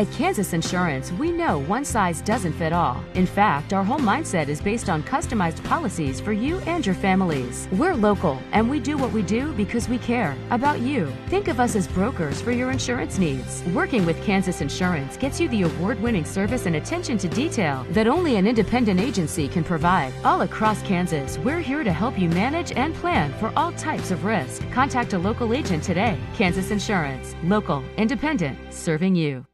At Kansas Insurance, we know one size doesn't fit all. In fact, our whole mindset is based on customized policies for you and your families. We're local, and we do what we do because we care about you. Think of us as brokers for your insurance needs. Working with Kansas Insurance gets you the award-winning service and attention to detail that only an independent agency can provide. All across Kansas, we're here to help you manage and plan for all types of risk. Contact a local agent today. Kansas Insurance. Local, independent, serving you.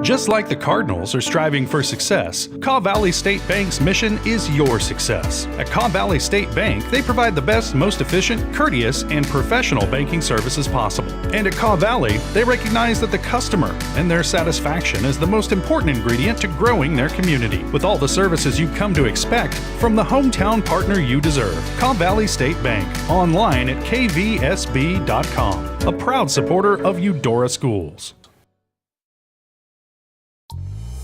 Just like the Cardinals are striving for success, Kaw Valley State Bank's mission is your success. At Kaw Valley State Bank, they provide the best, most efficient, courteous, and professional banking services possible. And at Kaw Valley, they recognize that the customer and their satisfaction is the most important ingredient to growing their community, with all the services you've come to expect from the hometown partner you deserve. Kaw Valley State Bank, online at kvsb.com, a proud supporter of Eudora Schools.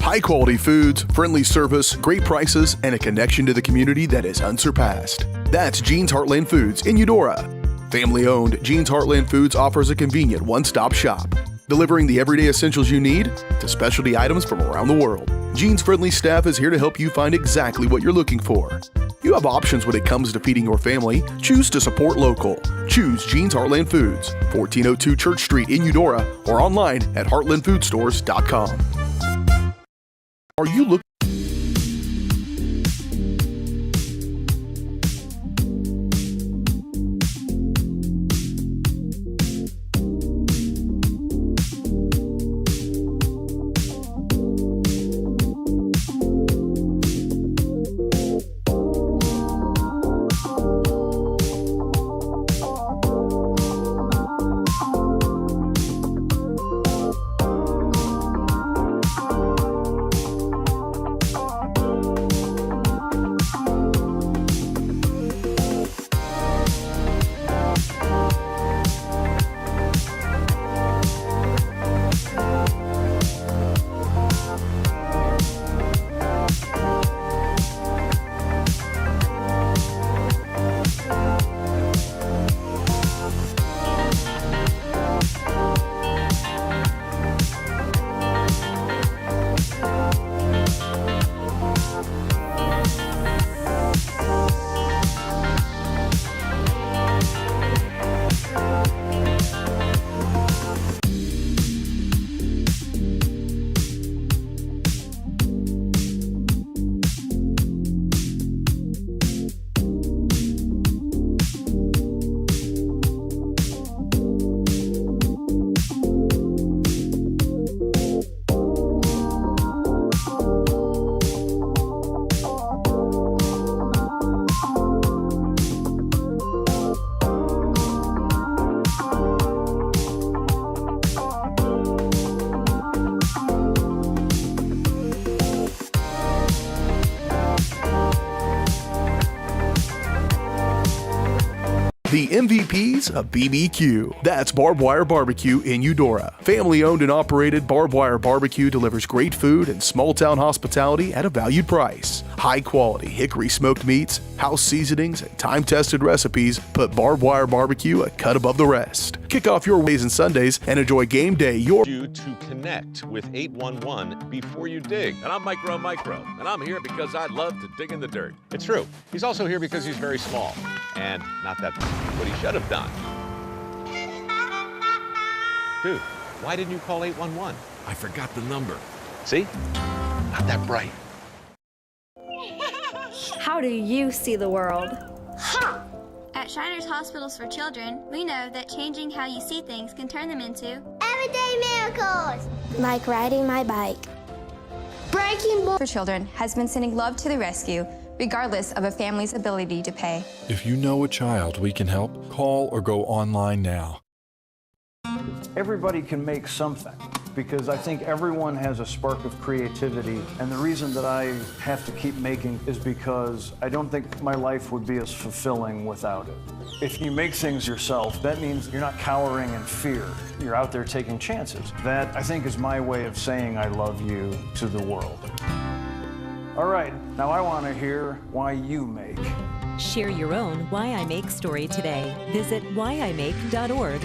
High-quality foods, friendly service, great prices, and a connection to the community that is unsurpassed. That's Jean's Heartland Foods in Eudora. Family-owned, Jean's Heartland Foods offers a convenient one-stop shop, delivering the everyday essentials you need to specialty items from around the world. Jean's friendly staff is here to help you find exactly what you're looking for. You have options when it comes to feeding your family. Choose to support local. Choose Jean's Heartland Foods, 1402 Church Street in Eudora, or online at heartlandfoodstores.com. Are you looking? The MVPs of BBQ. That's Barbed Wire Barbecue in Eudora. Family owned and operated, Barbed Wire Barbecue delivers great food and small town hospitality at a valued price. High quality hickory smoked meats, house seasonings, and time tested recipes put Barbed Wire Barbecue a cut above the rest. Kick off your Wednesdays and Sundays and enjoy game day. You to connect with 811 before you dig. And I'm Micro, and I'm here because I love to dig in the dirt. It's true. He's also here because he's very small and not that what he should have done. Dude, why didn't you call 811? I forgot the number. See? Not that bright. How do you see the world? Ha! At Shriners Hospitals for Children, we know that changing how you see things can turn them into everyday miracles, like riding my bike. Breaking for Children has been sending love to the rescue, regardless of a family's ability to pay. If you know a child we can help, call or go online now. Everybody can make something, because I think everyone has a spark of creativity, and the reason that I have to keep making is because I don't think my life would be as fulfilling without it. If you make things yourself, that means you're not cowering in fear. You're out there taking chances. That, I think, is my way of saying I love you to the world. All right, now I want to hear why you make. Share your own Why I Make story today. Visit whyimake.org.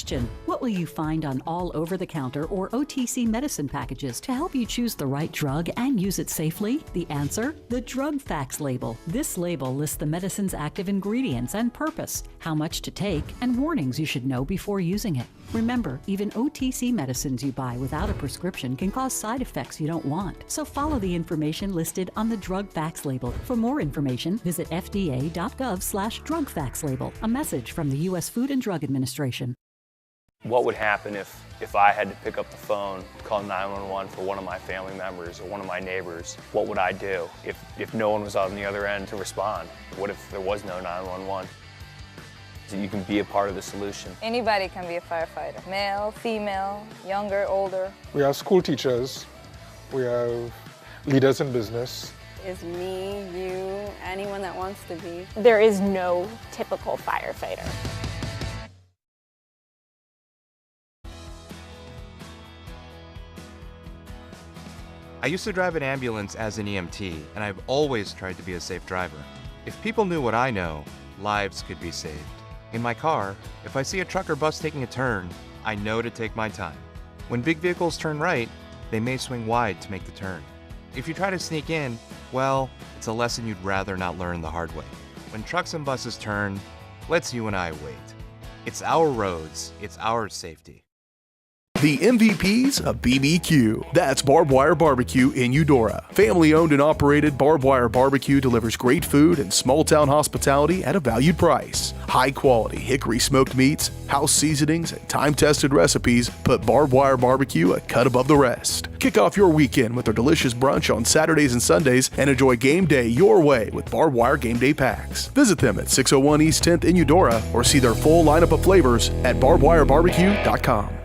Question: what will you find on all over-the-counter or OTC medicine packages to help you choose the right drug and use it safely? The answer: the Drug Facts label. This label lists the medicine's active ingredients and purpose, how much to take, and warnings you should know before using it. Remember, even OTC medicines you buy without a prescription can cause side effects you don't want. So follow the information listed on the Drug Facts label. For more information, visit fda.gov/drugfactslabel. A message from the U.S. Food and Drug Administration. What would happen if I had to pick up the phone, call 911 for one of my family members or one of my neighbors? What would I do if no one was on the other end to respond? What if there was no 911? So you can be a part of the solution. Anybody can be a firefighter. Male, female, younger, older. We have school teachers. We have leaders in business. Is me, you, anyone that wants to be. There is no typical firefighter. I used to drive an ambulance as an EMT, and I've always tried to be a safe driver. If people knew what I know, lives could be saved. In my car, if I see a truck or bus taking a turn, I know to take my time. When big vehicles turn right, they may swing wide to make the turn. If you try to sneak in, well, it's a lesson you'd rather not learn the hard way. When trucks and buses turn, let's you and I wait. It's our roads, it's our safety. The MVPs of BBQ. That's Barbed Wire Barbecue in Eudora. Family owned and operated, Barbed Wire Barbecue delivers great food and small town hospitality at a valued price. High quality hickory smoked meats, house seasonings, and time-tested recipes put Barbed Wire Barbecue a cut above the rest. Kick off your weekend with their delicious brunch on Saturdays and Sundays and enjoy game day your way with Barbed Wire Game Day Packs. Visit them at 601 East 10th in Eudora or see their full lineup of flavors at barbedwirebarbecue.com.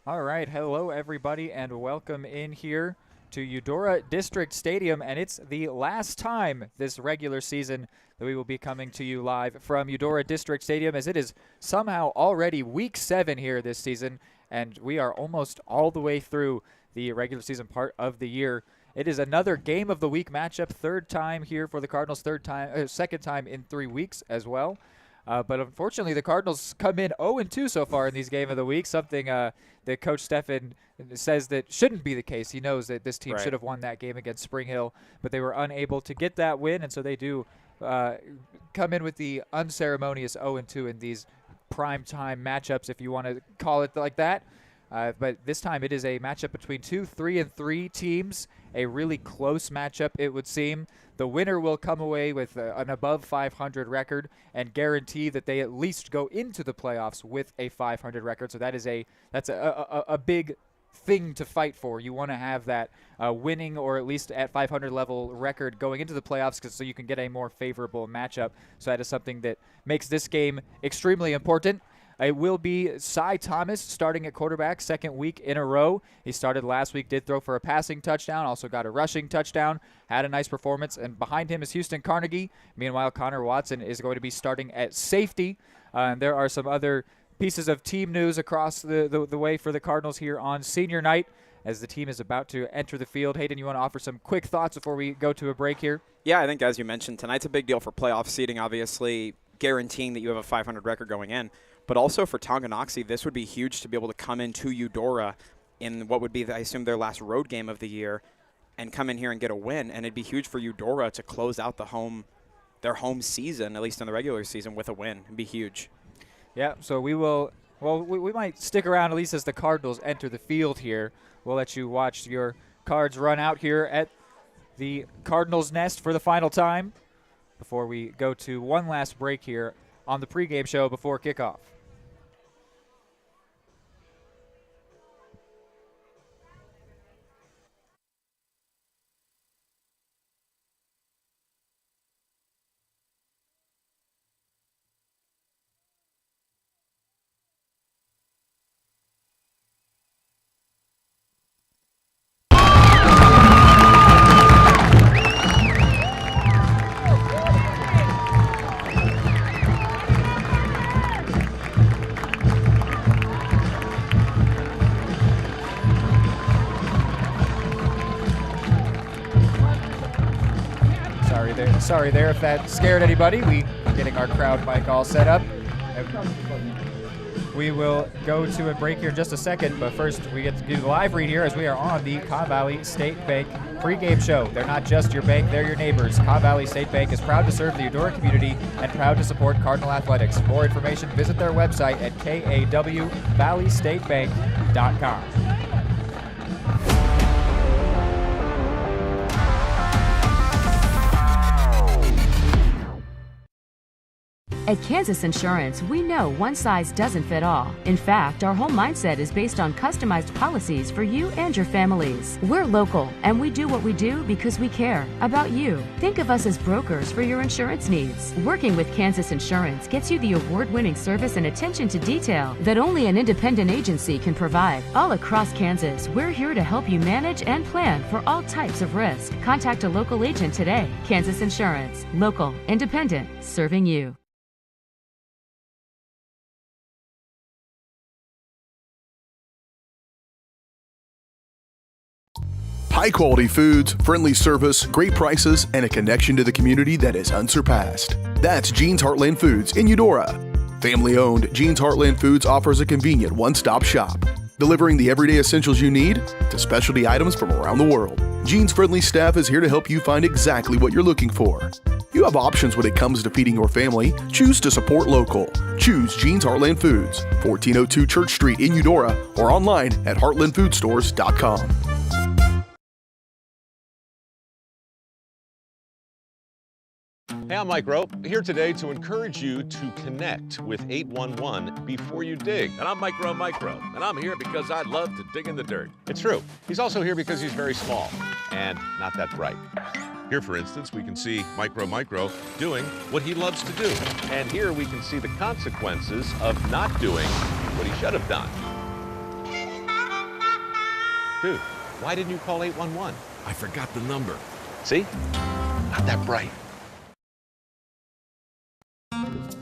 All right, hello everybody and welcome in here to Eudora District Stadium, and it's the last time this regular season that we will be coming to you live from Eudora District Stadium, as it is somehow already week 7 here this season, and we are almost all the way through the regular season part of the year. It is another game of the week matchup, third time here for the Cardinals, second time in 3 weeks as well. But unfortunately, the Cardinals come in 0-2 so far in these game of the week, something that Coach Steffen says that shouldn't be the case. He knows that this team should have won that game against Spring Hill, but they were unable to get that win, and so they do come in with the unceremonious 0-2 in these primetime matchups, if you want to call it like that. But this time it is a matchup between 2 3-3 teams, a really close matchup, it would seem. The winner will come away with an above 500 record and guarantee that they at least go into the playoffs with a 500 record. So that's a big thing to fight for. You want to have that winning or at least at 500 level record going into the playoffs so you can get a more favorable matchup. So that is something that makes this game extremely important. It will be Cy Thomas starting at quarterback, second week in a row. He started last week, did throw for a passing touchdown, also got a rushing touchdown, had a nice performance. And behind him is Houston Carnegie. Meanwhile, Connor Watson is going to be starting at safety. And there are some other pieces of team news across the way for the Cardinals here on senior night as the team is about to enter the field. Hayden, you want to offer some quick thoughts before we go to a break here? Yeah, I think as you mentioned, tonight's a big deal for playoff seeding, obviously guaranteeing that you have a 500 record going in. But also for Tonganoxie, this would be huge to be able to come into Eudora in what would be, I assume, their last road game of the year and come in here and get a win. And it'd be huge for Eudora to close out their home season, at least in the regular season, with a win. It'd be huge. Yeah, so we might stick around at least as the Cardinals enter the field here. We'll let you watch your Cards run out here at the Cardinals' nest for the final time before we go to one last break here on the pregame show before kickoff. Sorry there if that scared anybody. We are getting our crowd mic all set up. We will go to a break here in just a second, but first we get to do the live read here as we are on the Cobb Valley State Bank pregame show. They're not just your bank, they're your neighbors. Cobb Valley State Bank is proud to serve the Eudora community and proud to support Cardinal athletics. For more information, visit their website at kawvalleystatebank.com. At Kansas Insurance, we know one size doesn't fit all. In fact, our whole mindset is based on customized policies for you and your families. We're local, and we do what we do because we care about you. Think of us as brokers for your insurance needs. Working with Kansas Insurance gets you the award-winning service and attention to detail that only an independent agency can provide. All across Kansas, we're here to help you manage and plan for all types of risk. Contact a local agent today. Kansas Insurance. Local, independent, serving you. High-quality foods, friendly service, great prices, and a connection to the community that is unsurpassed. That's Jean's Heartland Foods in Eudora. Family-owned, Jean's Heartland Foods offers a convenient one-stop shop, delivering the everyday essentials you need to specialty items from around the world. Jean's friendly staff is here to help you find exactly what you're looking for. You have options when it comes to feeding your family. Choose to support local. Choose Jean's Heartland Foods, 1402 Church Street in Eudora, or online at heartlandfoodstores.com. Hey, I'm Mike Rowe, here today to encourage you to connect with 811 before you dig. And I'm Micro, and I'm here because I love to dig in the dirt. It's true. He's also here because he's very small and not that bright. Here, for instance, we can see Micro doing what he loves to do. And here we can see the consequences of not doing what he should have done. Dude, why didn't you call 811? I forgot the number. See? Not that bright.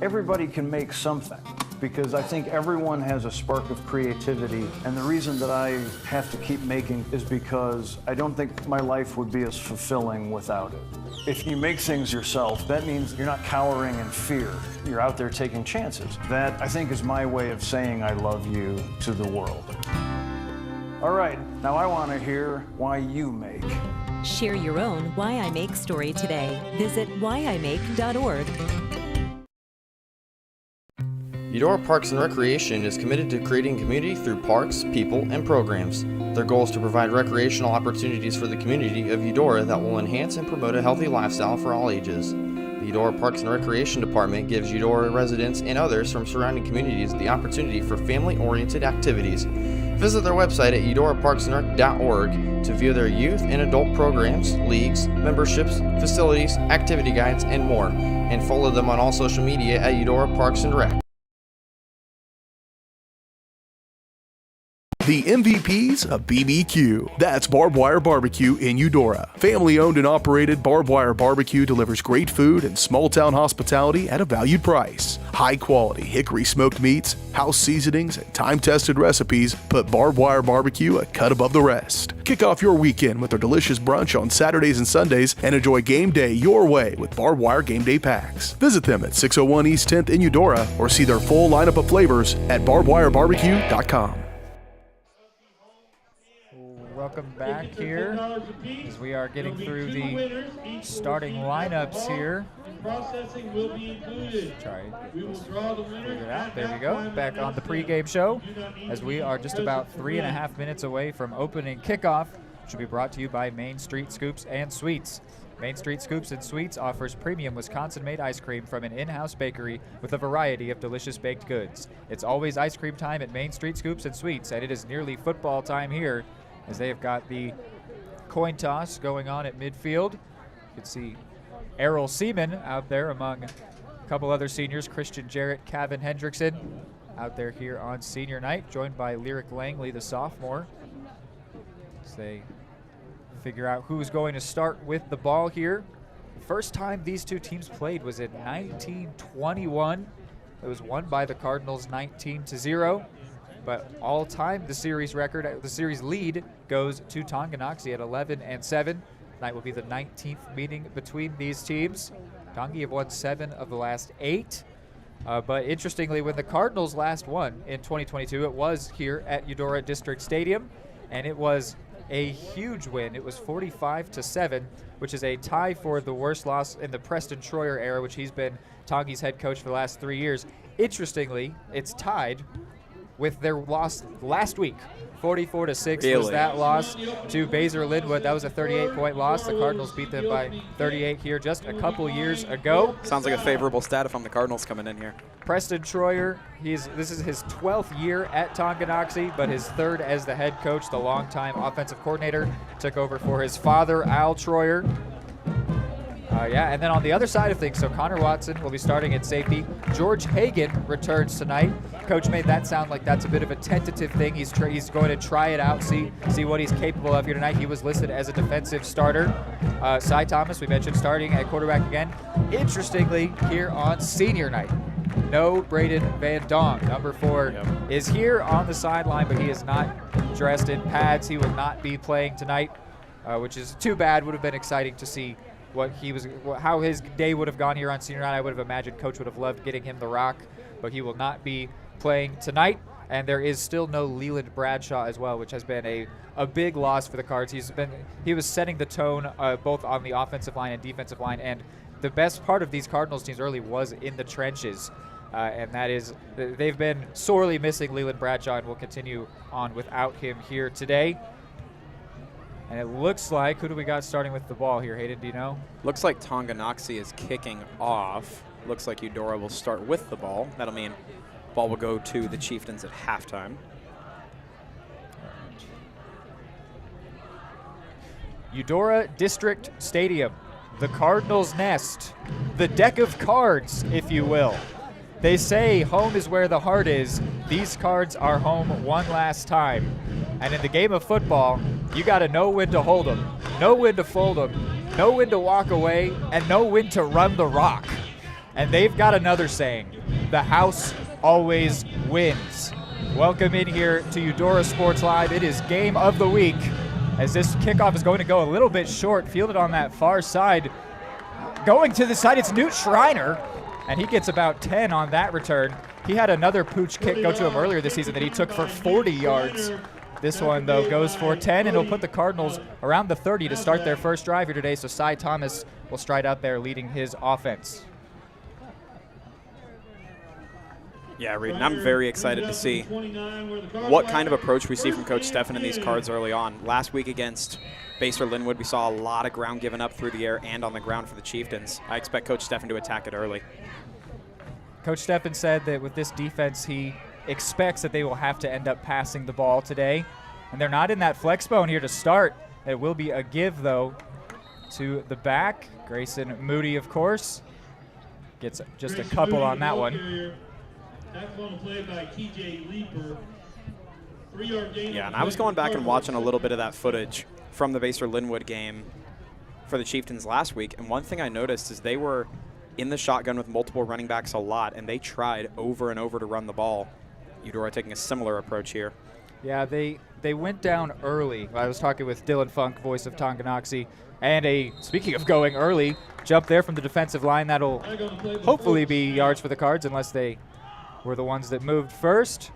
Everybody can make something, because I think everyone has a spark of creativity, and the reason that I have to keep making is because I don't think my life would be as fulfilling without it. If you make things yourself, that means you're not cowering in fear. You're out there taking chances. That, I think, is my way of saying I love you to the world. All right, now I want to hear why you make. Share your own Why I Make story today. Visit whyimake.org. Eudora Parks and Recreation is committed to creating community through parks, people, and programs. Their goal is to provide recreational opportunities for the community of Eudora that will enhance and promote a healthy lifestyle for all ages. The Eudora Parks and Recreation Department gives Eudora residents and others from surrounding communities the opportunity for family-oriented activities. Visit their website at eudoraparksandrec.org to view their youth and adult programs, leagues, memberships, facilities, activity guides, and more, and follow them on all social media at Eudora Parks and Rec. The MVPs of BBQ. That's Barbed Wire Barbecue in Eudora. Family owned and operated, Barbed Wire Barbecue delivers great food and small town hospitality at a valued price. High quality hickory smoked meats, house seasonings, and time tested recipes put Barbed Wire Barbecue a cut above the rest. Kick off your weekend with their delicious brunch on Saturdays and Sundays and enjoy game day your way with Barbed Wire Game Day Packs. Visit them at 601 East 10th in Eudora or see their full lineup of flavors at barbedwirebarbecue.com. Welcome back here as we are getting through the starting lineups here. Processing will be included. We will draw the winner. There we go. Back on the pregame show as we are just about 3.5 minutes away from opening kickoff, which will be brought to you by Main Street Scoops and Sweets. Main Street Scoops and Sweets offers premium Wisconsin-made ice cream from an in-house bakery with a variety of delicious baked goods. It's always ice cream time at Main Street Scoops and Sweets, and it is nearly football time here as they have got the coin toss going on at midfield. You can see Errol Seaman out there among a couple other seniors, Christian Jarrett, Kevin Hendrickson out there here on senior night, joined by Lyric Langley, the sophomore, as they figure out who's going to start with the ball here. The first time these two teams played was in 1921. It was won by the Cardinals 19-0. But all time, the series record, the series lead goes to Tonganoxie at 11-7. Tonight will be the 19th meeting between these teams. Tongi have won 7 of the last 8. But interestingly, when the Cardinals last won in 2022, it was here at Eudora District Stadium, and it was a huge win. It was 45-7, which is a tie for the worst loss in the Preston Troyer era, which he's been Tongi's head coach for the last 3 years. Interestingly, it's tied with their loss last week. 44-6 was that loss to Basel Linwood. That was a 38-point loss. The Cardinals beat them by 38 here just a couple years ago. Sounds like a favorable stat if I'm the Cardinals coming in here. Preston Troyer, this is his 12th year at Tonganoxie, but his 3rd as the head coach. The longtime offensive coordinator took over for his father, Al Troyer. And then on the other side of things, so Connor Watson will be starting at safety. George Hagan returns tonight. Coach made that sound like that's a bit of a tentative thing. He's going to try it out, see what he's capable of here tonight. He was listed as a defensive starter. Cy Thomas, we mentioned, starting at quarterback again. Interestingly, here on senior night, no Braden Van Dong. Number 4 is here on the sideline, but he is not dressed in pads. He will not be playing tonight, which is too bad. Would have been exciting to see how his day would have gone here on senior night. I would have imagined Coach would have loved getting him the rock, but he will not be playing tonight. And there is still no Leland Bradshaw as well, which has been a big loss for the Cards. He was setting the tone both on the offensive line and defensive line, and the best part of these Cardinals teams early was in the trenches. And that is, they've been sorely missing Leland Bradshaw, and will continue on without him here today. And it looks like, who do we got starting with the ball here, Hayden, do you know? Looks like Tonganoxie is kicking off. Looks like Eudora will start with the ball. That'll mean ball will go to the Chieftains at halftime. Eudora District Stadium, the Cardinals' nest, the deck of cards, if you will. They say home is where the heart is. These Cards are home one last time. And in the game of football, you got to know when to hold them, know when to fold them, know when to walk away, and know when to run the rock. And they've got another saying, the house always wins. Welcome in here to Eudora Sports Live. It is game of the week, as this kickoff is going to go a little bit short, fielded on that far side. Going to the side, it's Newt Schreiner, and he gets about 10 on that return. He had another pooch kick go to him earlier this season that he took for 40 yards. This one, though, goes for 10, and it'll put the Cardinals around the 30 to start their first drive here today, so Cy Thomas will stride out there leading his offense. Yeah, Reed, and I'm very excited to see what kind of approach we see from Coach Steffen in these Cards early on. Last week against Basel Linwood, we saw a lot of ground given up through the air and on the ground for the Chieftains. I expect Coach Steffen to attack it early. Coach Steffen said that with this defense, he expects that they will have to end up passing the ball today. And they're not in that flex bone here to start. It will be a give, though, to the back. Grayson Moody, of course, gets just a couple on that one. Yeah, and I was going back and watching a little bit of that footage from the Basel Linwood game for the Chieftains last week, and one thing I noticed is they were in the shotgun with multiple running backs a lot, and they tried over and over to run the ball. Eudora taking a similar approach here. Yeah, they went down early. I was talking with Dylan Funk, voice of Tonganoxie, and speaking of going early, jump there from the defensive line. That'll hopefully be yards for the Cards, unless they were the ones that moved first.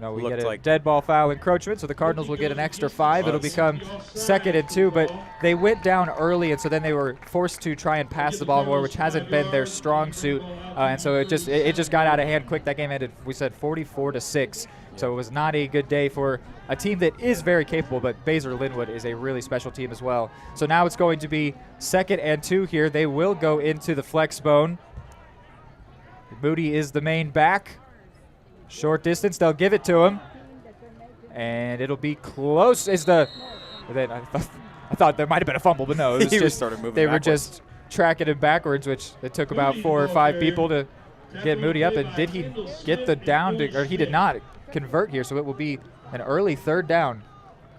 No, we get a dead ball foul encroachment, so the Cardinals will get an extra 5. It'll become 2nd and 2, but they went down early, and so then they were forced to try and pass the ball more, which hasn't been their strong suit, and so it just got out of hand quick. That game ended, we said, 44-6, so it was not a good day for a team that is very capable, but Basel Linwood is a really special team as well. So now it's going to be 2nd and 2 here. They will go into the flex bone. Moody is the main back. Short distance, they'll give it to him, and it'll be close. I thought there might have been a fumble, but no, it was just started moving they backwards. were just tracking him backwards, which it took about 4 or 5 people to get Moody up. And did he get the down? Or he did not convert here, so it will be an early 3rd down.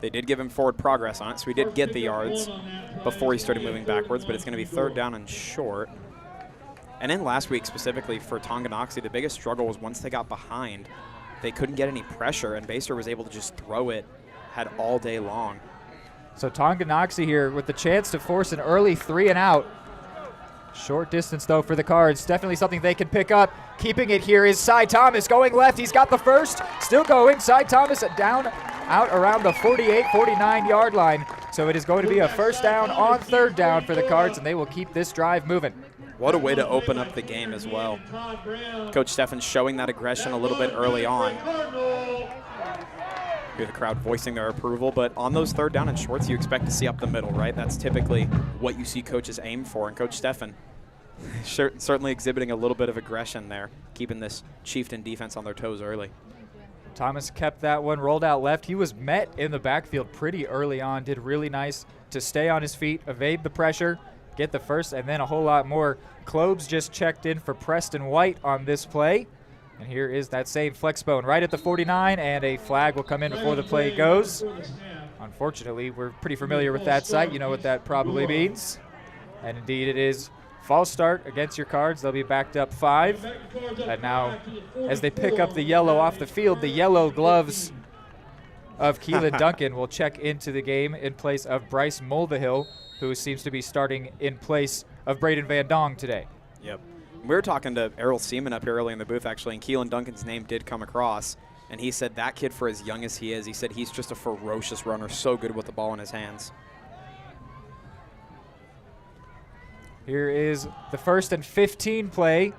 They did give him forward progress on it, so he did get the yards before he started moving backwards, but it's going to be 3rd down and short. And in last week specifically for Tonganoxie, the biggest struggle was once they got behind, they couldn't get any pressure, and Basel was able to just throw it, had all day long. So Tonganoxie here with the chance to force an early 3 and out. Short distance, though, for the Cards. Definitely something they can pick up. Keeping it here is Cy Thomas going left. He's got the first. Still going. Cy Thomas down out around the 48, 49-yard line. So it is going to be a first down on third down for the Cards, and they will keep this drive moving. What a way to open up the game as well. Coach Steffen showing that aggression a little bit early on. Hear the crowd voicing their approval, but on those third down and shorts, you expect to see up the middle, right? That's typically what you see coaches aim for, and Coach Steffen certainly exhibiting a little bit of aggression there, keeping this Chieftain defense on their toes early. Thomas kept that one, rolled out left. He was met in the backfield pretty early on, did really nice to stay on his feet, evade the pressure, get the first, and then a whole lot more. Klobes just checked in for Preston White on this play. And here is that same flex bone right at the 49, and a flag will come in before the play goes. Unfortunately, we're pretty familiar with that site. You know what that probably means. And indeed it is false start against your Cards. They'll be backed up 5. And now as they pick up the yellow off the field, the yellow gloves of Keelan Duncan will check into the game in place of Bryce Mulvihill, who seems to be starting in place of Braden Van Dong today. Yep. We were talking to Errol Seaman up here early in the booth, actually, and Keelan Duncan's name did come across. And he said that kid, for as young as he is, he said he's just a ferocious runner, so good with the ball in his hands. Here is the 1st and 15 play.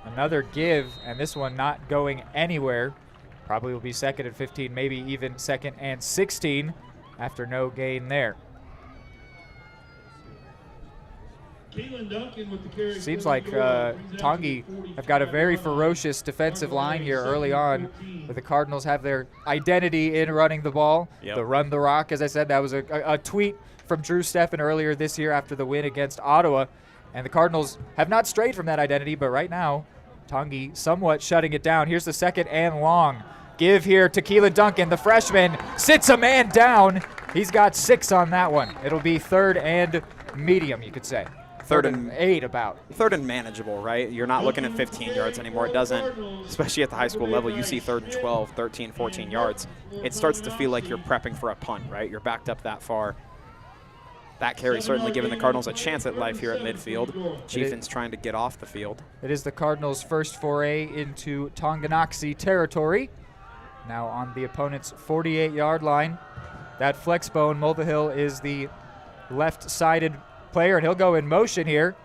Another give, and this one not going anywhere. Probably will be 2nd and 15, maybe even 2nd and 16 after no gain there. Seems like Tongi have got a very ferocious defensive line here early on, where the Cardinals have their identity in running the ball. Yep. The run the rock, as I said, that was a tweet from Drew Steffen earlier this year after the win against Ottawa. And the Cardinals have not strayed from that identity, but right now, Tongi somewhat shutting it down. Here's the 2nd and long. Give here to Keelan Duncan, the freshman, sits a man down. He's got 6 on that one. It'll be 3rd and medium, you could say. 3rd and 8 about. 3rd and manageable, right? You're not looking at 15 yards anymore. It doesn't, especially at the high school level, you see 3rd and 12, 13, 14 yards. It starts to feel like you're prepping for a punt, right? You're backed up that far. That carry certainly giving the Cardinals a chance at life here at midfield. Chieftains trying to get off the field. It is the Cardinals' first foray into Tonganoxie territory. Now on the opponent's 48-yard line. That flex bone, Mulvihill is the left-sided player, and he'll go in motion here.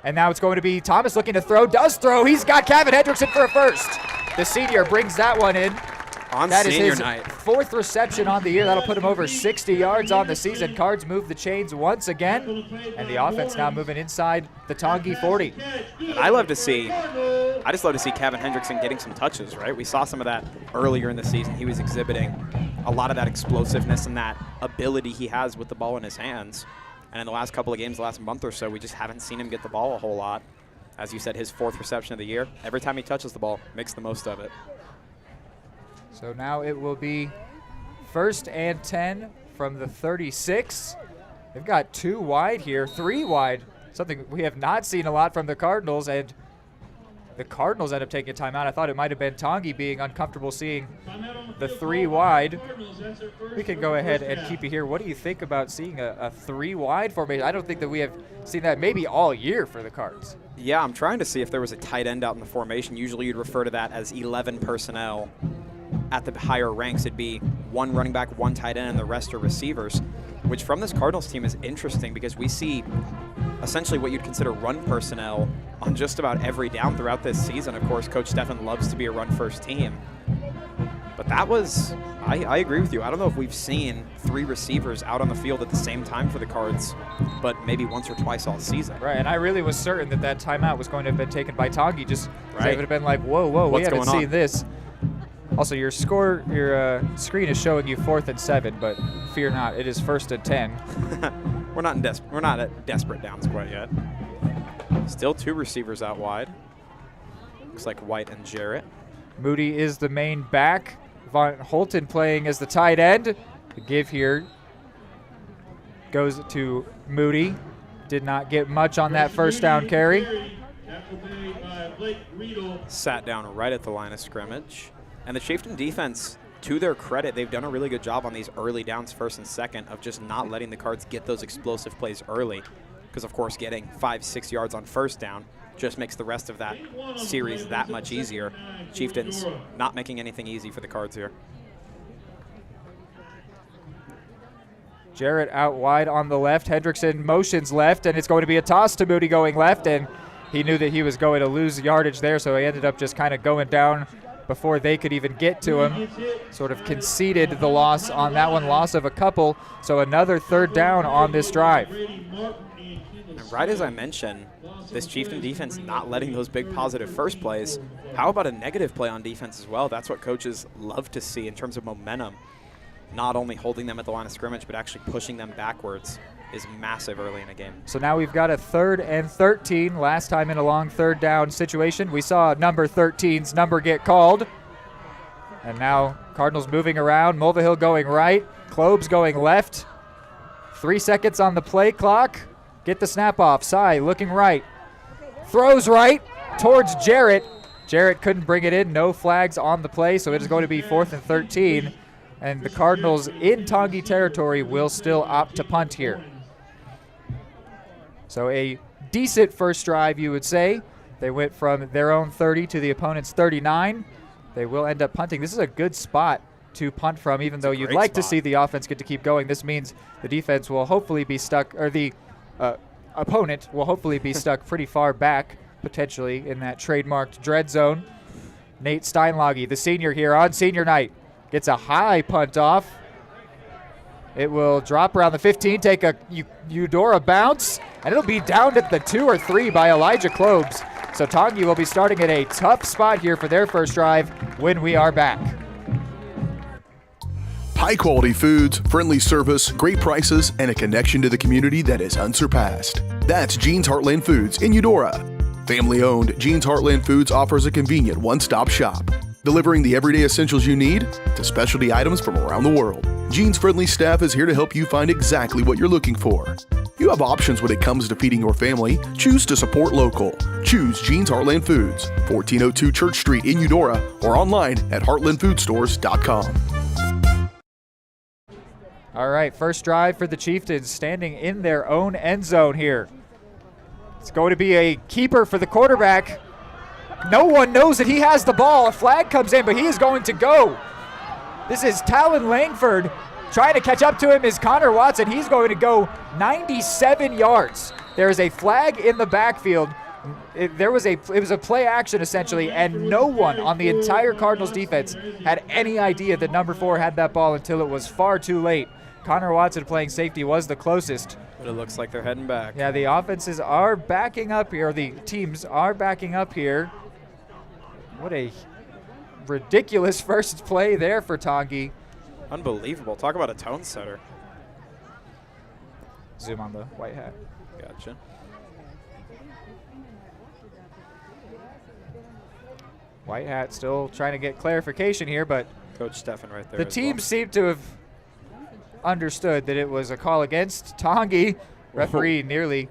And now it's going to be Thomas looking to throw, does throw. He's got Kevin Hendrickson for a first. The senior brings that one in. That is his 4th reception on the year. That'll put him over 60 yards on the season. Cards move the chains once again, and the offense now moving inside the Tongi 40. And I just love to see Kevin Hendrickson getting some touches, right? We saw some of that earlier in the season. He was exhibiting a lot of that explosiveness and that ability he has with the ball in his hands. And in the last couple of games, the last month or so, we just haven't seen him get the ball a whole lot. As you said, his 4th reception of the year. Every time he touches the ball, makes the most of it. So now it will be 1st and 10 from the 36. They've got 2 wide here, 3 wide, something we have not seen a lot from the Cardinals, and the Cardinals end up taking a timeout. I thought it might have been Tongi being uncomfortable seeing the 3 wide. We can go ahead and keep it here. What do you think about seeing a 3 wide formation? I don't think that we have seen that maybe all year for the Cards. Yeah, I'm trying to see if there was a tight end out in the formation. Usually you'd refer to that as 11 personnel. At the higher ranks, it'd be 1 running back, 1 tight end, and the rest are receivers, which from this Cardinals team is interesting because we see essentially what you'd consider run personnel on just about every down throughout this season. Of course, Coach Steffen loves to be a run-first team. But that was, I agree with you. I don't know if we've seen 3 receivers out on the field at the same time for the Cards, but maybe once or twice all season. Right, and I really was certain that that timeout was going to have been taken by Tongi. Just right. It would have been like, whoa, we haven't seen this. Also, your screen is showing you 4th and 7, but fear not, it is 1st and 10. We're not at desperate downs quite yet. Still 2 receivers out wide. Looks like White and Jarrett. Moody is the main back. Von Holton playing as the tight end. The give here goes to Moody. Did not get much on that first down carry. Sat down right at the line of scrimmage. And the Chieftain defense to their credit, they've done a really good job on these early downs, first and second, of just not letting the Cards get those explosive plays early. Because, of course, getting 5-6 yards on first down just makes the rest of that series that much easier. Chieftains not making anything easy for the Cards here. Jarrett out wide on the left. Hendrickson motions left, and it's going to be a toss to Moody going left, and he knew that he was going to lose yardage there, so he ended up just kind of going down before they could even get to him. Sort of conceded the loss on that one, loss of a couple, so another third down on this drive. And right as I mentioned, this Chieftain defense not letting those big positive first plays, how about a negative play on defense as well? That's what coaches love to see in terms of momentum. Not only holding them at the line of scrimmage, but actually pushing them backwards is massive early in a game. So now we've got a 3rd and 13. Last time in a long third down situation, we saw number 13's number get called. And now Cardinals moving around. Mulvihill going right. Klobes going left. 3 seconds on the play clock. Get the snap off. Sy looking right. Throws right towards Jarrett. Jarrett couldn't bring it in. No flags on the play, so it is going to be 4th and 13. And the Cardinals in Tongi territory will still opt to punt here. So a decent first drive, you would say. They went from their own 30 to the opponent's 39. They will end up punting. This is a good spot to punt from, even though you'd like to see the offense get to keep going. This means the defense will hopefully be stuck, or the opponent will hopefully be stuck pretty far back, potentially in that trademarked dread zone. Nate Steinlage, the senior here on senior night, gets a high punt off. It will drop around the 15, take a Eudora bounce, and it'll be down at the 2 or 3 by Elijah Klobes. So Tongi will be starting at a tough spot here for their first drive when we are back. High-quality foods, friendly service, great prices, and a connection to the community that is unsurpassed. That's Jean's Heartland Foods in Eudora. Family-owned, Jean's Heartland Foods offers a convenient one-stop shop, delivering the everyday essentials you need to specialty items from around the world. Jean's friendly staff is here to help you find exactly what you're looking for. You have options when it comes to feeding your family. Choose to support local. Choose Jean's Heartland Foods, 1402 Church Street in Eudora, or online at heartlandfoodstores.com. All right, first drive for the Chieftains, standing in their own end zone here. It's going to be a keeper for the quarterback. No one knows that he has the ball. A flag comes in, but he is going to go. This is Talon Langford. Trying to catch up to him is Connor Watson. He's going to go 97 yards. There is a flag in the backfield. It was a play action essentially, and no one on the entire Cardinals defense had any idea that number 4 had that ball until it was far too late. Connor Watson playing safety was the closest. But it looks like they're heading back. Yeah, the offenses are backing up here, or the teams are backing up here. What a ridiculous first play there for Tongi. Unbelievable. Talk about a tone setter. Zoom on the white hat. Gotcha. White hat still trying to get clarification here, but Coach Stefan right there. The team seemed to have understood that it was a call against Tongi. Referee nearly.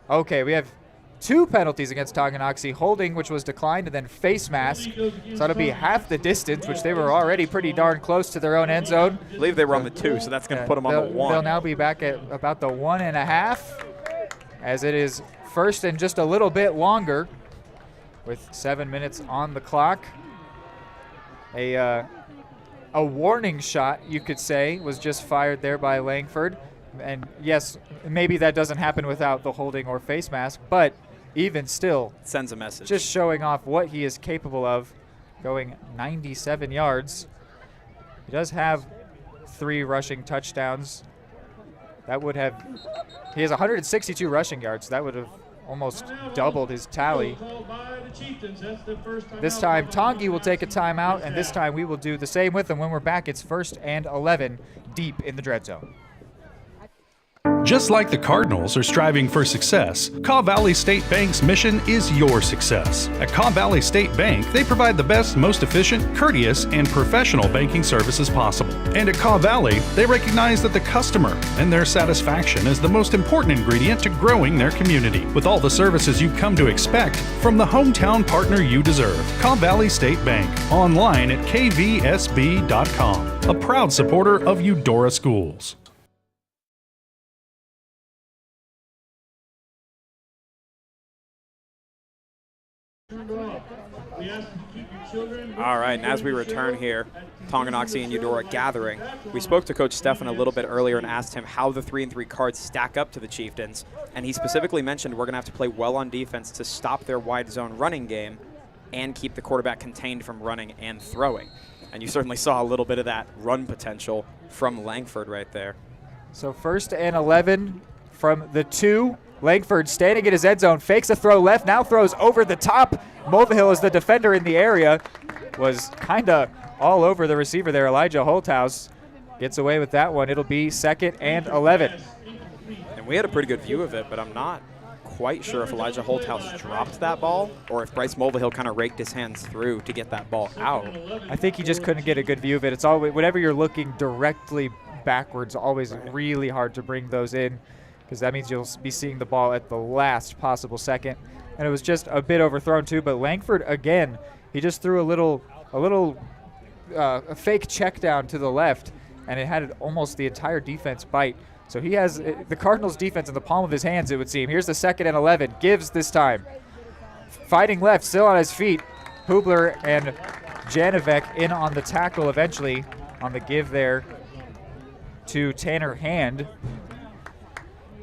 Okay, we have 2 penalties against Tonganoxie, holding, which was declined, and then face mask. So that'll be half the distance, which they were already pretty darn close to their own end zone. I believe they were on the 2, so that's going to put them on the 1. They'll now be back at about the 1.5, as it is first and just a little bit longer, with 7 minutes on the clock. A warning shot, you could say, was just fired there by Langford. And yes, maybe that doesn't happen without the holding or face mask, but even still, it sends a message. Just showing off what he is capable of, going 97 yards. He does have 3 rushing touchdowns. That would have, he has 162 rushing yards. That would have almost doubled his tally. This time, Tongi will take a timeout, and this time we will do the same with them. When we're back, it's 1st and 11 deep in the dread zone. Just like the Cardinals are striving for success, Kaw Valley State Bank's mission is your success. At Kaw Valley State Bank, they provide the best, most efficient, courteous, and professional banking services possible. And at Kaw Valley, they recognize that the customer and their satisfaction is the most important ingredient to growing their community. With all the services you've come to expect from the hometown partner you deserve, Kaw Valley State Bank, online at kvsb.com, a proud supporter of Eudora Schools. All right, and as we return here, Tonganoxie and Eudora gathering, we spoke to Coach Stefan a little bit earlier and asked him how the 3-3 cards stack up to the Chieftains, and he specifically mentioned we're going to have to play well on defense to stop their wide zone running game and keep the quarterback contained from running and throwing. And you certainly saw a little bit of that run potential from Langford right there. So 1st and 11 from the 2. Langford standing in his end zone, fakes a throw left, now throws over the top. Mulvihill is the defender in the area. Was kind of all over the receiver there. Elijah Holthouse gets away with that one. It'll be 2nd and 11. And we had a pretty good view of it, but I'm not quite sure if Elijah Holthouse dropped that ball or if Bryce Mulvihill kind of raked his hands through to get that ball out. I think he just couldn't get a good view of it. It's always, whenever you're looking directly backwards, always really hard to bring those in, because that means you'll be seeing the ball at the last possible second. And it was just a bit overthrown too, but Langford, again, he just threw a fake check down to the left, and it had almost the entire defense bite. So he has the Cardinals defense in the palm of his hands, it would seem. Here's the 2nd and 11, Gibbs this time. Fighting left, still on his feet. Hubler and Janovec in on the tackle eventually on the give there to Tanner Hand.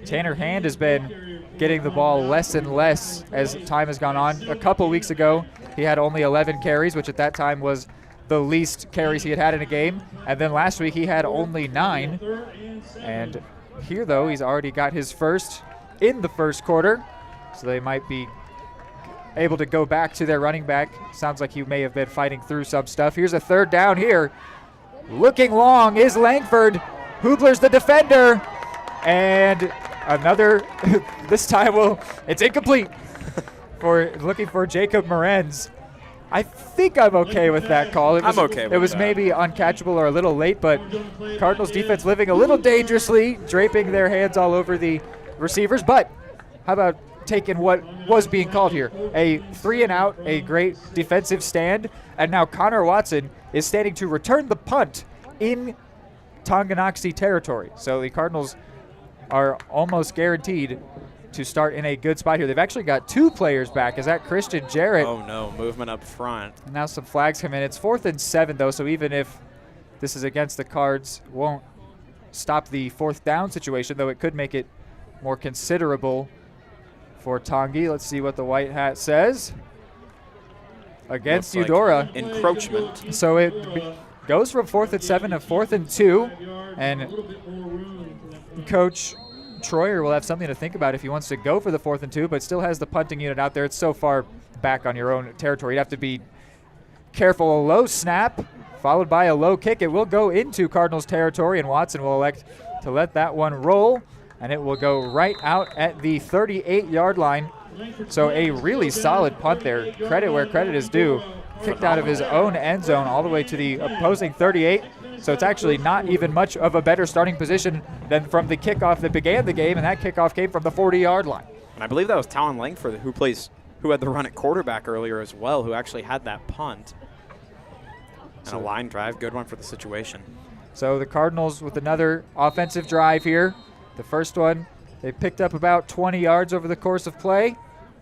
Tanner Hand has been getting the ball less and less as time has gone on. A couple weeks ago, he had only 11 carries, which at that time was the least carries he had in a game. And then last week, he had only 9. And here, though, he's already got his first in the first quarter. So they might be able to go back to their running back. Sounds like he may have been fighting through some stuff. Here's a 3rd down here. Looking long is Langford. Hubler's the defender. And another, this time it's incomplete for looking for Jacob Morenz. I think I'm okay with that call. I'm okay with that. It was maybe uncatchable or a little late, but Cardinals defense living a little dangerously, draping their hands all over the receivers. But how about taking what was being called here? A 3-and-out, a great defensive stand, and now Connor Watson is standing to return the punt in Tonganoxie territory. So the Cardinals are almost guaranteed to start in a good spot here. They've actually got 2 players back. Is that Christian Jarrett? Oh no, movement up front. Now some flags come in. It's 4th and 7 though, so even if this is against the Cards, won't stop the 4th down situation, though it could make it more considerable for Tongi. Let's see what the white hat says. Against Eudora. Like encroachment. So it goes from 4th and 7 to 4th and 2, and Coach Troyer will have something to think about if he wants to go for the 4th and 2, but still has the punting unit out there. It's so far back on your own territory. You'd have to be careful. A low snap followed by a low kick. It will go into Cardinals territory, and Watson will elect to let that one roll, and it will go right out at the 38-yard line. So a really solid punt there. Credit where credit is due. Kicked out of his own end zone all the way to the opposing 38. So it's actually not even much of a better starting position than from the kickoff that began the game, and that kickoff came from the 40-yard line. And I believe that was Talon Langford who had the run at quarterback earlier as well, who actually had that punt. And a line drive, good one for the situation. So the Cardinals with another offensive drive here. The first one, they picked up about 20 yards over the course of play,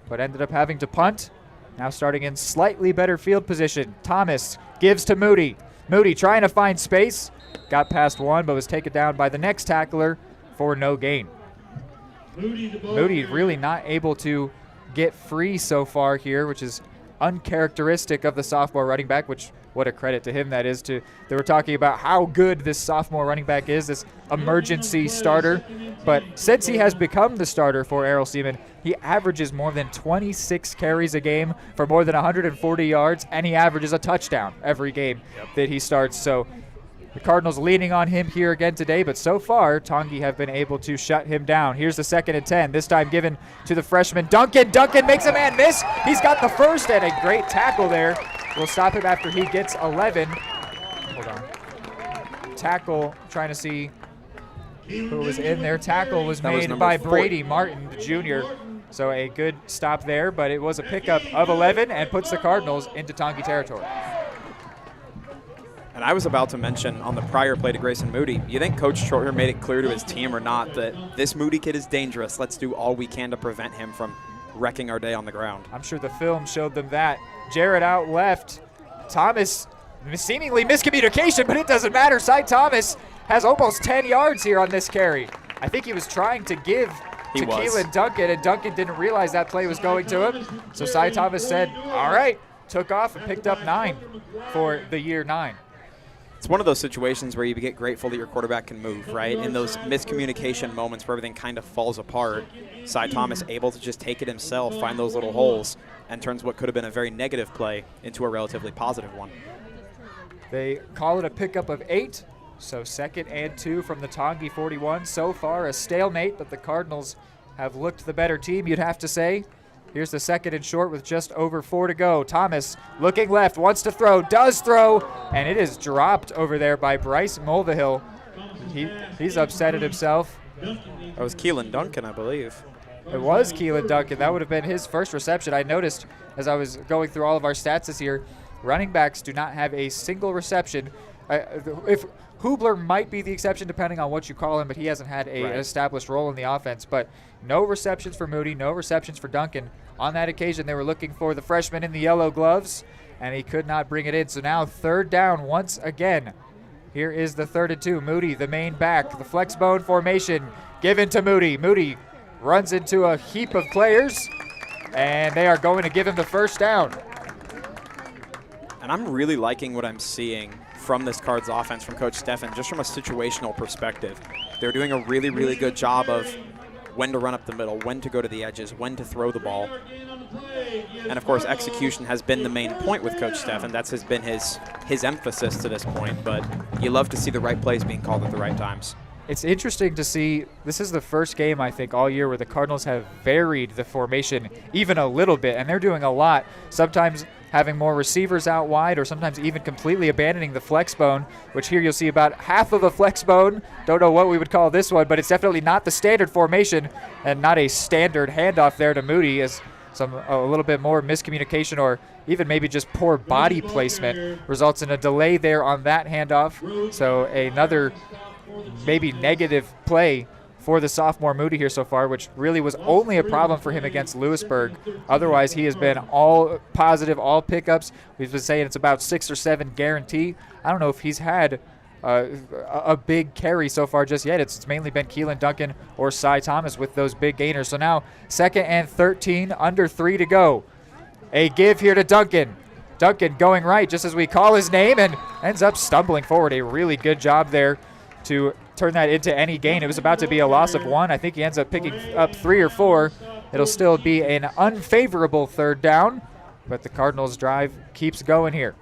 but ended up having to punt. Now starting in slightly better field position. Thomas gives to Moody. Moody trying to find space. Got past one, but was taken down by the next tackler for no gain. Moody really not able to get free so far here, which is uncharacteristic of the sophomore running back, which what a credit to him that is. They were talking about how good this sophomore running back is, this emergency starter. But since he has become the starter for Errol Seaman, he averages more than 26 carries a game for more than 140 yards, and he averages a touchdown every game that he starts. So The Cardinals leaning on him here again today, but so far, Tongi have been able to shut him down. Here's the 2nd and 10, this time given to the freshman Duncan. Duncan makes a man miss. He's got the first, and a great tackle there. We'll stop him after he gets 11. Hold on. Tackle, trying to see who was in there. Tackle was made by Brady Martin, the junior. So a good stop there, but it was a pickup of 11 and puts the Cardinals into Tongi territory. And I was about to mention on the prior play to Grayson Moody, you think Coach Troyer made it clear to his team or not that this Moody kid is dangerous? Let's do all we can to prevent him from wrecking our day on the ground. I'm sure the film showed them that. Jared out left. Thomas, seemingly miscommunication, but it doesn't matter. Cy Thomas has almost 10 yards here on this carry. I think he was trying to give to Keelan Duncan, and Duncan didn't realize that play was going to him. So Cy Thomas said, all right, took off and picked up 9 for the year 9. It's one of those situations where you get grateful that your quarterback can move, right? In those miscommunication moments where everything kind of falls apart, Cy Thomas able to just take it himself, find those little holes, and turns what could have been a very negative play into a relatively positive one. They call it a pickup of 8, so 2nd and 2 from the Tongi 41. So far a stalemate, but the Cardinals have looked the better team, you'd have to say. Here's the 2nd and short with just over 4 to go. Thomas looking left, wants to throw, does throw, and it is dropped over there by Bryce Mulvihill. He's upset at himself. That was Keelan Duncan, I believe. It was Keelan Duncan. That would have been his first reception. I noticed as I was going through all of our stats this year, running backs do not have a single reception. If Hubler might be the exception depending on what you call him, but he hasn't had an established role in the offense. But no receptions for Moody, no receptions for Duncan. On that occasion, they were looking for the freshman in the yellow gloves, and he could not bring it in. So now 3rd down once again. Here is the 3rd and 2. Moody, the main back, the flex bone formation given to Moody. Moody runs into a heap of players, and they are going to give him the 1st down. And I'm really liking what I'm seeing from this Cards offense from Coach Steffen, just from a situational perspective. They're doing a really, really good job of when to run up the middle, when to go to the edges, when to throw the ball. And of course, execution has been the main point with Coach Steffen. That's been his emphasis to this point, but you love to see the right plays being called at the right times. It's interesting to see, this is the first game, I think, all year where the Cardinals have varied the formation even a little bit, and they're doing a lot. Sometimes having more receivers out wide, or sometimes even completely abandoning the flex bone, which here you'll see about half of a flex bone. Don't know what we would call this one, but it's definitely not the standard formation and not a standard handoff there to Moody, as a little bit more miscommunication or even maybe just poor body placement results in a delay there on that handoff. So another maybe negative play for the sophomore Moody here so far, which really was only a problem for him against Lewisburg. Otherwise, he has been all positive, all pickups. We've been saying it's about 6 or 7 guarantee. I don't know if he's had a big carry so far just yet. It's mainly been Keelan Duncan or Cy Thomas with those big gainers. So now 2nd and 13, under 3 to go. A give here to Duncan. Duncan going right just as we call his name and ends up stumbling forward. A really good job there to turn that into any gain. It was about to be a loss of 1. I think he ends up picking up 3 or 4. It'll still be an unfavorable 3rd down, but the Cardinals' drive keeps going here.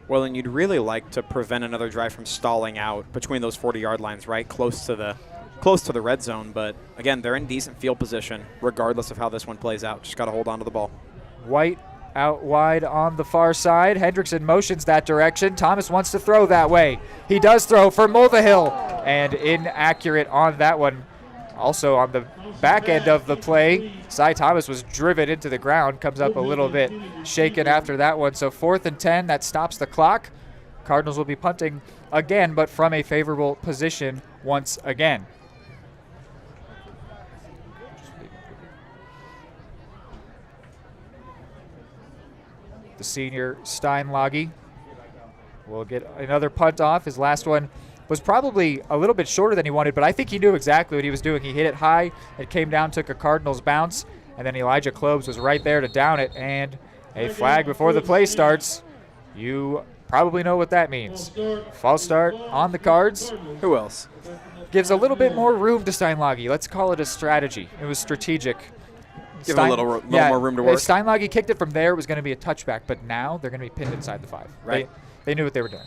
Well, and you'd really like to prevent another drive from stalling out between those 40-yard lines, right, close to the red zone. But again, they're in decent field position, regardless of how this one plays out. Just got to hold on to the ball. White out wide on the far side. Hendrickson motions that direction. Thomas wants to throw that way. He does throw for Mulvihill, and inaccurate on that one. Also on the back end of the play, Cy Thomas was driven into the ground, comes up a little bit shaken after that one. So 4th and 10, that stops the clock. Cardinals will be punting again, but from a favorable position once again. The senior Steinlage will get another punt off. His last one was probably a little bit shorter than he wanted, but I think he knew exactly what he was doing. He hit it high, it came down, took a Cardinals bounce, and then Elijah Klobes was right there to down it, and a flag before the play starts. You probably know what that means. False start on the Cards. Who else? Gives a little bit more room to Steinlage. Let's call it a strategy. It was strategic. Give a little more room to work. Steinlage kicked it from there. It was going to be a touchback, but now they're going to be pinned inside the 5. Right. They knew what they were doing.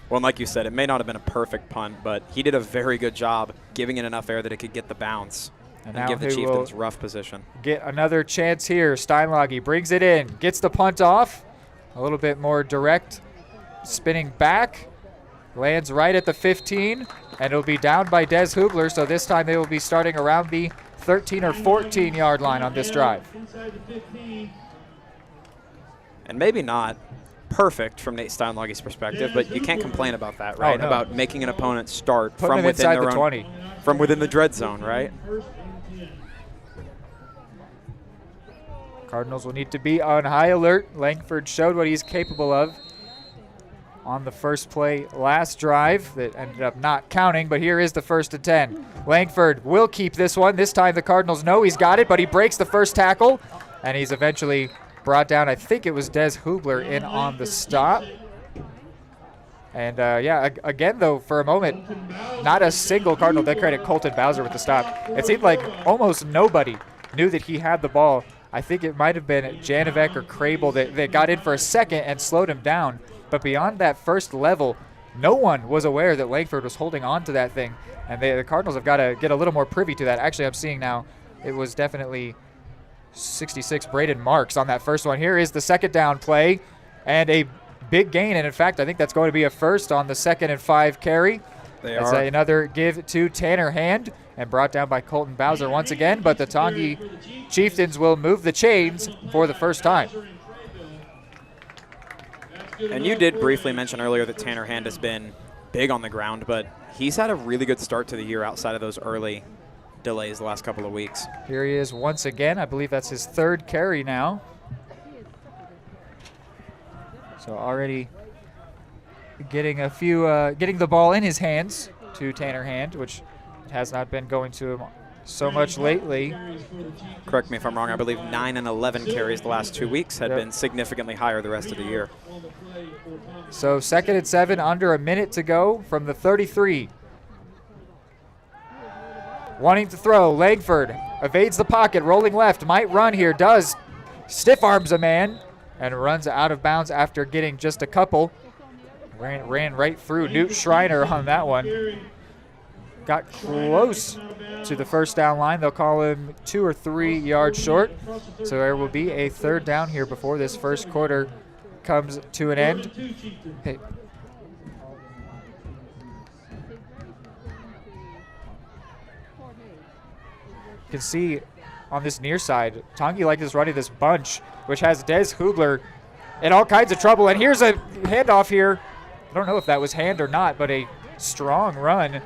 Well, like you said, it may not have been a perfect punt, but he did a very good job giving it enough air that it could get the bounce and give the Chieftains rough position. Get another chance here. Steinlage brings it in, gets the punt off. A little bit more direct, spinning back. Lands right at the 15, and it'll be down by Des Hubler, so this time they will be starting around the 13 or 14-yard line on this drive. And maybe not perfect from Nate Steinlage's perspective, but you can't complain about that, right? No. About making an opponent start Putting from them within inside their the own, 20. from within the dread zone, right? Cardinals will need to be on high alert. Langford showed what he's capable of on the first play last drive that ended up not counting, but here is the 1st and 10. Langford will keep this one. This time the Cardinals know he's got it, but he breaks the first tackle, and he's eventually brought down. I think it was Des Hubler in on the stop. And again though, for a moment, not a single Cardinal. They credit Colton Bowser with the stop. It seemed like almost nobody knew that he had the ball. I think it might have been Janovec or Crable that got in for a second and slowed him down. But beyond that first level, no one was aware that Langford was holding on to that thing. And the Cardinals have got to get a little more privy to that. Actually, I'm seeing now it was definitely 66 Braden Marks on that first one. Here is the 2nd down play and a big gain. And in fact, I think that's going to be a first on the 2nd and 5 carry. It's another give to Tanner Hand and brought down by Colton Bowser once again. But the Tongi Chieftains will move the chains for the first time. And you did briefly mention earlier that Tanner Hand has been big on the ground, but he's had a really good start to the year outside of those early delays the last couple of weeks. Here he is once again. I believe that's his 3rd carry now. So already getting getting the ball in his hands to Tanner Hand, which has not been going to him so much lately. Correct me if I'm wrong. I believe 9 and 11 carries the last 2 weeks had been significantly higher the rest of the year. So 2nd and 7, under a minute to go from the 33. Wanting to throw, Langford evades the pocket, rolling left, might run here, does. Stiff arms a man and runs out of bounds after getting just a couple. Ran right through Newt Schreiner on that one. Got close to the 1st down line. They'll call him 2 or 3 yards short. So there will be a 3rd down here before this first quarter comes to an end. Hey. You can see on this near side, Tongi like is running this bunch, which has Des Hubler in all kinds of trouble. And here's a handoff here. I don't know if that was hand or not, but a strong run.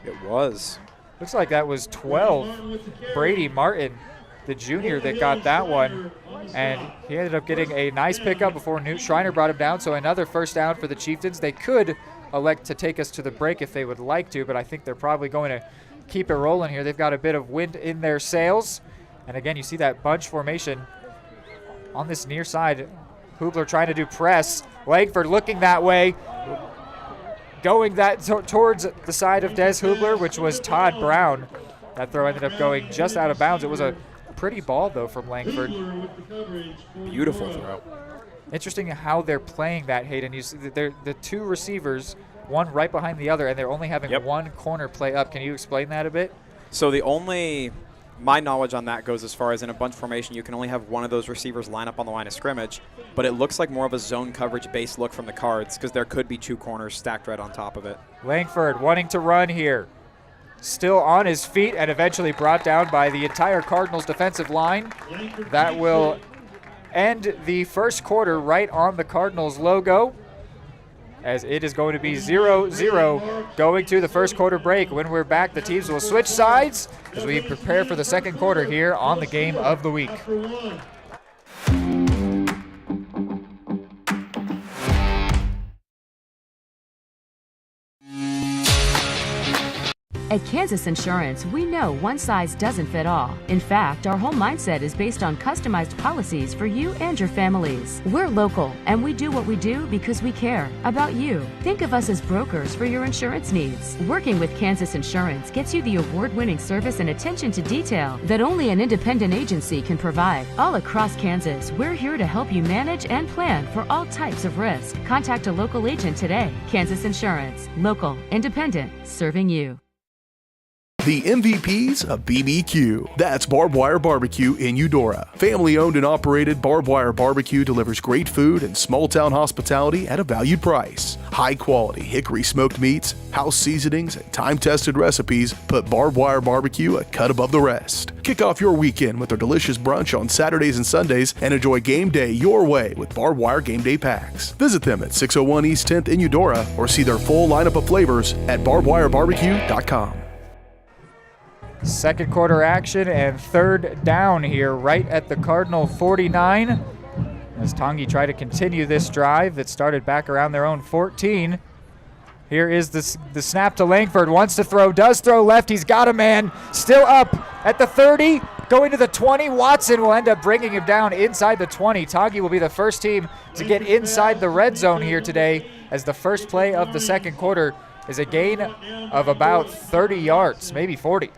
It was. Looks like that was 12. Brady Martin, the junior, that got that one. And he ended up getting a nice pickup before Newt Schreiner brought him down. So another 1st down for the Chieftains. They could elect to take us to the break if they would like to, but I think they're probably going to keep it rolling here. They've got a bit of wind in their sails. And again, you see that bunch formation on this near side. Hubler trying to do press. Langford looking that way. Going that towards the side of Des Hubler, which was Todd Brown. That throw ended up going just out of bounds. It was a pretty ball, though, from Langford. Beautiful throw. Interesting how they're playing that, Hayden. You see they're the 2 receivers, one right behind the other, and they're only having one corner play up. Can you explain that a bit? So my knowledge on that goes as far as in a bunch formation, you can only have one of those receivers line up on the line of scrimmage, but it looks like more of a zone coverage-based look from the Cards because there could be 2 corners stacked right on top of it. Langford wanting to run here. Still on his feet and eventually brought down by the entire Cardinals defensive line. That will end the first quarter right on the Cardinals logo, as it is going to be 0-0 going to the first quarter break. When we're back, the teams will switch sides as we prepare for the second quarter here on the Game of the Week. At Kansas Insurance, we know one size doesn't fit all. In fact, our whole mindset is based on customized policies for you and your families. We're local, and we do what we do because we care about you. Think of us as brokers for your insurance needs. Working with Kansas Insurance gets you the award-winning service and attention to detail that only an independent agency can provide. All across Kansas, we're here to help you manage and plan for all types of risk. Contact a local agent today. Kansas Insurance. Local, independent, serving you. The MVPs of BBQ. That's Barbed Wire Barbecue in Eudora. Family owned and operated, Barbed Wire Barbecue delivers great food and small town hospitality at a valued price. High quality hickory smoked meats, house seasonings, and time tested recipes put Barbed Wire Barbecue a cut above the rest. Kick off your weekend with our delicious brunch on Saturdays and Sundays and enjoy game day your way with Barbed Wire Game Day Packs. Visit them at 601 East 10th in Eudora or see their full lineup of flavors at barbedwirebarbecue.com. Second quarter action and third down here right at the Cardinal 49 as Tongi try to continue this drive that started back around their own 14. Here is the snap to Langford, wants to throw, does throw left, he's got a man, still up at the 30, going to the 20. Watson will end up bringing him down inside the 20. Tongi will be the first team to get inside the red zone here today as the first play of the second quarter is a gain of about 30 yards, maybe 40.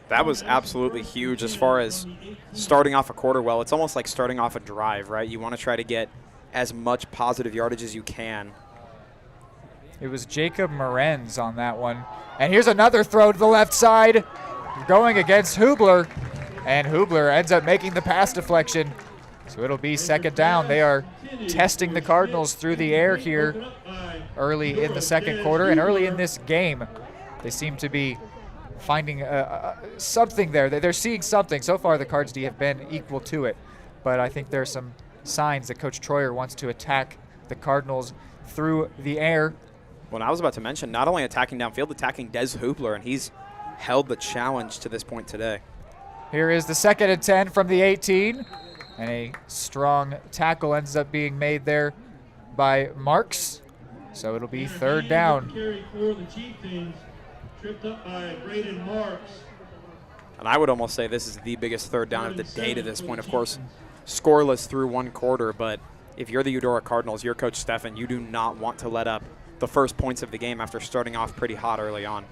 That was absolutely huge as far as starting off a quarter well. It's almost like starting off a drive, right? You want to try to get as much positive yardage as you can. It was Jacob Morenz on that one. And here's another throw to the left side, going against Hubler. And Hubler ends up making the pass deflection. So it'll be second down. They are testing the Cardinals through the air here early in the second quarter and early in this game. They seem to be finding something there. They're seeing something. So far, the Cards D have been equal to it. But I think there are some signs that Coach Troyer wants to attack the Cardinals through the air. Well, I was about to mention, not only attacking downfield, attacking Des Hubler, and he's held the challenge to this point today. Here is the 2nd and 10 from the 18. And a strong tackle ends up being made there by Marks. So it'll be third down. Tripped up by Braden Marks. And I would almost say this is the biggest third down of the day to this point. Of course, scoreless through one quarter, but if you're the Eudora Cardinals, you're Coach Steffen, you do not want to let up the first points of the game after starting off pretty hot early on.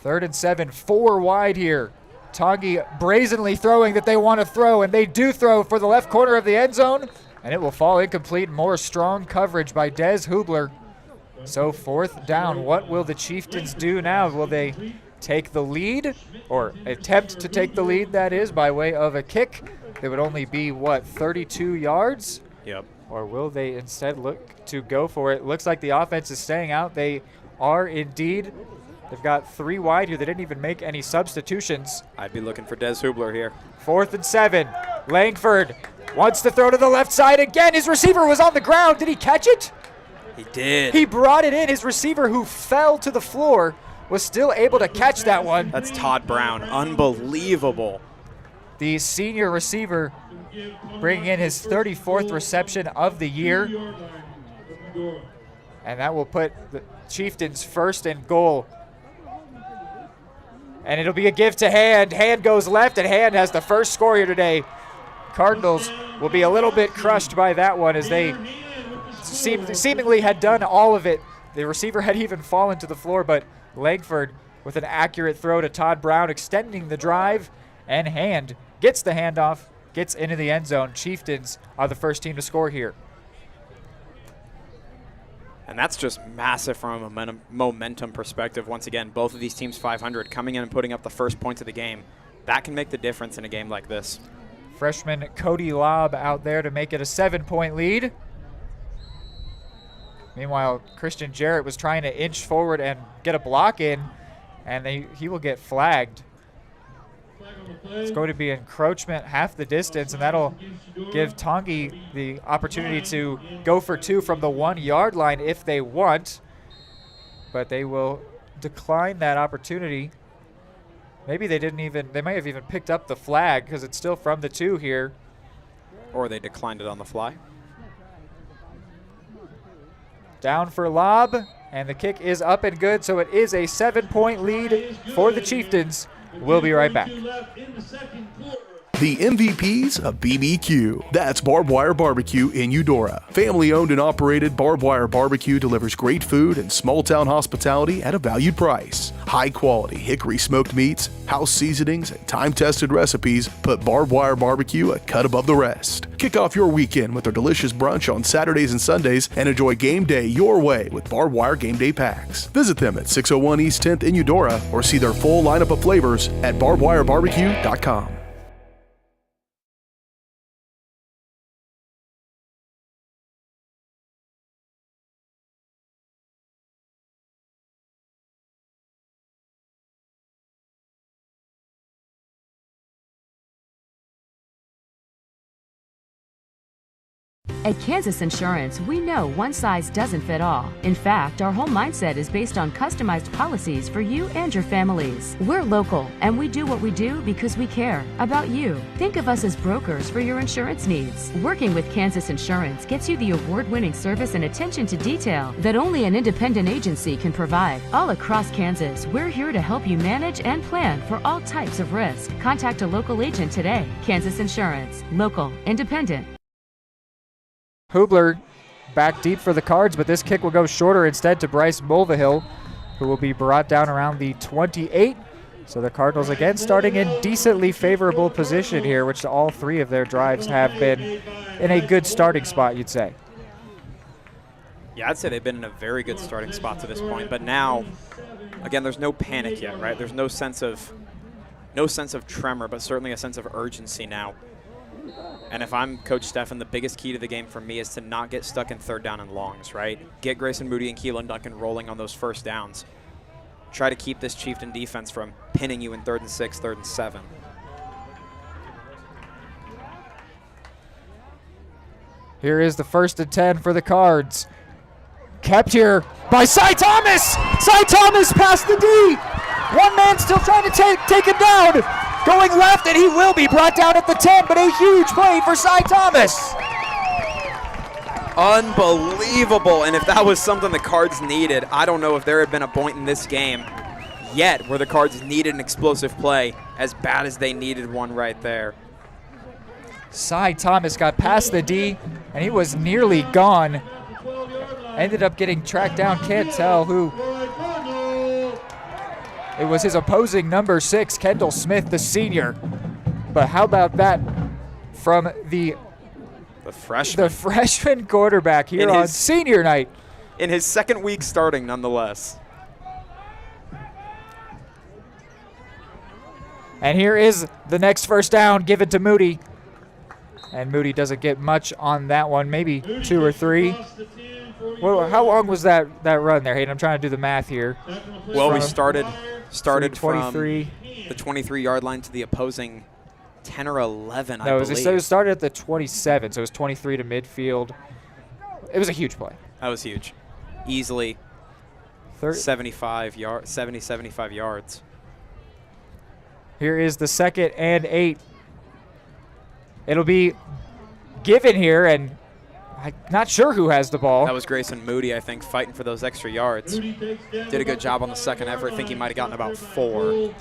3rd and 7, 4 wide here. Tongi brazenly throwing that they want to throw, and they do throw for the left corner of the end zone, and it will fall incomplete. More strong coverage by Des Hubler. So 4th down, what will the Chieftains do now? Will they take the lead, or attempt to take the lead, that is, by way of a kick? It would only be, 32 yards? Yep. Or will they instead look to go for it? Looks like the offense is staying out. They are indeed. They've got 3 wide here. They didn't even make any substitutions. I'd be looking for Des Hubler here. 4th and 7. Langford wants to throw to the left side again. His receiver was on the ground. Did he catch it? He did. He brought it in. His receiver, who fell to the floor, was still able to catch that one. That's Todd Brown. Unbelievable. The senior receiver bringing in his 34th reception of the year. And that will put the Chieftains first and goal. And it'll be a give to Hand. Hand goes left, and Hand has the first score here today. Cardinals will be a little bit crushed by that one as they seemingly had done all of it. The receiver had even fallen to the floor, but Langford with an accurate throw to Todd Brown, extending the drive, and Hand gets the handoff, gets into the end zone. Chieftains are the first team to score here. And that's just massive from a momentum perspective. Once again, both of these teams 500, coming in and putting up the first points of the game. That can make the difference in a game like this. Freshman Cody Lobb out there to make it a 7-point lead. Meanwhile, Christian Jarrett was trying to inch forward and get a block in, and he will get flagged. It's going to be encroachment half the distance, and that'll give Tongi the opportunity to go for 2 from the 1-yard line if they want, but they will decline that opportunity. Maybe they might have even picked up the flag because it's still from the 2 here. Or they declined it on the fly. Down for Lob, And the kick is up and good, so it is a 7-point lead for the Chieftains. We'll be right back. The MVPs of BBQ. That's Barbed Wire Barbecue in Eudora. Family owned and operated, Barbed Wire Barbecue delivers great food and small town hospitality at a valued price. High quality hickory smoked meats, house seasonings, and time tested recipes put Barbed Wire Barbecue a cut above the rest. Kick off your weekend with our delicious brunch on Saturdays and Sundays and enjoy game day your way with Barbed Wire Game Day Packs. Visit them at 601 East 10th in Eudora or see their full lineup of flavors at barbedwirebarbecue.com. At Kansas Insurance, we know one size doesn't fit all. In fact, our whole mindset is based on customized policies for you and your families. We're local, and we do what we do because we care about you. Think of us as brokers for your insurance needs. Working with Kansas Insurance gets you the award-winning service and attention to detail that only an independent agency can provide. All across Kansas, we're here to help you manage and plan for all types of risk. Contact a local agent today. Kansas Insurance. Local. Independent. Hubler back deep for the Cards, but this kick will go shorter instead to Bryce Mulvihill, who will be brought down around the 28. So the Cardinals again starting in decently favorable position here, which all three of their drives have been in a good starting spot, you'd say. Yeah, I'd say they've been in a very good starting spot to this point, but now, again, there's no panic yet, right? There's no sense of tremor, but certainly a sense of urgency now. And if I'm Coach Steffen, the biggest key to the game for me is to not get stuck in third down and longs, right? Get Grayson Moody and Keelan Duncan rolling on those first downs. Try to keep this Chieftain defense from pinning you in 3rd and 6, 3rd and 7. Here is the 1st and 10 for the Cards. Kept here by Cy Thomas! Cy Thomas past the D! One man still trying to take him down! Going left, and he will be brought down at the 10, but a huge play for Cy Thomas. Unbelievable, and if that was something the Cards needed, I don't know if there had been a point in this game yet where the Cards needed an explosive play as bad as they needed one right there. Cy Thomas got past the D, and he was nearly gone. Ended up getting tracked down, can't tell who. It was his opposing number 6, Kendall Smith, the senior. But how about that from the freshman quarterback here on senior night. In his 2nd week starting, nonetheless. And here is the next first down given to Moody. And Moody doesn't get much on that one, maybe 2 or 3. Well, how long was that run there, Hayden? I'm trying to do the math here. Well, we started from 23. The 23-yard line to the opposing 10 or 11, I believe. No, it started at the 27, so it was 23 to midfield. It was a huge play. That was huge. Easily 75 yards. Here is the 2nd and 8. It'll be given here, and I'm not sure who has the ball. That was Grayson Moody, I think, fighting for those extra yards. Did a good job on the 2nd effort. I think he might have gotten about 4.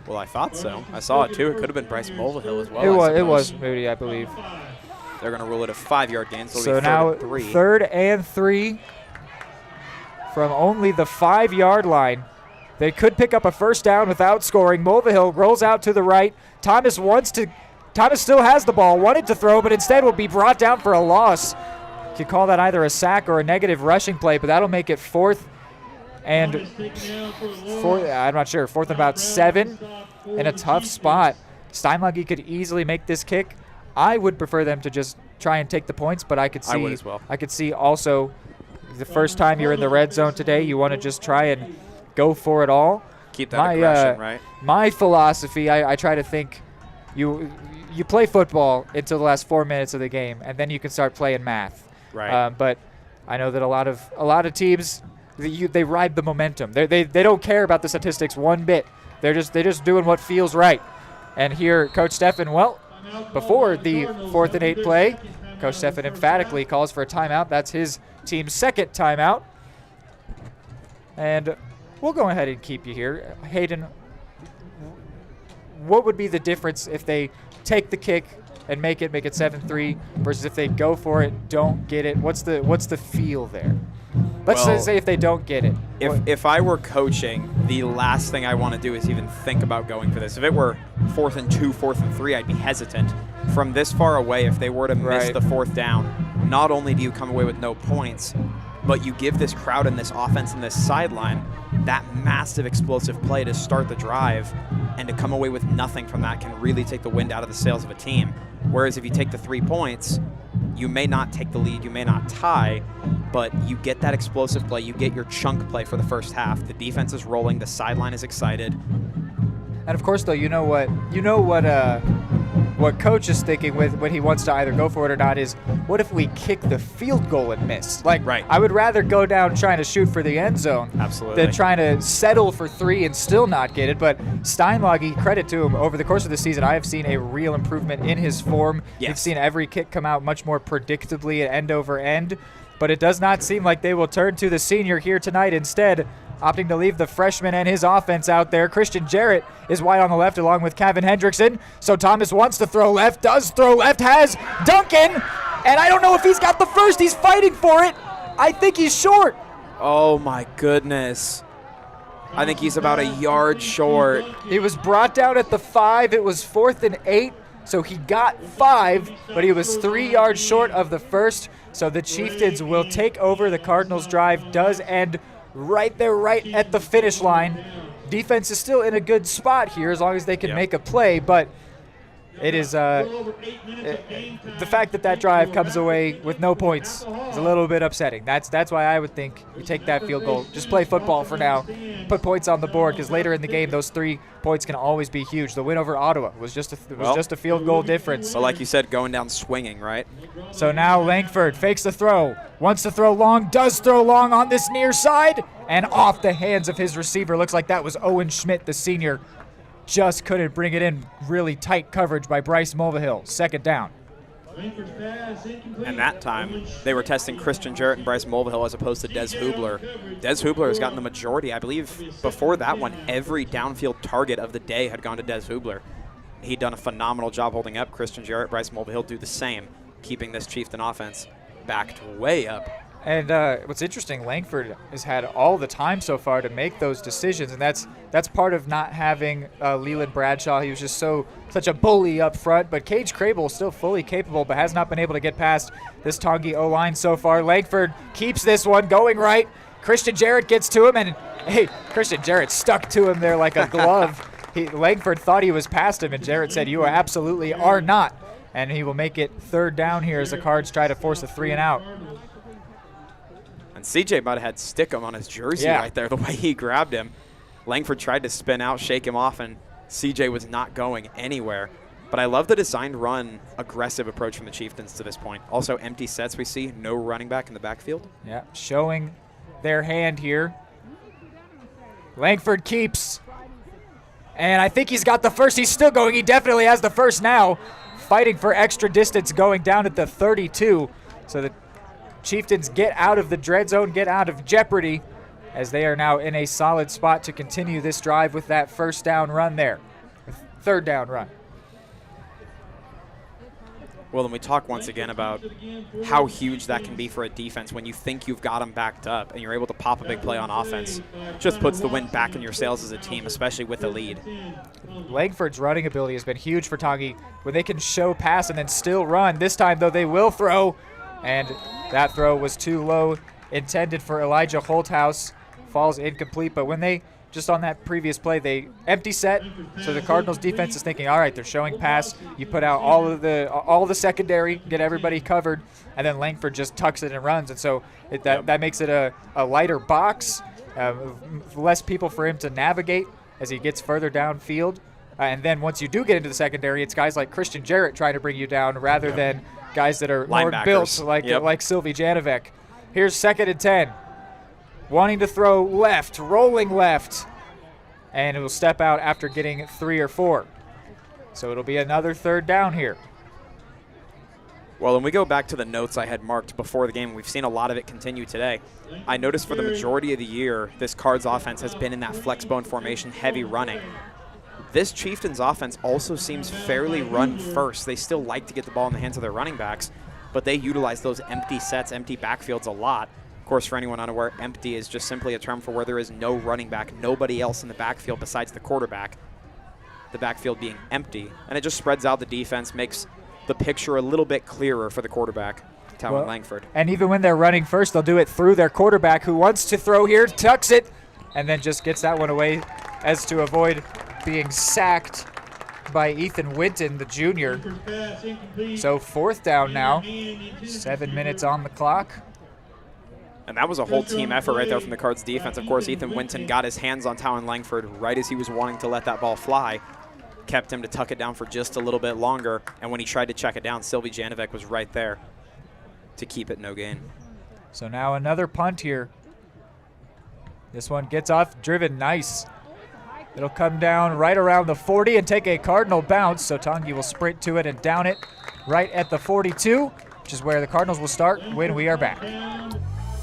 Well, I thought so. I saw it, too. It could have been Bryce Mulvihill as well. It was Moody, I believe. They're going to rule it a 5-yard gain, so So it'll be now 3rd and 3 from only the 5-yard line. They could pick up a first down without scoring. Mulvihill rolls out to the right. Thomas still has the ball, wanted to throw, but instead will be brought down for a loss. You could call that either a sack or a negative rushing play, but that'll make it 4th and I'm not sure, 4th and about 7 in a tough spot. Steinlunge could easily make this kick. I would prefer them to just try and take the points, but I could see I would as well. I could see also the first time you're in the red zone today, you want to just try and go for it all. Keep that aggression, right? My philosophy, I try to think you play football until the last 4 minutes of the game, and then you can start playing math. Right. But I know that a lot of teams, they ride the momentum. They don't care about the statistics one bit. They're just doing what feels right. And here, Coach Steffen, well, before the 4th and 8 play, Coach Steffen emphatically calls for a timeout. That's his team's second timeout. And we'll go ahead and keep you here. Hayden, what would be the difference if they take the kick and make it 7-3 versus if they go for it, don't get it? What's the feel there? Let's say if they don't get it. If I were coaching, the last thing I want to do is even think about going for this. If it were 4th and 2, 4th and 3, I'd be hesitant. From this far away, if they were to miss the 4th down, not only do you come away with no points, but you give this crowd and this offense and this sideline that massive explosive play to start the drive, and to come away with nothing from that can really take the wind out of the sails of a team. Whereas if you take the 3 points, you may not take the lead, you may not tie, but you get that explosive play, you get your chunk play for the first half. The defense is rolling, the sideline is excited. And of course, though, you know what Coach is thinking when he wants to either go for it or not is, what if we kick the field goal and miss? I would rather go down trying to shoot for the end zone than trying to settle for 3 and still not get it. But Steinlage, credit to him, over the course of the season, I have seen a real improvement in his form. Yes. We've seen every kick come out much more predictably end over end. But it does not seem like they will turn to the senior here tonight. Instead, opting to leave the freshman and his offense out there. Christian Jarrett is wide on the left along with Kevin Hendrickson. So Thomas wants to throw left, does throw left, has Duncan. And I don't know if he's got the first. He's fighting for it. I think he's short. Oh, my goodness. I think he's about a yard short. He was brought down at the 5. It was 4th and 8. So he got 5, but he was 3 yards short of the first. So the Chieftains will take over. The Cardinals' drive does end right there, right at the finish line. Defense is still in a good spot here as long as they can make a play, but it is the fact that drive comes away with no points is a little bit upsetting. That's why I would think you take that field goal. Just play football for now. Put points on the board, because later in the game, those 3 points can always be huge. The win over Ottawa was just a field goal difference. But like you said, going down swinging, right? So now Langford fakes the throw, wants to throw long, does throw long on this near side, and off the hands of his receiver. Looks like that was Owen Schmidt, the senior. Just couldn't bring it in. Really tight coverage by Bryce Mulvihill. 2nd down. And that time, they were testing Christian Jarrett and Bryce Mulvihill as opposed to Des Hubler. Des Hubler has gotten the majority. I believe before that one, every downfield target of the day had gone to Des Hubler. He'd done a phenomenal job holding up. Christian Jarrett, Bryce Mulvihill do the same, keeping this Chieftain offense backed way up. And what's interesting, Langford has had all the time so far to make those decisions, and that's part of not having Leland Bradshaw. He was just such a bully up front, but Cage Crable is still fully capable, but has not been able to get past this Tongi O-line so far. Langford keeps this one going right. Christian Jarrett gets to him, and hey, Christian Jarrett stuck to him there like a glove. Langford thought he was past him, and Jarrett said, "You absolutely are not." And he will make it 3rd down here as the Cards try to force a 3 and out. And CJ might have had Stickum on his jersey right there, the way he grabbed him. Langford tried to spin out, shake him off, and CJ was not going anywhere. But I love the designed run, aggressive approach from the Chieftains to this point. Also, empty sets we see, no running back in the backfield. Yeah, showing their hand here. Langford keeps. And I think he's got the first. He's still going. He definitely has the first now. Fighting for extra distance, going down at the 32. So the Chieftains get out of the dread zone, get out of jeopardy, as they are now in a solid spot to continue this drive with that 1st down run there. 3rd down run. Well, then we talk once again about how huge that can be for a defense when you think you've got them backed up and you're able to pop a big play on offense. Just puts the wind back in your sails as a team, especially with the lead. Langford's running ability has been huge for Tongi when they can show pass and then still run. This time, though, they will throw, and that throw was too low, intended for Elijah Holthouse. Falls incomplete, but when they, just on that previous play, they empty set, so the Cardinals defense is thinking, all right, they're showing pass. You put out all the secondary, get everybody covered, and then Langford just tucks it and runs. And so that makes it a lighter box, less people for him to navigate as he gets further downfield. And then once you do get into the secondary, it's guys like Christian Jarrett trying to bring you down rather than guys that are more built like Sylvie Janovic. Here's 2nd and 10. Wanting to throw left, rolling left, and it will step out after getting 3 or 4. So it'll be another third down here. Well, when we go back to the notes I had marked before the game, we've seen a lot of it continue today. I noticed for the majority of the year, this Cards offense has been in that flexbone formation, heavy running. This Chieftains offense also seems fairly run first. They still like to get the ball in the hands of their running backs, but they utilize those empty sets, empty backfields a lot. Of course, for anyone unaware, empty is just simply a term for where there is no running back, nobody else in the backfield besides the quarterback. The backfield being empty, and it just spreads out the defense, makes the picture a little bit clearer for the quarterback, Talon Langford. And even when they're running first, they'll do it through their quarterback, who wants to throw here, tucks it, and then just gets that one away as to avoid being sacked by Ethan Winton, the junior. So 4th down now, 7 minutes on the clock. And that was a whole team effort right there from the Cards defense. Of course, Ethan Winton got his hands on Talon Langford right as he was wanting to let that ball fly. Kept him to tuck it down for just a little bit longer, and when he tried to check it down, Sylvie Janovic was right there to keep it no gain. So now another punt here. This one gets off, driven nice. It'll come down right around the 40 and take a Cardinal bounce, so Tongi will sprint to it and down it right at the 42, which is where the Cardinals will start when we are back.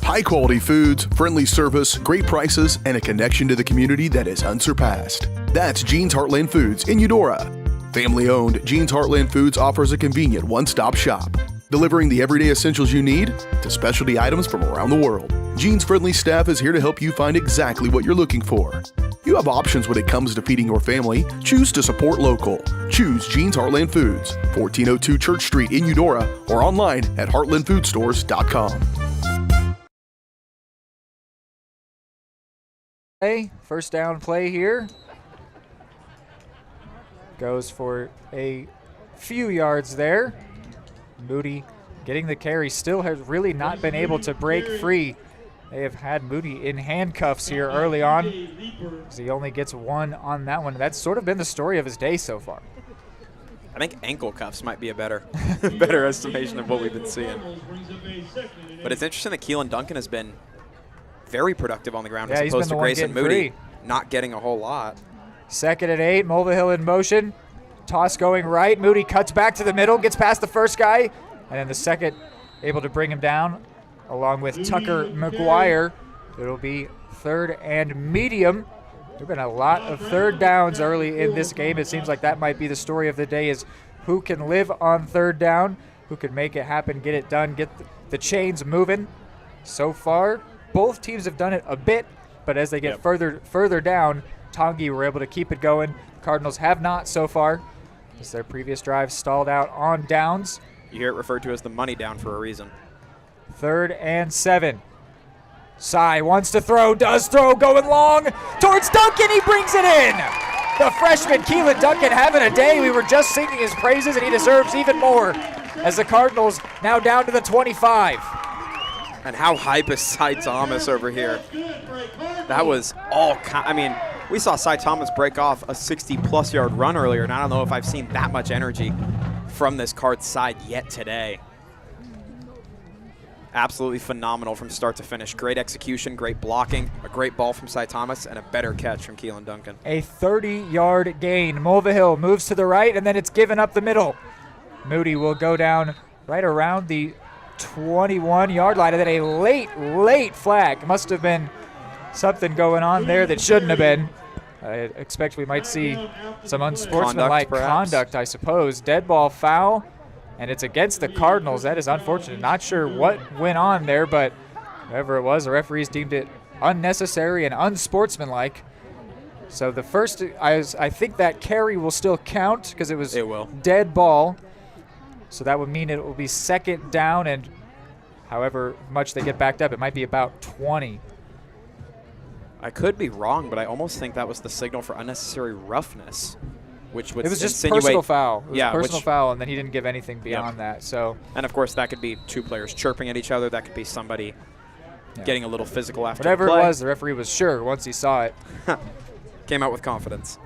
High-quality foods, friendly service, great prices, and a connection to the community that is unsurpassed. That's Jean's Heartland Foods in Eudora. Family-owned, Jean's Heartland Foods offers a convenient one-stop shop, delivering the everyday essentials you need to specialty items from around the world. Jean's friendly staff is here to help you find exactly what you're looking for. You have options when it comes to feeding your family. Choose to support local. Choose Jean's Heartland Foods, 1402 Church Street in Eudora, or online at heartlandfoodstores.com. First down play here. Goes for a few yards there. Moody getting the carry, still has really not been able to break free. They have had Moody in handcuffs here early on, as he only gets one on that one. That's sort of been the story of his day so far. I think ankle cuffs might be a better better estimation of what we've been seeing. But it's interesting that Keelan Duncan has been very productive on the ground, as opposed to Grayson Moody not getting a whole lot. 2nd and 8, Mulvihill in motion. Toss going right. Moody cuts back to the middle, gets past the first guy, and then the second able to bring him down, along with Tucker McGuire. It'll be 3rd and medium. There have been a lot of third downs early in this game. It seems like that might be the story of the day, is who can live on 3rd down, who can make it happen, get it done, get the chains moving. So far, both teams have done it a bit, but as they get further down, Tongi were able to keep it going. Cardinals have not so far, as their previous drive stalled out on downs. You hear it referred to as the money down for a reason. 3rd and 7. Sy wants to throw, does throw, going long towards Duncan. He brings it in. The freshman Keelan Duncan having a day. We were just singing his praises, and he deserves even more, as the Cardinals now down to the 25. And how hype is Cy Thomas over here? That was all I mean, we saw Cy Thomas break off a 60-plus yard run earlier, and I don't know if I've seen that much energy from this Cards side yet today. Absolutely phenomenal from start to finish. Great execution, great blocking, a great ball from Cy Thomas, and a better catch from Keelan Duncan. A 30-yard gain. Mulvihill moves to the right, and then it's given up the middle. Moody will go down right around the 21-yard line, and then a late flag. Must have been something going on there that shouldn't have been. I expect we might see some unsportsmanlike conduct, I suppose. Dead ball foul, and it's against the Cardinals. That is unfortunate. Not sure what went on there, but whatever it was, the referees deemed it unnecessary and unsportsmanlike. So the first, I think that carry will still count because it was dead ball. So that would mean it will be 2nd down, and however much they get backed up, it might be about 20. I could be wrong, but I almost think that was the signal for unnecessary roughness, which would It was just insinuate personal foul. It was yeah, personal foul, and then he didn't give anything beyond that. So, and of course, that could be two players chirping at each other. That could be somebody getting a little physical after whatever the play. it was, the referee was sure once he saw it. Came out with confidence.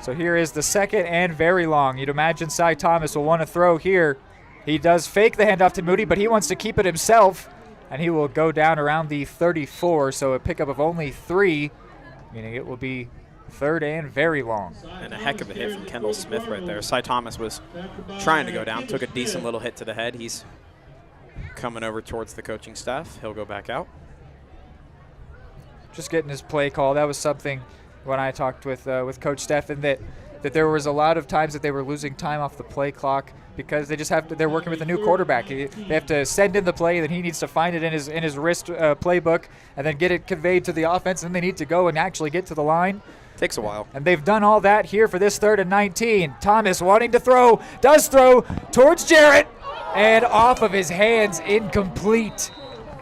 So here is the 2nd and very long. You'd imagine Cy Thomas will want to throw here. He does fake the handoff to Moody, but he wants to keep it himself, and he will go down around the 34, so a pickup of only 3, meaning it will be third and very long. And a heck of a hit from Kendall Smith right there. Cy Thomas was trying to go down, took a decent little hit to the head. He's coming over towards the coaching staff. He'll go back out. Just getting his play call. That was something when I talked with Coach Steffen that there was a lot of times that they were losing time off the play clock because they just they're working with a new quarterback. They have to send in the play, then he needs to find it in his wrist playbook, and then get it conveyed to the offense, and they need to go and actually get to the line. Takes a while. And they've done all that here for this 3rd and 19. Thomas wanting to throw, does throw towards Jarrett, and off of his hands, incomplete.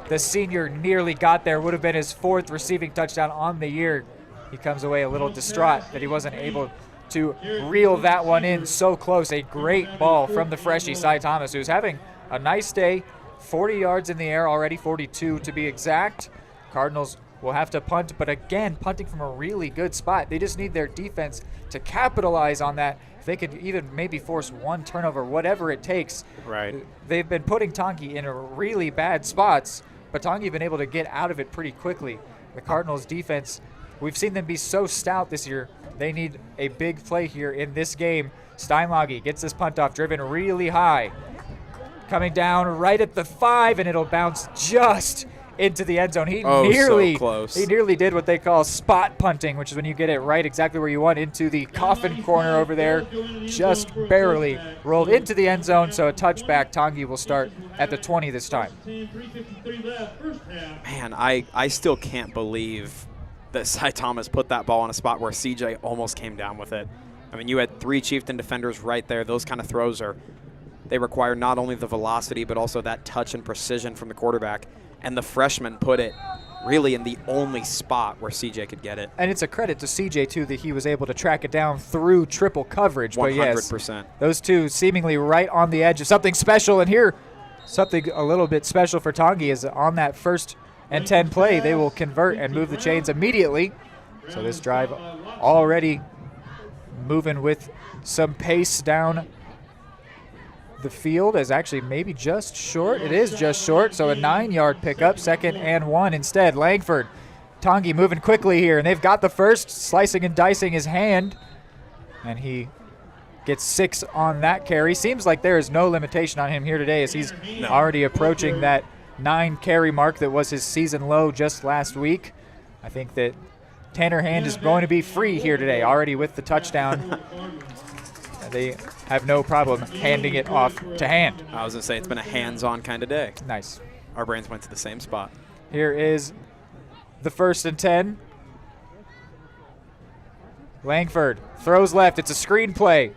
The senior nearly got there. Would have been his 4th receiving touchdown on the year. He comes away a little distraught that he wasn't able to reel that one in so close. A great ball from the freshie, Cy Thomas, who's having a nice day. 40 yards in the air already, 42 to be exact. Cardinals will have to punt, but again, punting from a really good spot. They just need their defense to capitalize on that. If they could even maybe force one turnover, whatever it takes. Right. They've been putting Tongi in really bad spots, but Tongi been able to get out of it pretty quickly. The Cardinals defense, we've seen them be so stout this year. They need a big play here in this game. Steinlage gets this punt off, driven really high. Coming down right at the 5, and it'll bounce just into the end zone. So close. He nearly did what they call spot punting, which is when you get it right exactly where you want into the coffin corner over there. Just barely rolled into the end zone, so a touchback. Tongi will start at the 20 this time. Man, I still can't believe that Cy Thomas put that ball in a spot where CJ almost came down with it. I mean, you had 3 Chieftain defenders right there. Those kind of throws they require not only the velocity but also that touch and precision from the quarterback. And the freshman put it really in the only spot where CJ could get it. And it's a credit to CJ, too, that he was able to track it down through triple coverage. 100%. But yes, those two seemingly right on the edge of something special. And here, something a little bit special for Tongi is on that 1st and 10 play, they will convert and move the chains immediately. So this drive already moving with some pace down the field is actually maybe just short. It is just short, so a 9-yard pickup, 2nd and 1 instead. Langford, Tongi moving quickly here, and they've got the first, slicing and dicing his hand, and he gets 6 on that carry. Seems like there is no limitation on him here today as he's already approaching that 9 carry mark that was his season low just last week. I think that Tanner Hand is going to be free here today, already with the touchdown. They have no problem handing it off to Hand. I was going to say, it's been a hands-on kind of day. Nice. Our brains went to the same spot. Here is the 1st and 10. Langford throws left. It's a screen play.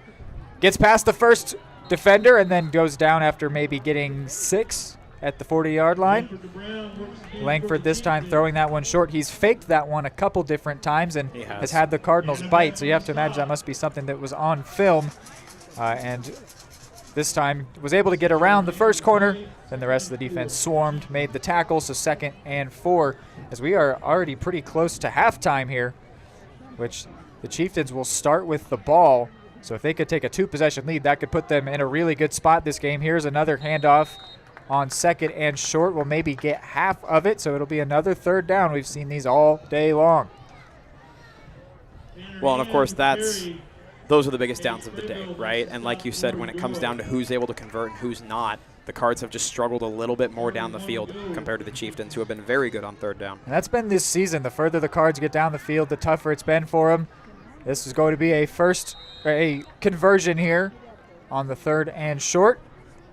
Gets past the first defender and then goes down after maybe getting 6 at the 40-yard line. Langford this time throwing that one short. He's faked that one a couple different times and has had the Cardinals bite, so you have to imagine that must be something that was on film. And this time was able to get around the first corner. Then the rest of the defense swarmed, made the tackle, so 2nd and 4 as we are already pretty close to halftime here, which the Chieftains will start with the ball. So if they could take a 2-possession lead, that could put them in a really good spot this game. Here's another handoff on 2nd and short. We'll maybe get half of it, so it'll be another 3rd down. We've seen these all day long. Well, and of course, those are the biggest downs of the day, right? And like you said, when it comes down to who's able to convert and who's not, the Cards have just struggled a little bit more down the field compared to the Chieftains, who have been very good on 3rd down. And that's been this season. The further the Cards get down the field, the tougher it's been for them. This is going to be a conversion here on the 3rd and short.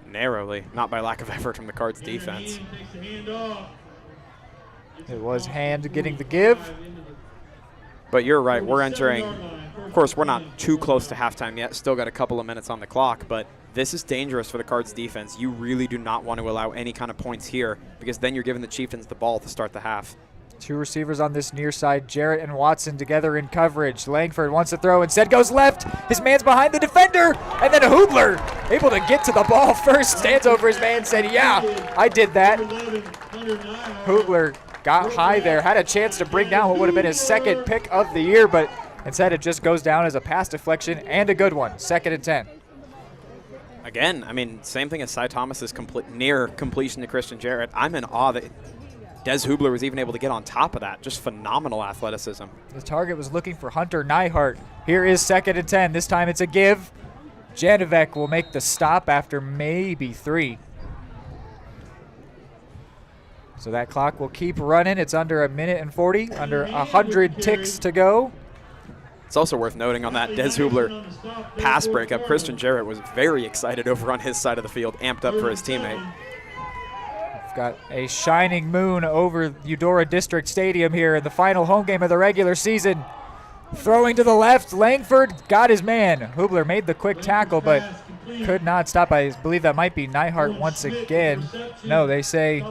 Narrowly, not by lack of effort from the Cards defense. It was Hand getting the give. But you're right, we're entering, of course, we're not too close to halftime yet, still got a couple of minutes on the clock, but this is dangerous for the Cards defense. You really do not want to allow any kind of points here because then you're giving the Chieftains the ball to start the half. 2 receivers on this near side, Jarrett and Watson together in coverage. Langford wants to throw, instead goes left. His man's behind the defender, and then Hoobler able to get to the ball first, stands over his man, said, yeah, I did that. Hoobler got high there, had a chance to bring down what would have been his 2nd pick of the year, but instead it just goes down as a pass deflection and a good one. 2nd and 10. Again, I mean, same thing as Cy Thomas's near completion to Christian Jarrett. I'm in awe that Des Hubler was even able to get on top of that. Just phenomenal athleticism. The target was looking for Hunter Neihart. Here is 2nd and 10. This time it's a give. Janovec will make the stop after maybe 3. So that clock will keep running. It's under 1:40, under 100 ticks to go. It's also worth noting on that Des Hubler pass breakup, Christian Jarrett was very excited over on his side of the field, amped up for his teammate. We've got a shining moon over Eudora District Stadium here in the final home game of the regular season. Throwing to the left, Langford got his man. Hubler made the quick tackle, but could not stop. I believe that might be Neihart once again. No, they say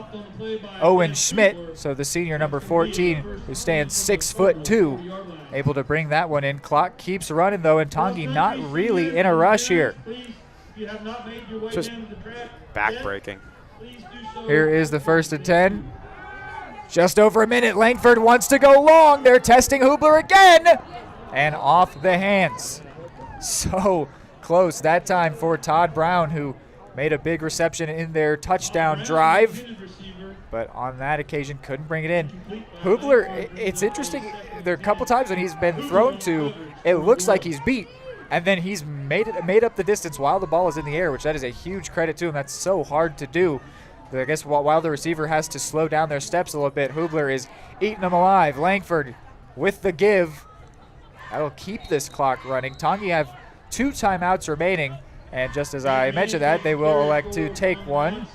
Owen Schmidt, so the senior number 14, who stands 6'2", able to bring that one in. Clock keeps running, though, and Tongi not really in a rush here. Just back-breaking. Here is the 1st and 10. Just over a minute. Langford wants to go long. They're testing Hubler again. And off the hands. So close that time for Todd Brown, who made a big reception in their touchdown drive. But on that occasion, couldn't bring it in. Hubler, it's interesting. There are a couple times when he's been thrown to, it looks like he's beat. And then he's made up the distance while the ball is in the air, which that is a huge credit to him. That's so hard to do. I guess while the receiver has to slow down their steps a little bit, Hubler is eating them alive. Langford with the give. That'll keep this clock running. Tongi have 2 timeouts remaining, and just as I mentioned that, they will elect to take one.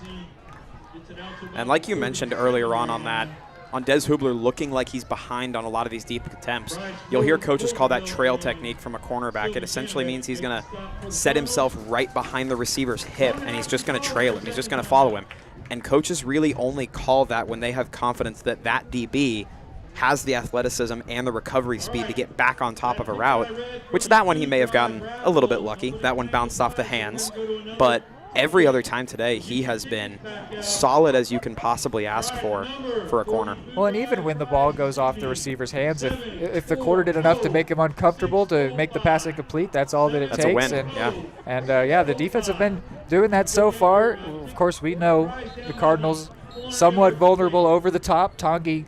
And like you mentioned earlier on that, on Des Hubler looking like he's behind on a lot of these deep attempts, you'll hear coaches call that trail technique from a cornerback. It essentially means he's going to set himself right behind the receiver's hip, and he's just going to trail him. He's just going to follow him. And coaches really only call that when they have confidence that that DB has the athleticism and the recovery speed to get back on top of a route, which that one he may have gotten a little bit lucky. That one bounced off the hands. But every other time today, he has been solid as you can possibly ask for a corner. Well, and even when the ball goes off the receiver's hands, if the quarter did enough to make him uncomfortable to make the pass incomplete, that's all that it takes. That's a win, And the defense have been doing that so far. Of course, we know the Cardinals somewhat vulnerable over the top. Tongi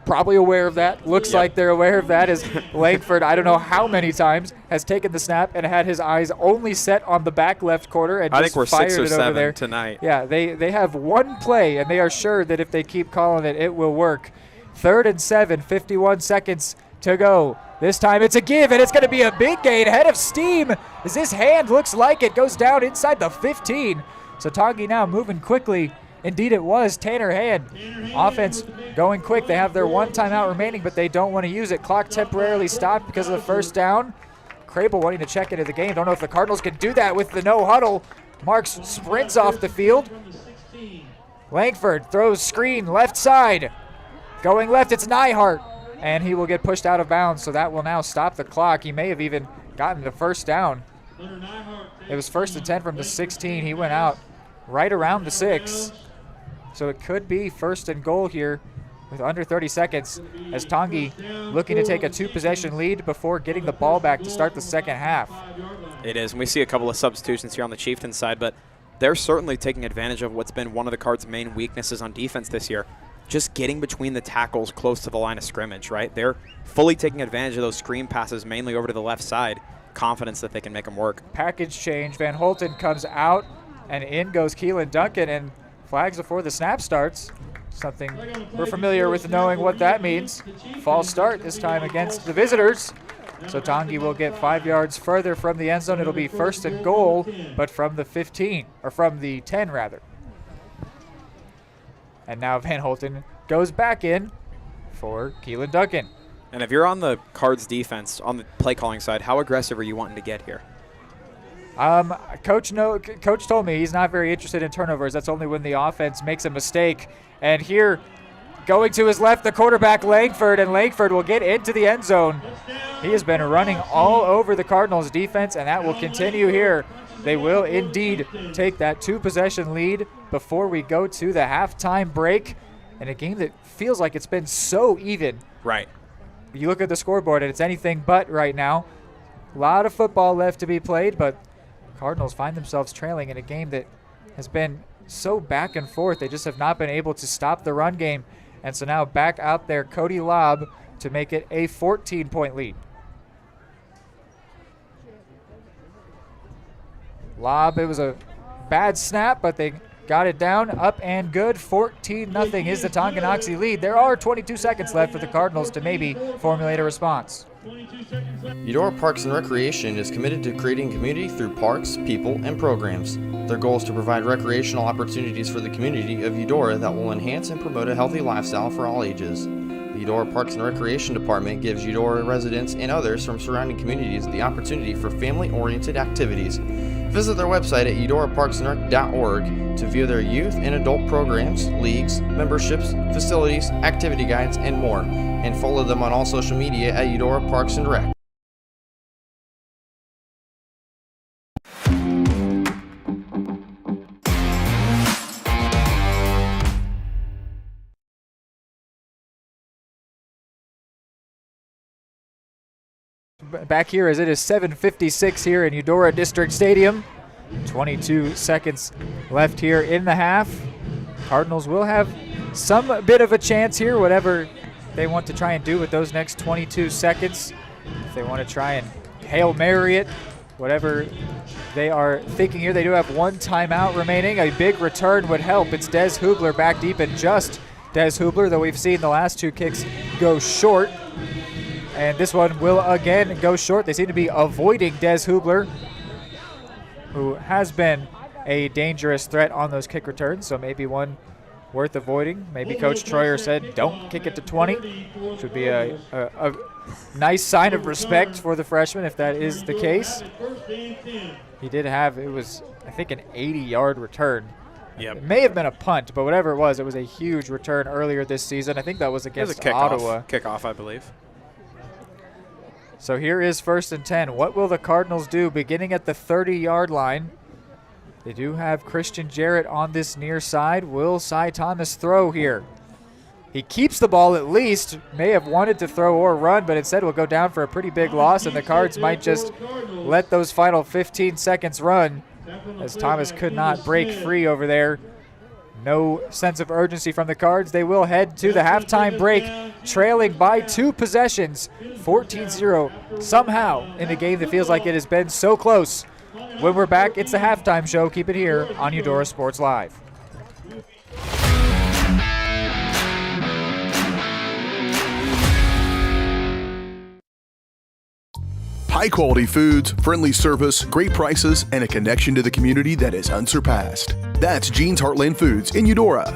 probably aware of that. Looks like they're aware of that, as Langford, I don't know how many times, has taken the snap and had his eyes only set on the back left corner and I just think we're fired 6 or it 7 over there tonight. Yeah, they have one play, and they are sure that if they keep calling it, it will work. 3rd and 7, 51 seconds to go. This time it's a give, and it's going to be a big gain. Head of steam, as this hand looks like it goes down inside the 15. So Tongi now moving quickly. Indeed it was. Tanner Hand. Offense going quick. They have their 1 timeout remaining, but they don't want to use it. Clock temporarily stopped because of the 1st down. Crable wanting to check into the game. Don't know if the Cardinals can do that with the no huddle. Marks sprints off the field. Langford throws screen left side. Going left, it's Neihart. And he will get pushed out of bounds, so that will now stop the clock. He may have even gotten the 1st down. It was 1st and 10 from the 16. He went out right around the 6. So it could be 1st and goal here with under 30 seconds, as Tongi looking to take a 2-possession lead before getting the ball back to start the 2nd half. It is, and we see a couple of substitutions here on the Chieftains side, but they're certainly taking advantage of what's been one of the Cards' main weaknesses on defense this year, just getting between the tackles close to the line of scrimmage, right? They're fully taking advantage of those screen passes, mainly over to the left side, confidence that they can make them work. Package change. Van Holten comes out, and in goes Keelan Duncan, and flags before the snap starts. Something we're familiar with, knowing what that means. False start this time against the visitors. So Tongi will get 5 yards further from the end zone. It'll be 1st and goal, but from the 15, or from the 10 rather. And now Van Holten goes back in for Keelan Duncan. And if you're on the Cards defense, on the play calling side, how aggressive are you wanting to get here? Coach told me he's not very interested in turnovers. That's only when the offense makes a mistake. And here, going to his left, the quarterback Langford, and Langford will get into the end zone. He has been running all over the Cardinals defense, and that will continue here. They will indeed take that 2-possession lead before we go to the halftime break in a game that feels like it's been so even. Right. You look at the scoreboard, and it's anything but right now. A lot of football left to be played, but Cardinals find themselves trailing in a game that has been so back and forth. They just have not been able to stop the run game. And so now back out there, Cody Lobb to make it a 14-point lead. Lobb, it was a bad snap, but they got it down, up and good. 14-0 is the Tonganoxie lead. There are 22 seconds left for the Cardinals to maybe formulate a response. Eudora Parks and Recreation is committed to creating community through parks, people, and programs. Their goal is to provide recreational opportunities for the community of Eudora that will enhance and promote a healthy lifestyle for all ages. The Eudora Parks and Recreation Department gives Eudora residents and others from surrounding communities the opportunity for family-oriented activities. Visit their website at eudoraparksandrec.org to view their youth and adult programs, leagues, memberships, facilities, activity guides, and more, and follow them on all social media at Eudora Parks and Rec. Back here as it is 7:56 here in Eudora District Stadium. 22 seconds left here in the half. Cardinals will have some bit of a chance here, whatever they want to try and do with those next 22 seconds. If they want to try and Hail Mary it, whatever they are thinking here. They do have one timeout remaining. A big return would help. It's Des Hubler back deep, and just Des Hubler, though we've seen the last two kicks go short. And this one will again go short. They seem to be avoiding Des Hubler, who has been a dangerous threat on those kick returns, so maybe one worth avoiding. Maybe Coach Troyer said, don't kick it to 20, which would be a nice sign of respect for the freshman if that is the case. He did have, it was, I think, an 80-yard return. Yep. It may have been a punt, but whatever it was a huge return earlier this season. I think that was against Ottawa. Kickoff, I believe. So here is 1st and 10. What will the Cardinals do beginning at the 30-yard line? They do have Christian Jarrett on this near side. Will Cy Thomas throw here? He keeps the ball at least. May have wanted to throw or run, but instead will go down for a pretty big loss, and the Cards might just let those final 15 seconds run as Thomas could not break free over there. No sense of urgency from the Cards. They will head to the halftime break, trailing by 2 possessions, 14-0, somehow in a game that feels like it has been so close. When we're back, it's the halftime show. Keep it here on Eudora Sports Live. High-quality foods, friendly service, great prices, and a connection to the community that is unsurpassed. That's Jean's Heartland Foods in Eudora.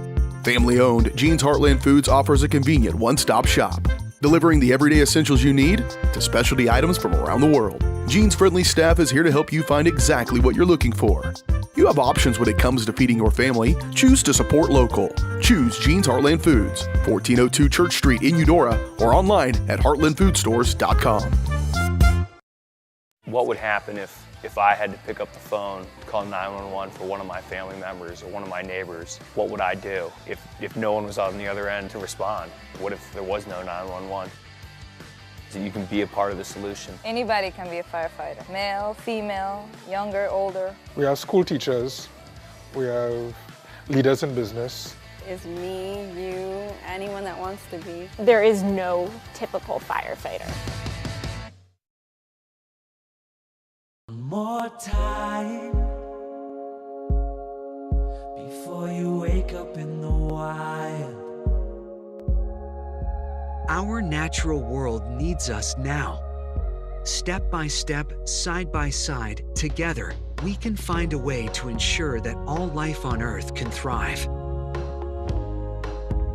Family-owned, Jean's Heartland Foods offers a convenient one-stop shop, delivering the everyday essentials you need to specialty items from around the world. Jean's friendly staff is here to help you find exactly what you're looking for. You have options when it comes to feeding your family. Choose to support local. Choose Jean's Heartland Foods, 1402 Church Street in Eudora, or online at heartlandfoodstores.com. What would happen if I had to pick up the phone, call 911 for one of my family members or one of my neighbors? What would I do if no one was on the other end to respond? What if there was no 911? So you can be a part of the solution. Anybody can be a firefighter. Male, female, younger, older. We have school teachers. We have leaders in business. Is me, you, anyone that wants to be. There is no typical firefighter. More time before you wake up in the wild. Our natural world needs us now. Step by step, side by side, together, we can find a way to ensure that all life on Earth can thrive.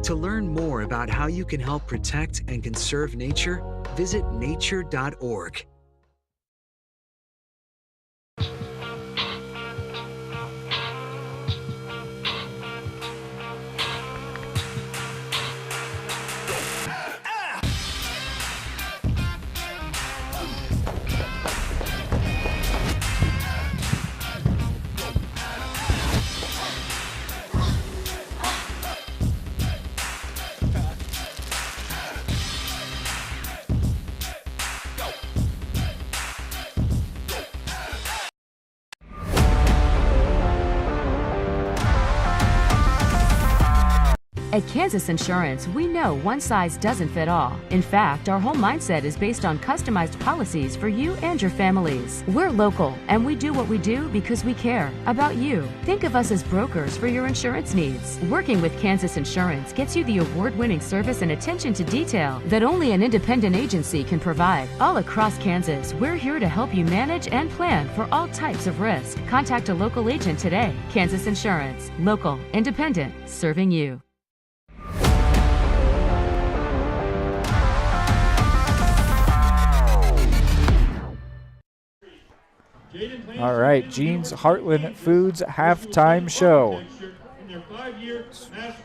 To learn more about how you can help protect and conserve nature, visit nature.org. At Kansas Insurance, we know one size doesn't fit all. In fact, our whole mindset is based on customized policies for you and your families. We're local, and we do what we do because we care about you. Think of us as brokers for your insurance needs. Working with Kansas Insurance gets you the award-winning service and attention to detail that only an independent agency can provide. All across Kansas, we're here to help you manage and plan for all types of risk. Contact a local agent today. Kansas Insurance. Local, independent, serving you. All right, Gene's Heartland Foods halftime show.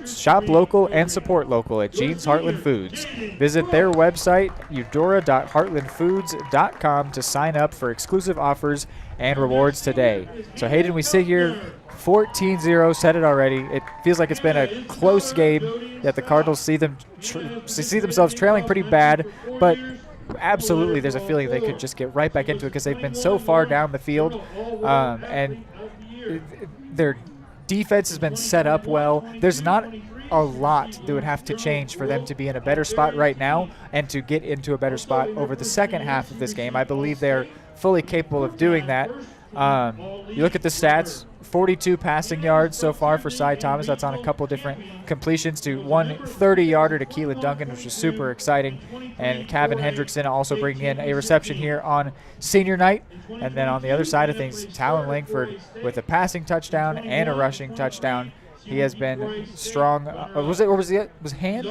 Shop local and support local at Gene's Heartland Foods. Visit their website, eudora.heartlandfoods.com, to sign up for exclusive offers and rewards today. So, Hayden, we sit here 14-0, said it already. It feels like it's been a close game, yet the Cardinals see themselves trailing pretty bad, but absolutely there's a feeling they could just get right back into it because they've been so far down the field, and their defense has been set up well. There's not a lot that would have to change for them to be in a better spot right now and to get into a better spot over the second half of this game. I believe they're fully capable of doing that. You look at the stats, 42 passing yards so far for Cy Thomas. That's on a couple different completions to one 30-yarder to Keelan Duncan, which is super exciting. And Kevin Hendrickson also bringing in a reception here on senior night. And then on the other side of things, Talon Langford with a passing touchdown and a rushing touchdown. He has been strong. Was Hand?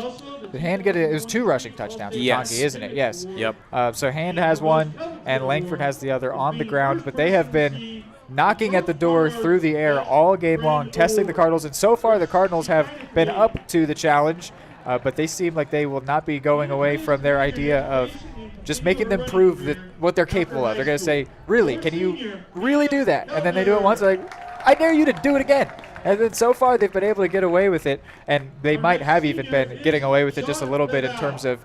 Did Hand get it? It was 2 rushing touchdowns for Tonky, isn't it? Yes. Yep. So Hand has one, and Langford has the other on the ground. But they have been knocking at the door through the air all game long, testing the Cardinals. And so far, the Cardinals have been up to the challenge, but they seem like they will not be going away from their idea of just making them prove that what they're capable of. They're going to say, really, can you really do that? And then they do it once, like, I dare you to do it again. And then so far they've been able to get away with it, and they might have even been getting away with it just a little bit in terms of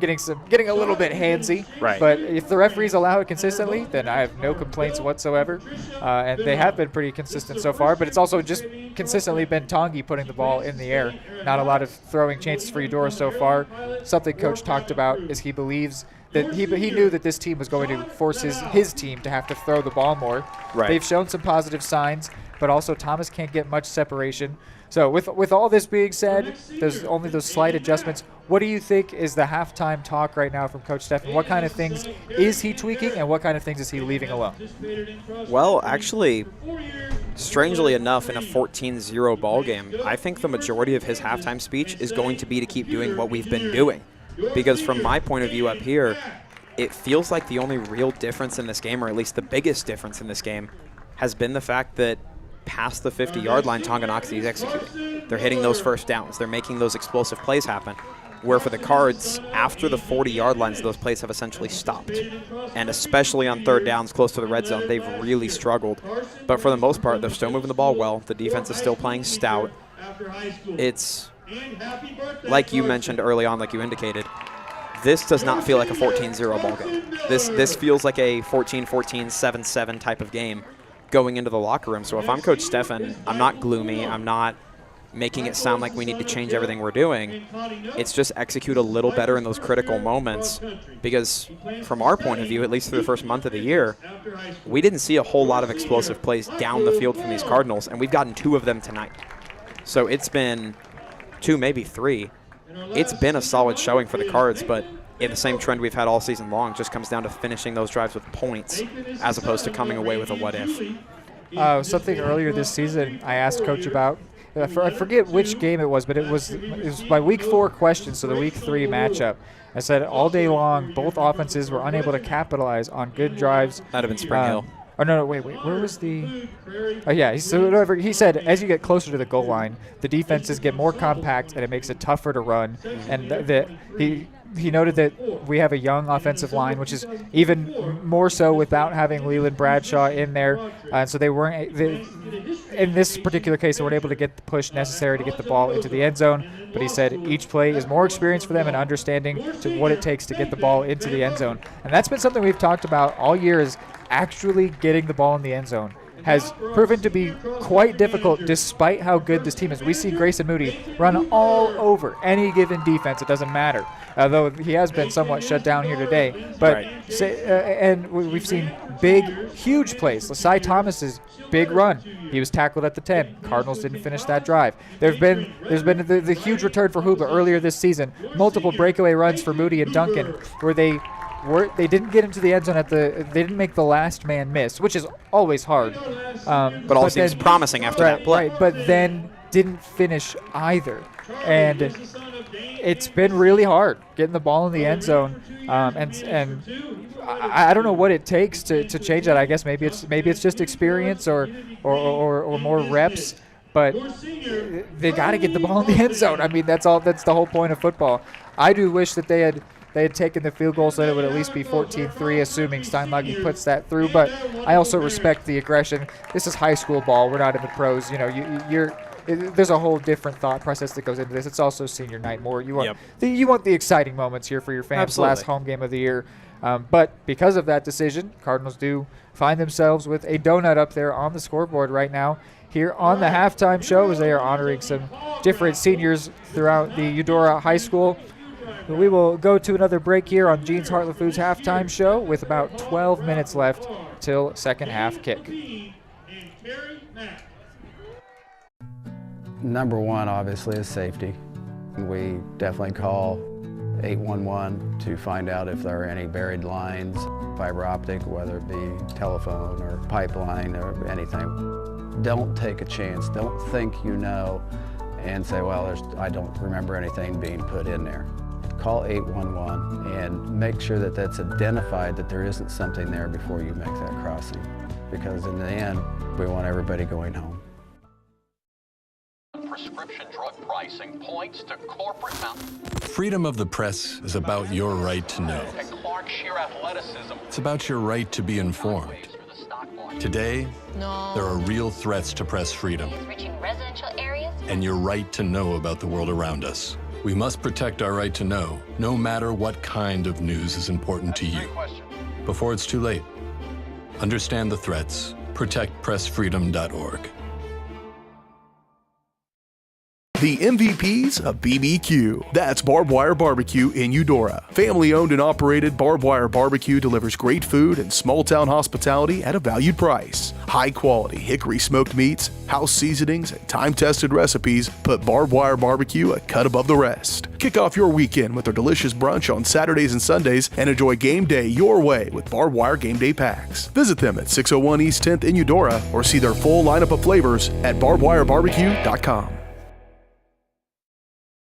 getting a little bit handsy. Right. But if the referees allow it consistently, then I have no complaints whatsoever. And they have been pretty consistent so far, but it's also just consistently been Tongi putting the ball in the air. Not a lot of throwing chances for Eudora so far. Something Coach talked about is he believes that he knew that this team was going to force his team to have to throw the ball more. Right. They've shown some positive signs, but also Thomas can't get much separation. So with all this being said, there's only those slight adjustments. What do you think is the halftime talk right now from Coach Steffen? What kind of things is he tweaking, and what kind of things is he leaving alone? Well, actually, strangely enough, in a 14-0 ball game, I think the majority of his halftime speech is going to be to keep doing what we've been doing. Because from my point of view up here, it feels like the only real difference in this game, or at least the biggest difference in this game, has been the fact that past the 50-yard line, Tonganoxie is executing. They're hitting those first downs. They're making those explosive plays happen. Where for the Cards, after the 40-yard lines, those plays have essentially stopped. And especially on third downs close to the red zone, they've really struggled. But for the most part, they're still moving the ball well. The defense is still playing stout. It's, like you mentioned early on, like you indicated, this does not feel like a 14-0 ball game. This feels like a 14-14, 7-7 type of game going into the locker room. So if I'm Coach Steffen, I'm not gloomy. I'm not making it sound like we need to change everything we're doing. It's just execute a little better in those critical moments, because from our point of view, at least through the first month of the year, we didn't see a whole lot of explosive plays down the field from these Cardinals, and we've gotten 2 of them tonight. So it's been 2, maybe 3. It's been a solid showing for the Cards, but in the same trend we've had all season long, just comes down to finishing those drives with points as opposed to coming away with a what if. Something earlier this season I asked Coach about, I forget which game it was, but it was my Week 4 question, so the Week 3 matchup. I said all day long both offenses were unable to capitalize on good drives. That would have been Spring Hill. Oh, no, wait. Where was the – oh, yeah. He said as you get closer to the goal line, the defenses get more compact and it makes it tougher to run. And he noted that we have a young offensive line, which is even more so without having Leland Bradshaw in there. So they weren't in this particular case, they weren't able to get the push necessary to get the ball into the end zone. But he said each play is more experience for them and understanding to what it takes to get the ball into the end zone. And that's been something we've talked about all year, is actually getting the ball in the end zone. has proven to be quite difficult despite how good this team is. We see Grayson Moody run all over any given defense. It doesn't matter, although he has been somewhat shut down here today. But and we've seen big, huge plays. Lasai Thomas's big run. He was tackled at the 10. Cardinals didn't finish that drive. There's been the huge return for Hubler earlier this season. Multiple breakaway runs for Moody and Duncan where they didn't get into the end zone they didn't make the last man miss, which is always hard. But all seems promising after that play. Right, but then didn't finish either. And it's been really hard getting the ball in the end zone. And I don't know what it takes to change that. I guess maybe it's just experience or more reps. But they got to get the ball in the end zone. I mean, that's the whole point of football. I do wish that they had taken the field goal so that it would at least be 14-3, assuming Steinlagen puts that through. But I also respect the aggression. This is high school ball. We're not in the pros. You know, there's a whole different thought process that goes into this. It's also senior night more. You want the exciting moments here for your fans. Absolutely. Last home game of the year. But because of that decision, Cardinals do find themselves with a donut up there on the scoreboard right now. Here on the halftime show, as they are honoring some different seniors throughout the Eudora High School. We will go to another break here on Jean's Heartland Foods halftime show with about 12 minutes left till second half kick. Number one, obviously, is safety. We definitely call 811 to find out if there are any buried lines, fiber optic, whether it be telephone or pipeline or anything. Don't take a chance. Don't think you know and say, well, I don't remember anything being put in there. Call 811 and make sure that that's identified, that there isn't something there before you make that crossing. Because in the end, we want everybody going home. Prescription drug pricing points to corporate Freedom of the press is about your right to know. It's about your right to be informed. Today, there are real threats to press freedom and your right to know about the world around us. We must protect our right to know, no matter what kind of news is important to you. Before it's too late, understand the threats. ProtectPressFreedom.org. The MVPs of BBQ. That's Barbed Wire Barbecue in Eudora. Family owned and operated, Barbed Wire Barbecue delivers great food and small town hospitality at a valued price. High quality hickory smoked meats, house seasonings, and time tested recipes put Barbed Wire Barbecue a cut above the rest. Kick off your weekend with their delicious brunch on Saturdays and Sundays and enjoy game day your way with Barbed Wire Game Day Packs. Visit them at 601 East 10th in Eudora or see their full lineup of flavors at barbedwirebarbecue.com.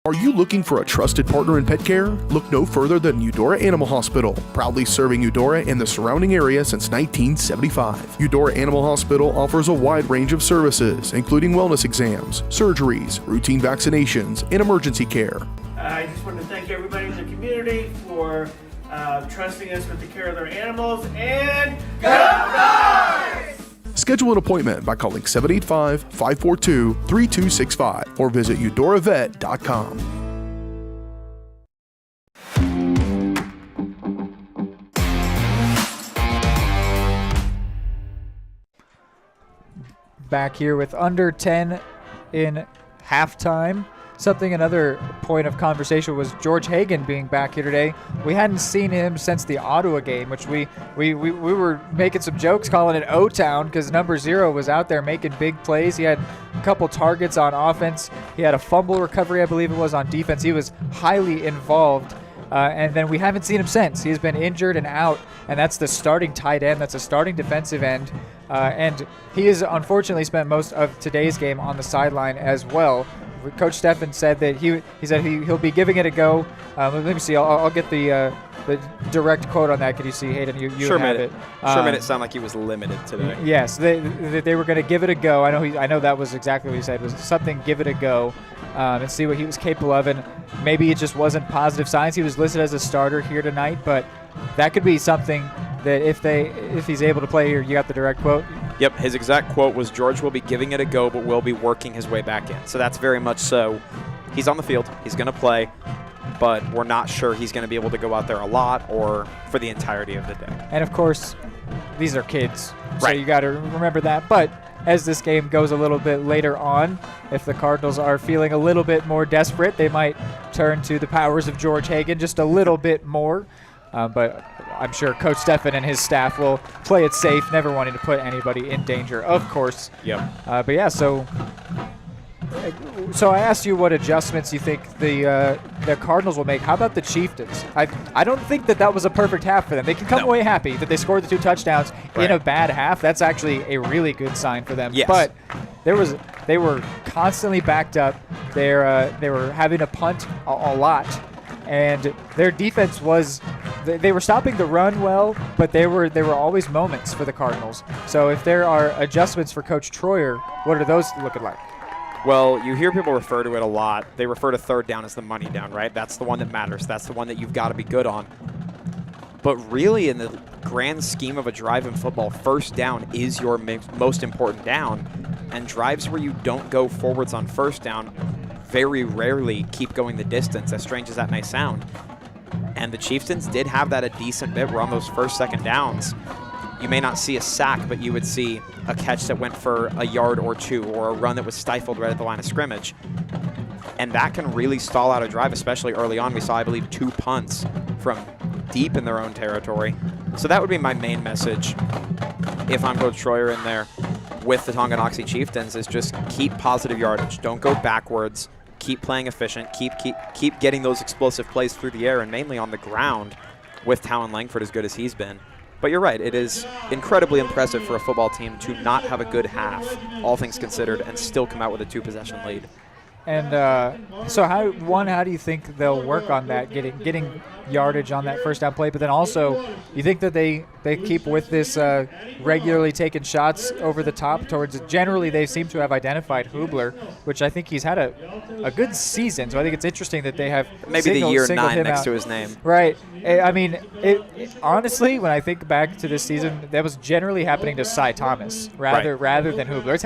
Are you looking for a trusted partner in pet care? Look no further than Eudora Animal Hospital, proudly serving Eudora and the surrounding area since 1975. Eudora Animal Hospital offers a wide range of services, including wellness exams, surgeries, routine vaccinations, and emergency care. I just want to thank everybody in the community for trusting us with the care of their animals, and go Dogs! Schedule an appointment by calling 785-542-3265 or visit eudoravet.com. Back here with under 10 in halftime. Another point of conversation was George Hagan being back here today. We hadn't seen him since the Ottawa game, which we were making some jokes calling it O-Town because number 0 was out there making big plays. He had a couple targets on offense. He had a fumble recovery, I believe it was, on defense. He was highly involved. And then we haven't seen him since. He has been injured and out, and that's the starting tight end. That's a starting defensive end. And he has unfortunately spent most of today's game on the sideline as well. Coach Steffen said that he'll be giving it a go. Let me see. I'll get the direct quote on that. Could you see, Hayden? You sure have it. Sure made it sound like he was limited today. Yes, they were going to give it a go. I know that was exactly what he said. Was something, give it a go, and see what he was capable of. And maybe it just wasn't positive signs. He was listed as a starter here tonight, but that could be something that if he's able to play here. You got the direct quote. Yep, his exact quote was, George will be giving it a go, but will be working his way back in. So that's very much so. He's on the field. He's going to play, but we're not sure he's going to be able to go out there a lot or for the entirety of the day. And, of course, these are kids, so Right. you got to remember that. But as this game goes a little bit later on, if the Cardinals are feeling a little bit more desperate, they might turn to the powers of George Hagan just a little bit more. But I'm sure Coach Stephan and his staff will play it safe, never wanting to put anybody in danger, of course. Yep. But yeah, so I asked you what adjustments you think the Cardinals will make. How about the Chieftains? I don't think that was a perfect half for them. They can come away happy that they scored the 2 touchdowns in a bad half. That's actually a really good sign for them. Yes. But they were constantly backed up. They were having to punt a lot, and their defense was. They were stopping the run well, but there were always moments for the Cardinals. So if there are adjustments for Coach Troyer, what are those looking like? Well, you hear people refer to it a lot. They refer to third down as the money down, right? That's the one that matters. That's the one that you've got to be good on. But really, in the grand scheme of a drive in football, first down is your most important down. And drives where you don't go forwards on first down very rarely keep going the distance, as strange as that may sound. And the Chieftains did have that a decent bit where on those first, second downs, you may not see a sack, but you would see a catch that went for a yard or 2 or a run that was stifled right at the line of scrimmage. And that can really stall out a drive, especially early on. We saw, I believe, 2 punts from deep in their own territory. So that would be my main message if I'm Coach Troyer in there with the Tonganoxie Chieftains, is just keep positive yardage. Don't go backwards. Keep playing efficient. Keep getting those explosive plays through the air and mainly on the ground with Talon Langford as good as he's been. But you're right, it is incredibly impressive for a football team to not have a good half, all things considered, and still come out with a 2-possession lead. And so how do you think they'll work on that, getting yardage on that first down play? But then also, you think that they keep with this regularly taking shots over the top towards it? Generally, they seem to have identified Hubler, which I think he's had a good season. So I think it's interesting that they have maybe the year 9 next out. to his name. Right. I mean, honestly, when I think back to this season, that was generally happening to Cy Thomas rather than Hubler. It's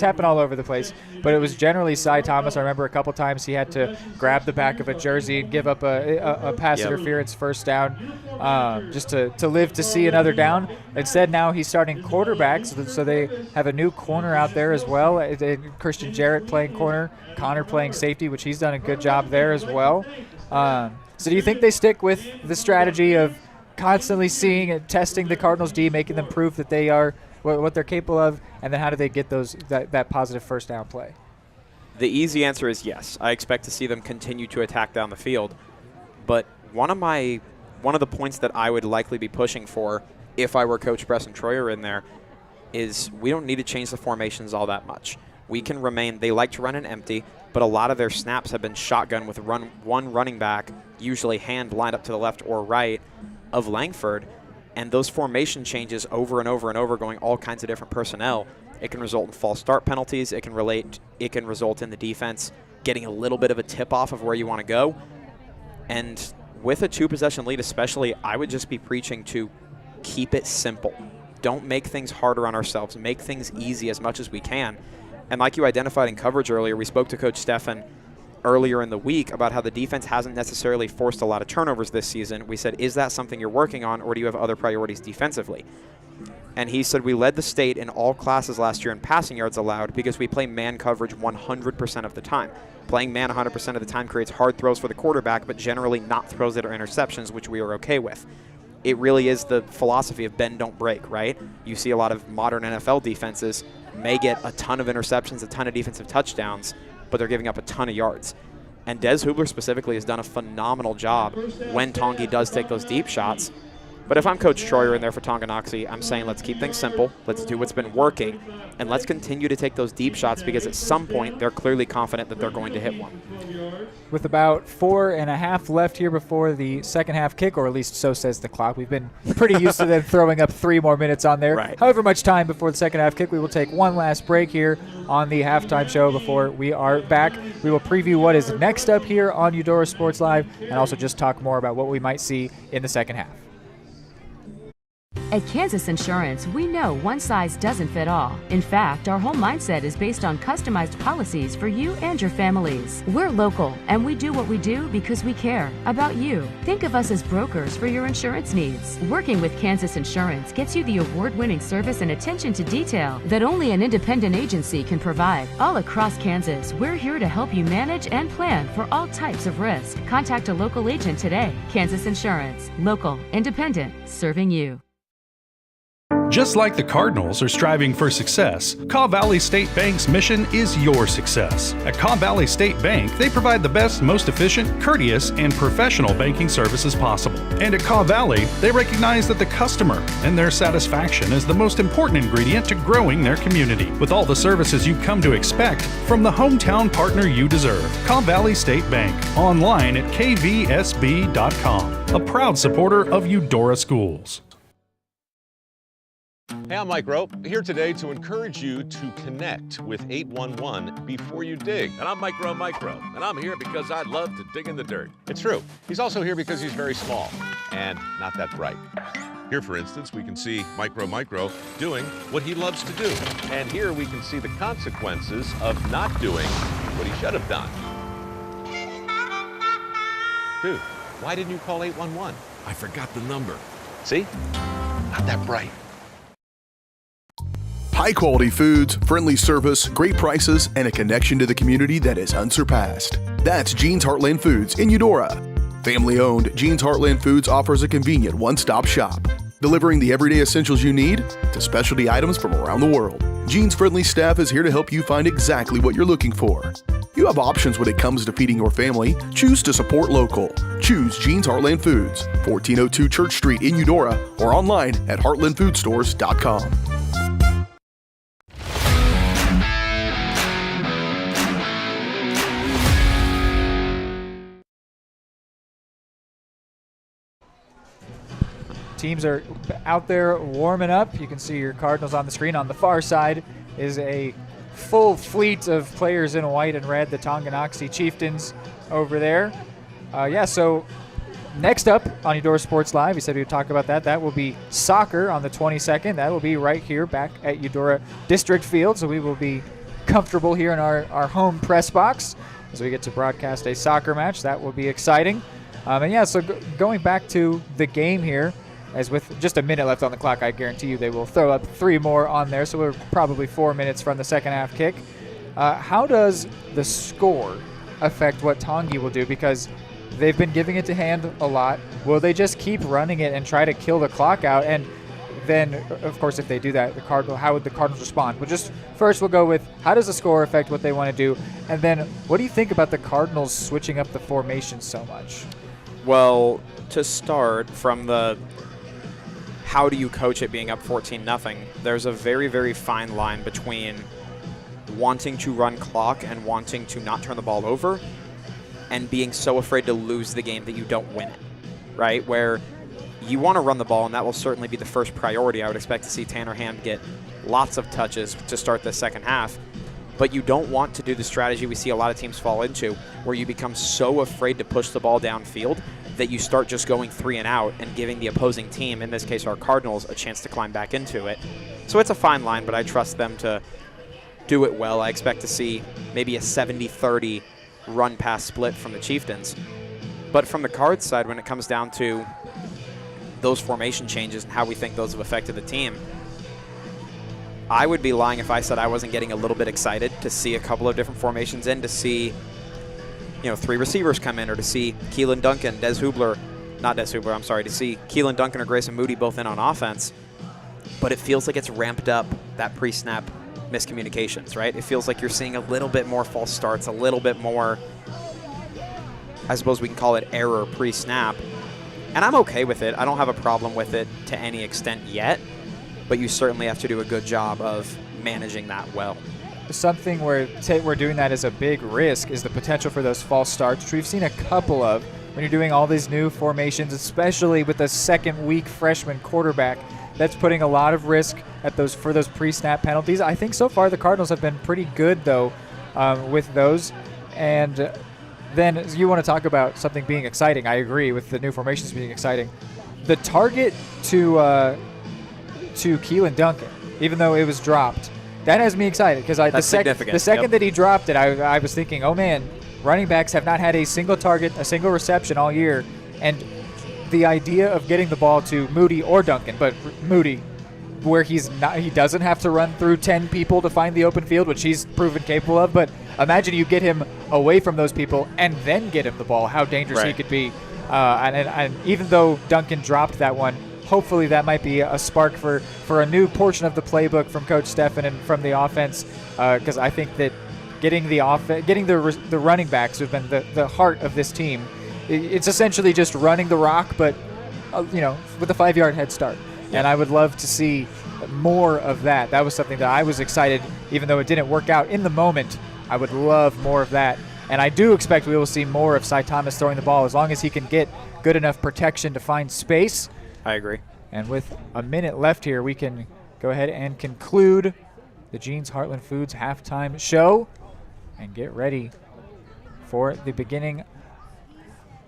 happened all over the place, but it was generally Cy Thomas. I remember a couple times he had to grab the back of a jersey and give up a pass interference first down just to live to see another down. Instead, now he's starting quarterback, so they have a new corner out there as well. Christian Jarrett playing corner, Connor playing safety, which he's done a good job there as well. So do you think they stick with the strategy of constantly seeing and testing the Cardinals D, making them prove that they are what they're capable of, and then how do they get that positive first down play? The easy answer is yes. I expect to see them continue to attack down the field. But one of the points that I would likely be pushing for if I were Coach Preston Troyer in there is we don't need to change the formations all that much. We can remain, they like to run an empty, but a lot of their snaps have been shotgun with one running back, usually hand lined up to the left or right of Langford. And those formation changes over and over and over, going all kinds of different personnel, it can result in false start penalties. It can result in the defense getting a little bit of a tip off of where you want to go. And with a 2-possession lead especially, I would just be preaching to keep it simple. Don't make things harder on ourselves. Make things easy as much as we can. And like you identified in coverage earlier, we spoke to Coach Stephan earlier in the week about how the defense hasn't necessarily forced a lot of turnovers this season. We said, is that something you're working on, or do you have other priorities defensively? And he said, we led the state in all classes last year in passing yards allowed because we play man coverage 100% of the time. Playing man 100% of the time creates hard throws for the quarterback, but generally not throws that are interceptions, which we are okay with. It really is the philosophy of bend, don't break, right? You see a lot of modern NFL defenses may get a ton of interceptions, a ton of defensive touchdowns, but they're giving up a ton of yards. And Des Hubler specifically has done a phenomenal job when Tongi does take those deep shots. But if I'm Coach Troyer in there for Tonganoxie, I'm saying let's keep things simple, let's do what's been working, and let's continue to take those deep shots because at some point they're clearly confident that they're going to hit one. With about 4.5 left here before the second half kick, or at least so says the clock. We've been pretty used to them throwing up 3 more minutes on there. Right. However much time before the second half kick, we will take one last break here on the halftime show before we are back. We will preview what is next up here on Eudora Sports Live and also just talk more about what we might see in the second half. At Kansas Insurance, we know one size doesn't fit all. In fact, our whole mindset is based on customized policies for you and your families. We're local, and we do what we do because we care about you. Think of us as brokers for your insurance needs. Working with Kansas Insurance gets you the award-winning service and attention to detail that only an independent agency can provide. All across Kansas, we're here to help you manage and plan for all types of risk. Contact a local agent today. Kansas Insurance. Local, independent, serving you. Just like the Cardinals are striving for success, Kaw Valley State Bank's mission is your success. At Kaw Valley State Bank, they provide the best, most efficient, courteous, and professional banking services possible. And at Kaw Valley, they recognize that the customer and their satisfaction is the most important ingredient to growing their community. With all the services you've come to expect from the hometown partner you deserve, Kaw Valley State Bank, online at kvsb.com, a proud supporter of Eudora Schools. Hey, I'm Mike Rowe, here today to encourage you to connect with 811 before you dig. And I'm Mike Rowe, and I'm here because I love to dig in the dirt. It's true. He's also here because he's very small and not that bright. Here, for instance, we can see Mike Rowe doing what he loves to do. And here we can see the consequences of not doing what he should have done. Dude, why didn't you call 811? I forgot the number. See? Not that bright. High-quality foods, friendly service, great prices, and a connection to the community that is unsurpassed. That's Jean's Heartland Foods in Eudora. Family-owned, Jean's Heartland Foods offers a convenient one-stop shop, delivering the everyday essentials you need to specialty items from around the world. Jean's friendly staff is here to help you find exactly what you're looking for. You have options when it comes to feeding your family. Choose to support local. Choose Jean's Heartland Foods, 1402 Church Street in Eudora, or online at heartlandfoodstores.com. Teams are out there warming up. You can see your Cardinals on the screen. On the far side is a full fleet of players in white and red, the Tonganoxie Chieftains over there. So next up on Eudora Sports Live, we said we would talk about that. That will be soccer on the 22nd. That will be right here back at Eudora District Field. So we will be comfortable here in our home press box as we get to broadcast a soccer match. That will be exciting. So going back to the game here, as with just a minute left on the clock, I guarantee you they will throw up 3 more on there, so we're probably 4 minutes from the second half kick. How does the score affect what Tongi will do? Because they've been giving it to hand a lot. Will they just keep running it and try to kill the clock out? And then, of course, if they do that, how would the Cardinals respond? But just first we'll go with, how does the score affect what they want to do? And then what do you think about the Cardinals switching up the formation so much? Well, to start from the how do you coach it being up 14-0, there's a very, very fine line between wanting to run clock and wanting to not turn the ball over and being so afraid to lose the game that you don't win it, right? Where you want to run the ball, and that will certainly be the first priority. I would expect to see Tanner Hand get lots of touches to start the second half. But you don't want to do the strategy we see a lot of teams fall into, where you become so afraid to push the ball downfield that you start just going 3 and out and giving the opposing team, in this case our Cardinals, a chance to climb back into it. So it's a fine line, but I trust them to do it well. I expect to see maybe a 70-30 run-pass split from the Chieftains. But from the Cards side, when it comes down to those formation changes and how we think those have affected the team, I would be lying if I said I wasn't getting a little bit excited to see a couple of different formations in, to see 3 receivers come in, or to see Keelan Duncan, to see Keelan Duncan or Grayson Moody both in on offense. But it feels like it's ramped up that pre-snap miscommunications, right? It feels like you're seeing a little bit more false starts, a little bit more, I suppose we can call it error pre-snap. And I'm okay with it. I don't have a problem with it to any extent yet, but you certainly have to do a good job of managing that well. Something where we're doing that is a big risk is the potential for those false starts, which we've seen a couple of when you're doing all these new formations, especially with a second-week freshman quarterback. That's putting a lot of risk for those pre-snap penalties. I think so far the Cardinals have been pretty good, though, with those. And then you want to talk about something being exciting. I agree with the new formations being exciting. The target to to Keelan Duncan, even though it was dropped. That has me excited because the second that he dropped it, I was thinking, oh man, running backs have not had a single target, a single reception all year, and the idea of getting the ball to Moody or Duncan, but Moody, where he doesn't have to run through 10 people to find the open field, which he's proven capable of. But imagine you get him away from those people and then get him the ball, how dangerous he could be. And even though Duncan dropped that one, hopefully that might be a spark for a new portion of the playbook from Coach Steffen and from the offense, because I think that getting the running backs who've been the heart of this team, it's essentially just running the rock, but with a 5-yard head start. And I would love to see more of that. That was something that I was excited, even though it didn't work out in the moment. I would love more of that. And I do expect we will see more of Cy Thomas throwing the ball as long as he can get good enough protection to find space. I agree. And with a minute left here, we can go ahead and conclude the Jeans Heartland Foods halftime show and get ready for the beginning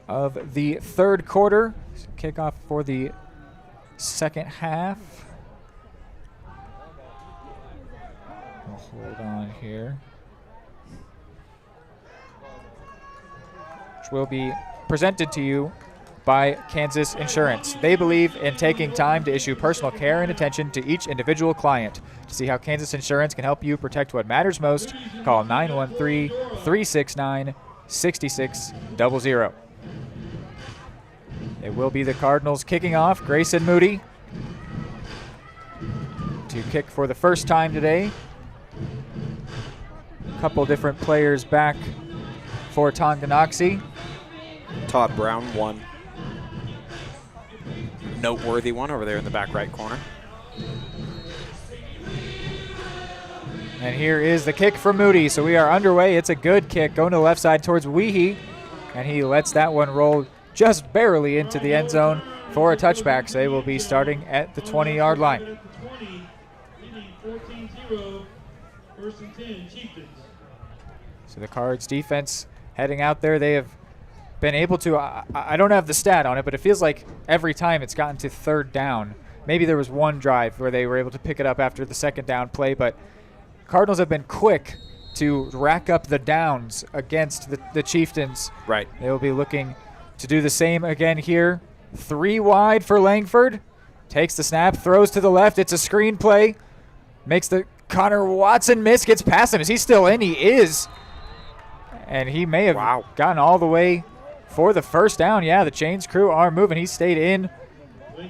of the third quarter. Kickoff for the second half. We'll hold on here. Which will be presented to you by Kansas Insurance. They believe in taking time to issue personal care and attention to each individual client. To see how Kansas Insurance can help you protect what matters most, call 913-369-6600. It will be the Cardinals kicking off. Grayson Moody to kick for the first time today. A couple different players back for Tonganoxie. Todd Brown, one noteworthy one over there in the back right corner. And here is the kick from Moody. So we are underway. It's a good kick going to the left side towards Weehee. And he lets that one roll just barely into the end zone for a touchback. So they will be starting at the 20-yard line. So the Cards defense heading out there. They have been able to, I don't have the stat on it, but it feels like every time it's gotten to third down. Maybe there was one drive where they were able to pick it up after the second down play, but Cardinals have been quick to rack up the downs against the Chieftains. Right. They will be looking to do the same again here. 3 wide for Langford. Takes the snap, throws to the left. It's a screen play. Makes the Connor Watson miss, gets past him. Is he still in? He is. And he may have gotten all the way for the first down. Yeah, the Chains crew are moving. He stayed in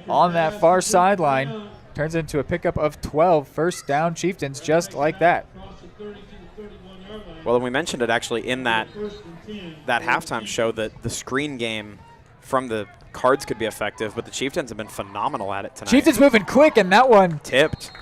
on that far sideline. Turns into a pickup of 12. First down Chieftains just like that. Well, and we mentioned it actually in that halftime show that the screen game from the Cards could be effective, but the Chieftains have been phenomenal at it tonight. Chieftains moving quick, and that one tipped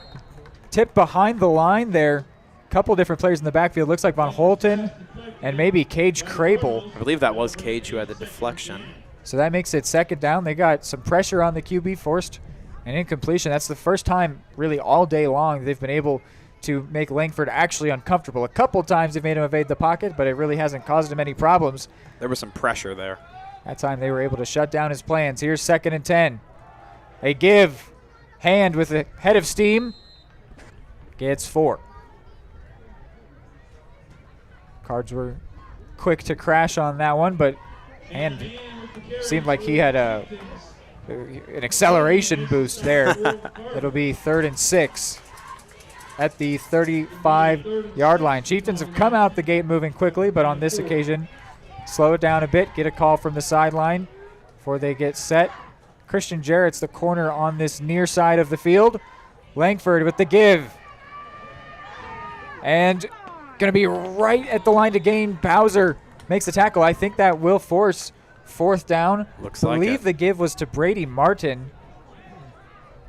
behind the line there. Couple different players in the backfield. Looks like Von Holten and maybe Cage Crable. I believe that was Cage who had the deflection. So that makes it second down. They got some pressure on the QB, forced an incompletion. That's the first time really all day long they've been able to make Langford actually uncomfortable. A couple times they've made him evade the pocket, but it really hasn't caused him any problems. There was some pressure there. That time they were able to shut down his plans. Here's 2nd and 10. A give. Hand with a head of steam. Gets 4. Cards were quick to crash on that one, but Hand seemed like he had an acceleration boost there. It'll be 3rd and 6 at the 35-yard line. Chieftains have come out the gate moving quickly, but on this occasion, slow it down a bit, get a call from the sideline before they get set. Christian Jarrett's the corner on this near side of the field. Langford with the give. And going to be right at the line to gain. Bowser makes the tackle. I think that will force 4th down. Looks like it. I believe the give was to Brady Martin.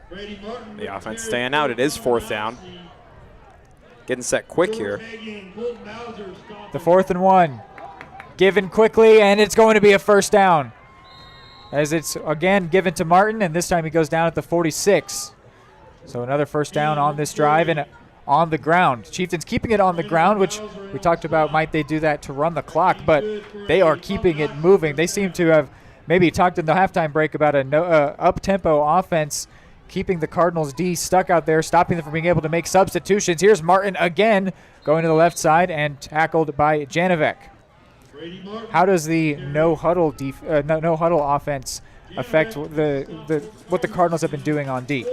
The offense staying out. It is 4th down. Getting set quick here. The 4th and 1. Given quickly, and it's going to be a first down. As it's again given to Martin, and this time he goes down at the 46. So another first down on this drive and on the ground. Chieftains keeping it on the ground, which we talked about might they do that to run the clock, but they are keeping it moving. They seem to have maybe talked in the halftime break about a up-tempo offense keeping the Cardinals D stuck out there, stopping them from being able to make substitutions. Here's Martin again going to the left side and tackled by Janovic. How does the no huddle offense affect what the Cardinals have been doing on D?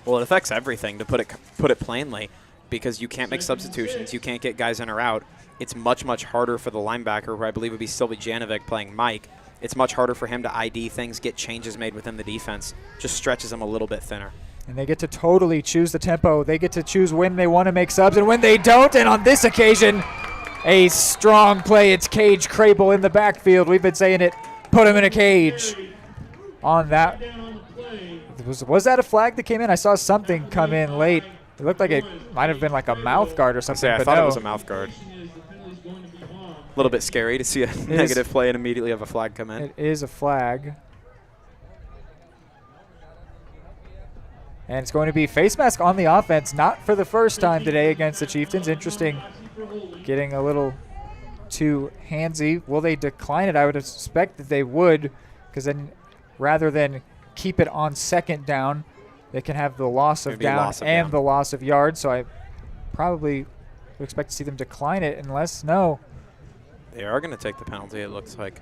Well, it affects everything, to put it plainly, because you can't make substitutions, you can't get guys in or out. It's much, much harder for the linebacker, who I believe would be Sylvie Janovic playing Mike. It's much harder for him to ID things, get changes made within the defense. Just stretches them a little bit thinner. And they get to totally choose the tempo. They get to choose when they want to make subs and when they don't. And on this occasion, a strong play. It's Cage Crable in the backfield. We've been saying it. Put him in a cage. On that. Was that a flag that came in? I saw something come in late. It looked like it might have been like a mouth guard or something. I thought it was a mouth guard. A little bit scary to see a negative play and immediately have a flag come in. It is a flag. And it's going to be face mask on the offense, not for the first time today against the Chieftains. Interesting, getting a little too handsy. Will they decline it? I would expect that they would, because then rather than keep it on second down, they can have the loss of down and the loss of yards. So I probably would expect to see them decline it unless, no. They are going to take the penalty, it looks like.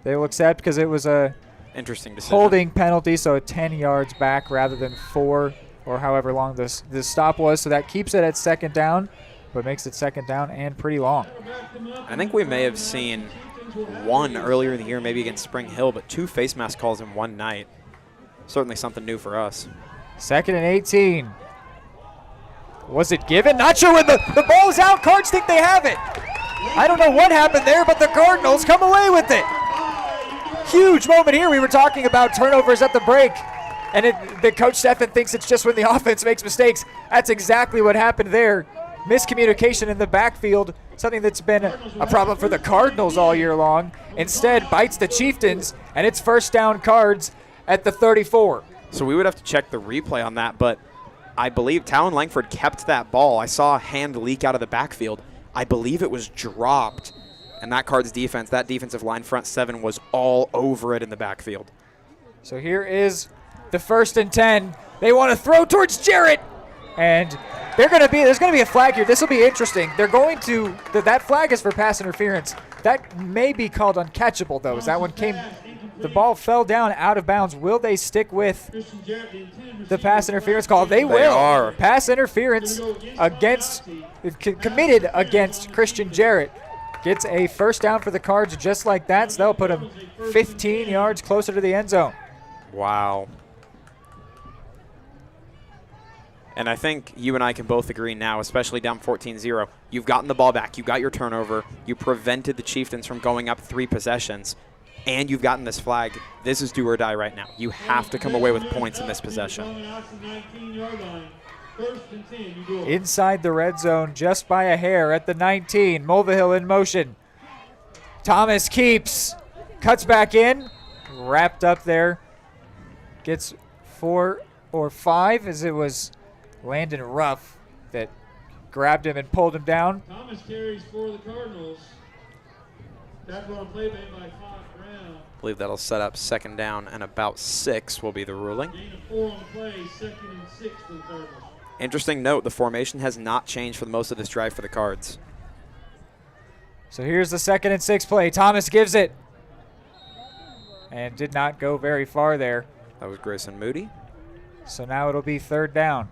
They will accept because it was a interesting decision. Holding penalty, so 10 yards back rather than 4 or however long this stop was. So that keeps it at second down, but makes it second down and pretty long. I think we may have seen one earlier in the year, maybe against Spring Hill, but 2 face mask calls in one night. Certainly something new for us. 2nd and 18. Was it given? Not sure when the ball's out. Cards think they have it. I don't know what happened there, but the Cardinals come away with it. Huge moment here. We were talking about turnovers at the break, and the Coach Steffen thinks it's just when the offense makes mistakes. That's exactly what happened there. Miscommunication in the backfield, something that's been a problem for the Cardinals all year long. Instead, bites the Chieftains, and it's first down Cards at the 34. So we would have to check the replay on that, but I believe Talon Langford kept that ball. I saw a hand leak out of the backfield. I believe it was dropped, and that Cards defense, that defensive line front 7 was all over it in the backfield. So here is the 1st and 10. They want to throw towards Jarrett, and there's going to be a flag here. This will be interesting. They're going to that flag is for pass interference. That may be called uncatchable though. As that one the ball fell down out of bounds. Will they stick with the pass interference call? They will. Are. Pass interference committed against Christian Jarrett. Gets a first down for the Cards just like that, so that'll put him 15 yards closer to the end zone. Wow. And I think you and I can both agree now, especially down 14-0, you've gotten the ball back, you got your turnover, you prevented the Chieftains from going up 3 possessions, and you've gotten this flag. This is do or die right now. You have to come away with points in this possession. Inside the red zone just by a hair at the 19. Mulvihill in motion. Thomas keeps, cuts back in, wrapped up there. Gets 4 or 5 as it was Landon Ruff that grabbed him and pulled him down. Thomas carries for the Cardinals. That's on play made by Todd Brown. I believe that'll set up second down and about 6 will be the ruling. Gain of 4 on the play, 2nd and 6 for the Cardinals. Interesting note, the formation has not changed for most of this drive for the Cards. So here's the 2nd and 6 play. Thomas gives it. And did not go very far there. That was Grayson Moody. So now it'll be 3rd down.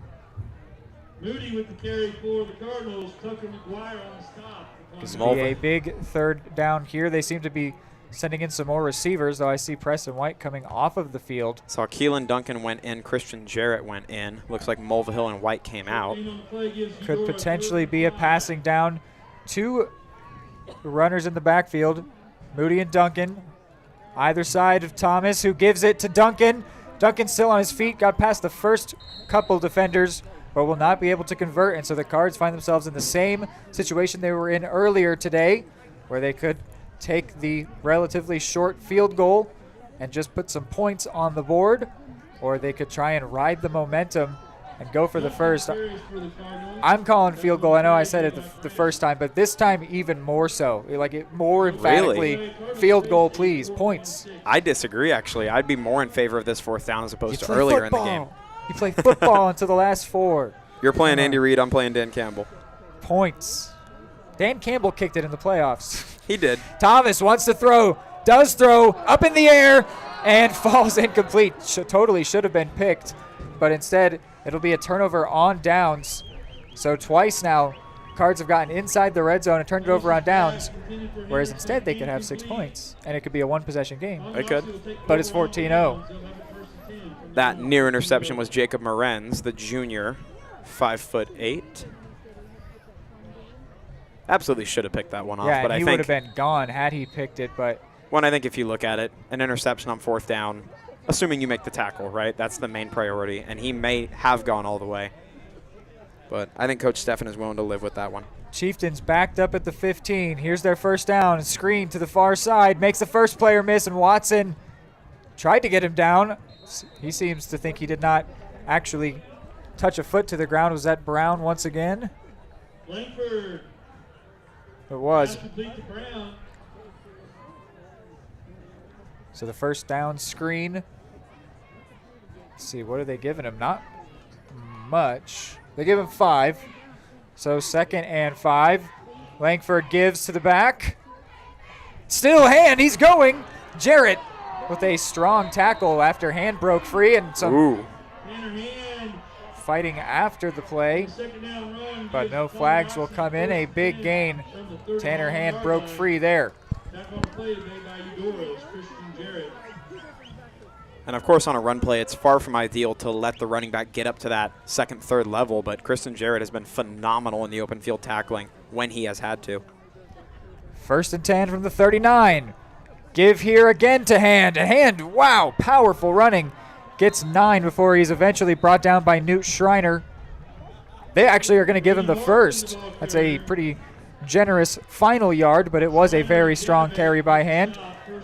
Moody with the carry for the Cardinals. Tucker McGuire on the stop. This will be a big 3rd down here. They seem to be sending in some more receivers, though I see Preston White coming off of the field. Saw Keelan Duncan went in, Christian Jarrett went in. Looks like Mulvihill and White came out. Could potentially be a passing down. 2 runners in the backfield, Moody and Duncan. Either side of Thomas, who gives it to Duncan. Duncan still on his feet, got past the first couple defenders, but will not be able to convert. And so the Cards find themselves in the same situation they were in earlier today, where they could take the relatively short field goal and just put some points on the board, or they could try and ride the momentum and go for the first. I'm calling field goal. I know I said it the first time, but this time even more so. Like it more emphatically, Really? field goal, please, points. I disagree, actually. I'd be more in favor of this fourth down as opposed to earlier in the game. You play football until the last 4. You're playing Andy Reid. I'm playing Dan Campbell. Points. Dan Campbell kicked it in the playoffs. He did. Thomas wants to throw, does throw, up in the air, and falls incomplete. Totally should have been picked, but instead it'll be a turnover on downs. So twice now, Cards have gotten inside the red zone and turned it over on downs, whereas instead they could have 6 points, and it could be a one-possession game. They could. But it's 14-0. That near interception was Jacob Morenz, the junior, 5'8". Absolutely should have picked that one off. Yeah, but and I he think would have been gone had he picked it, but I think if you look at it, an interception on fourth down, assuming you make the tackle, right? That's the main priority, and he may have gone all the way. But I think Coach Steffen is willing to live with that one. Chieftains backed up at the 15. Here's their first down. Screen to the far side. Makes the first player miss, and Watson tried to get him down. He seems to think he did not actually touch a foot to the ground. Was that Brown once again? Langford. It was. Complete to Brown. So the first down screen. Let's see, what are they giving him? Not much. They give him 5. So 2nd and 5. Langford gives to the back. Still Hand, he's going. Jarrett with a strong tackle after Hand broke free and some fighting after the play. But no flags will come in. A big gain. Tanner Hand broke free there. And, of course, on a run play, it's far from ideal to let the running back get up to that second, third level, but Kristen Jarrett has been phenomenal in the open field tackling when he has had to. 1st and 10 from the 39. Give here again to Hand. Hand, wow, powerful running. Gets 9 before he's eventually brought down by Newt Schreiner. They actually are going to give him the first. That's a pretty generous final yard, but it was a very strong carry by Hand.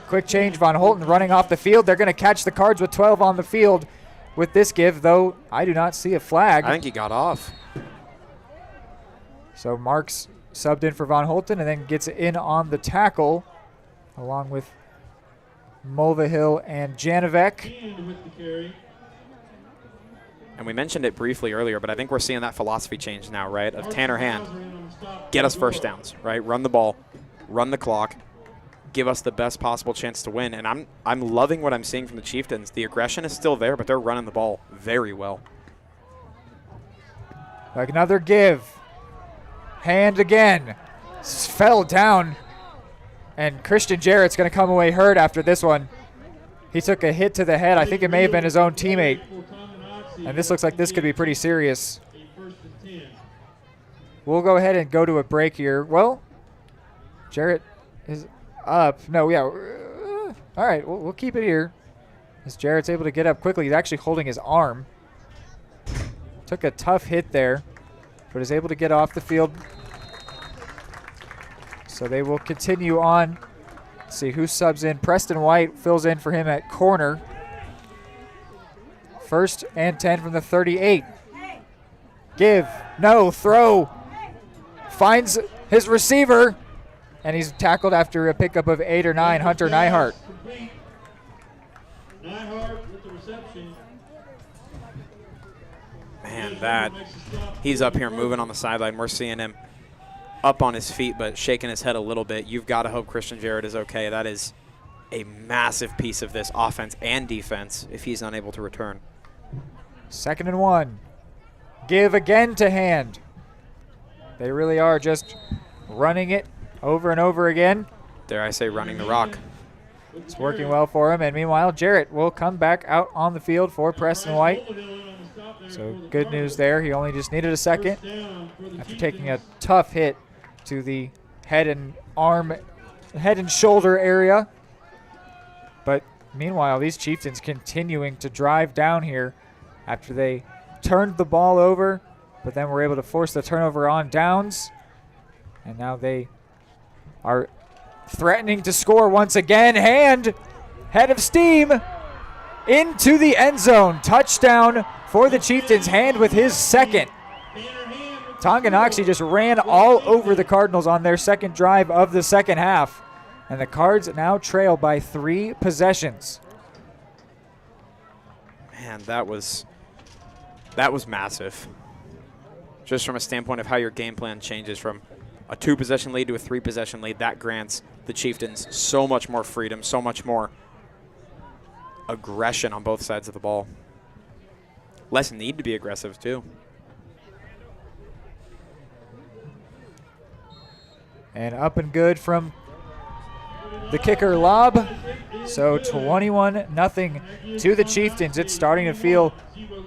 Quick change, Von Holten running off the field. They're going to catch the Cards with 12 on the field with this give, though I do not see a flag. I think he got off. So Marks subbed in for Von Holten and then gets in on the tackle along with Mulvihill and Janovec. And we mentioned it briefly earlier, but I think we're seeing that philosophy change now, right, of Tanner Hand. Get us first downs, right? Run the ball, run the clock, give us the best possible chance to win. And I'm loving what I'm seeing from the Chieftains. The aggression is still there, but they're running the ball very well. Like another give. Hand again. Fell down. And Christian Jarrett's going to come away hurt after this one. He took a hit to the head. I think it may have been his own teammate. And this looks like this could be pretty serious. We'll go ahead and go to a break here. Well, Jarrett is up. No, yeah. All right, we'll keep it here. As Jarrett's able to get up quickly. He's actually holding his arm. Took a tough hit there, but is able to get off the field. So they will continue on. Let's see who subs in. Preston White fills in for him at corner. 1st and 10 from the 38. Give. No. Throw. Finds his receiver. And he's tackled after a pickup of 8 or 9. Hunter Neihart. Man, he's up here moving on the sideline. We're seeing him up on his feet but shaking his head a little bit. You've got to hope Christian Jarrett is okay. That is a massive piece of this offense and defense if he's unable to return. 2nd and 1. Give again to Hand. They really are just running it over and over again. Dare I say running the rock. It's working well for him. And meanwhile, Jarrett will come back out on the field for Preston White. So good news there. He only just needed a second after taking a tough hit to the head and shoulder area. But meanwhile, these Chieftains continuing to drive down here after they turned the ball over, but then were able to force the turnover on downs. And now they are threatening to score once again. Hand, head of steam, into the end zone. Touchdown for the Chieftains. Hand with his second. Tonganoxie just ran all over the Cardinals on their second drive of the second half. And the Cards now trail by 3 possessions. Man, that was massive. Just from a standpoint of how your game plan changes from a 2-possession lead to a 3-possession lead, that grants the Chieftains so much more freedom, so much more aggression on both sides of the ball. Less need to be aggressive, too. And up and good from the kicker lob. So 21-0 to the Chieftains. It's starting to feel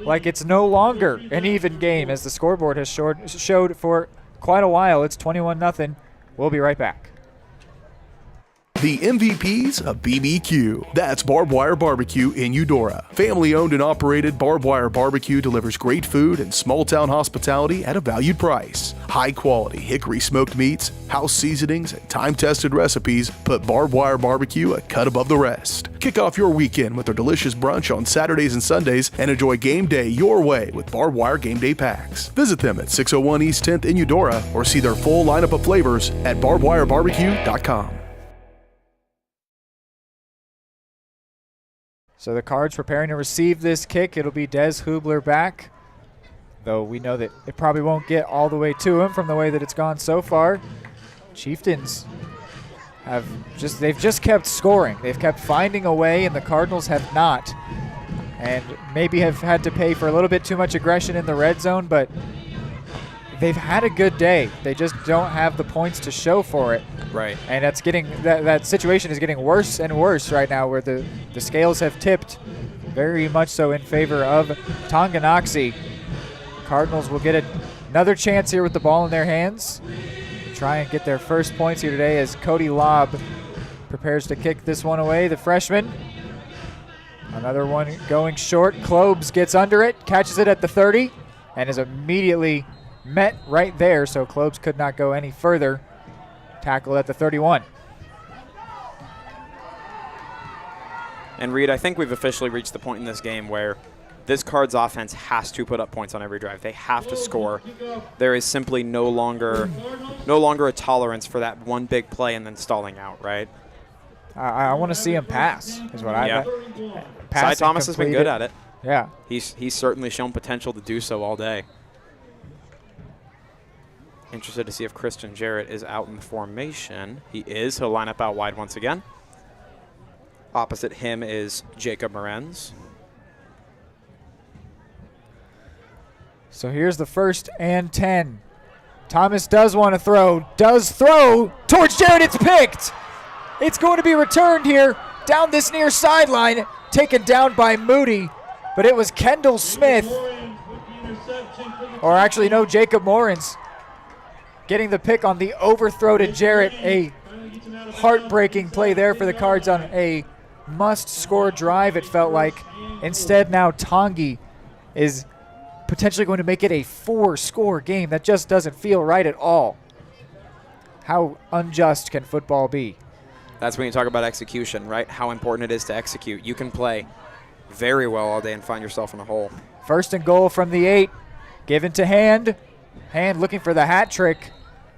like it's no longer an even game as the scoreboard has showed for quite a while. It's 21-0. We'll be right back. The MVPs of BBQ. That's Barbed Wire Barbecue in Eudora. Family owned and operated, Barbed Wire Barbecue delivers great food and small town hospitality at a valued price. High quality hickory smoked meats, house seasonings, and time tested recipes put Barbed Wire Barbecue a cut above the rest. Kick off your weekend with their delicious brunch on Saturdays and Sundays and enjoy game day your way with Barbed Wire Game Day Packs. Visit them at 601 East 10th in Eudora or see their full lineup of flavors at barbedwirebarbecue.com. So the Cards preparing to receive this kick. It'll be Des Hubler back, though we know that it probably won't get all the way to him from the way that it's gone so far. Chieftains they've just kept scoring. They've kept finding a way, and the Cardinals have not. And maybe have had to pay for a little bit too much aggression in the red zone, but they've had a good day. They just don't have the points to show for it. Right. And that's getting that situation is getting worse and worse right now, where the scales have tipped very much so in favor of Tonganoxie. Cardinals will get another chance here with the ball in their hands. Try and get their first points here today as Cody Lobb prepares to kick this one away, the freshman. Another one going short. Klobes gets under it, catches it at the 30, and is immediately met right there, so Klobes could not go any further. Tackled at the 31. And Reed, I think we've officially reached the point in this game where this Cards offense has to put up points on every drive. They have to score. There is simply no longer a tolerance for that one big play and then stalling out, right? I want to see him pass, is what yeah. Cy Thomas has been good at it. Yeah. He's certainly shown potential to do so all day. Interested to see if Christian Jarrett is out in the formation. He is. He'll line up out wide once again. Opposite him is Jacob Morenz. So here's the 1st and 10. Thomas does want to throw. Does throw towards Jarrett. It's picked. It's going to be returned here down this near sideline. Taken down by Moody. But it was Kendall Smith. Or actually, no, Jacob Morenz. Getting the pick on the overthrow to Jarrett. A heartbreaking play there for the Cards on a must-score drive, it felt like. Instead, now Tongi is potentially going to make it a 4-score game. That just doesn't feel right at all. How unjust can football be? That's when you talk about execution, right? How important it is to execute. You can play very well all day and find yourself in a hole. 1st and goal from the 8. Given to Hand. Hand looking for the hat trick.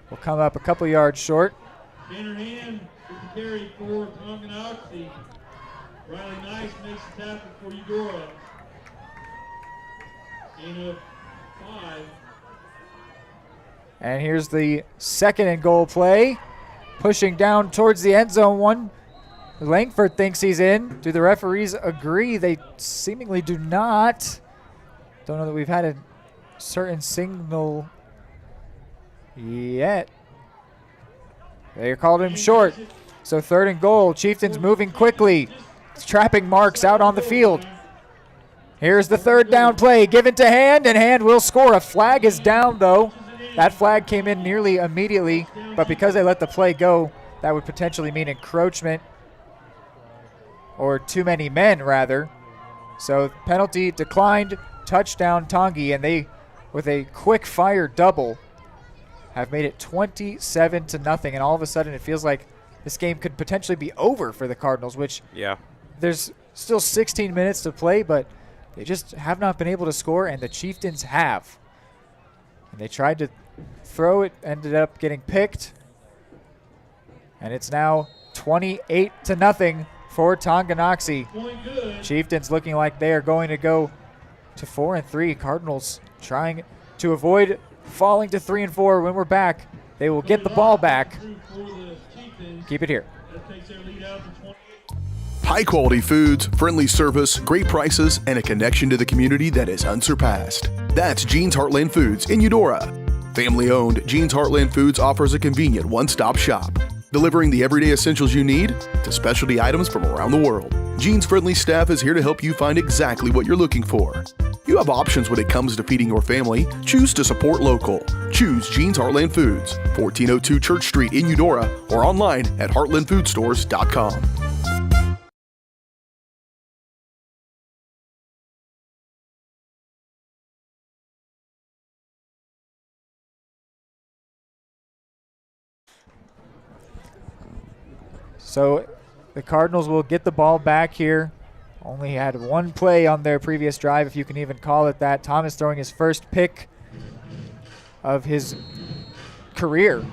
Will come up a couple yards short. Tanner Hand with the carry for Tonganoxie. Riley Nice makes the tackle for Eudora. Gain of 5. And here's the 2nd and goal play. Pushing down towards the end zone one. Langford thinks he's in. Do the referees agree? They seemingly do not. Don't know that we've had a certain signal yet. They called him short. So 3rd and goal. Chieftains moving quickly. Trapping Marks out on the field. Here's the 3rd down play. Given to Hand, and Hand will score. A flag is down, though. That flag came in nearly immediately, but because they let the play go, that would potentially mean encroachment, or too many men, rather. So penalty declined. Touchdown Tongi, and they, with a quick fire double, have made it 27-0, and all of a sudden it feels like this game could potentially be over for the Cardinals, which yeah, there's Still 16 minutes to play, but they just have not been able to score, and the Chieftains have. And they tried to throw it, ended up getting picked. And it's now 28-0 for Tonganoxie. Chieftains looking like they are going to go to 4-3. Cardinals trying to avoid falling to 3-4. When we're back, they will get the ball back. Keep it here. High-quality foods, friendly service, great prices, and a connection to the community that is unsurpassed. That's Jean's Heartland Foods in Eudora. Family-owned, Jean's Heartland Foods offers a convenient one-stop shop, delivering the everyday essentials you need to specialty items from around the world. Jean's friendly staff is here to help you find exactly what you're looking for. You have options when it comes to feeding your family. Choose to support local. Choose Jean's Heartland Foods, 1402 Church Street in Eudora, or online at heartlandfoodstores.com. So the Cardinals will get the ball back here. Only had one play on their previous drive, if you can even call it that. Thomas throwing his first pick of his career.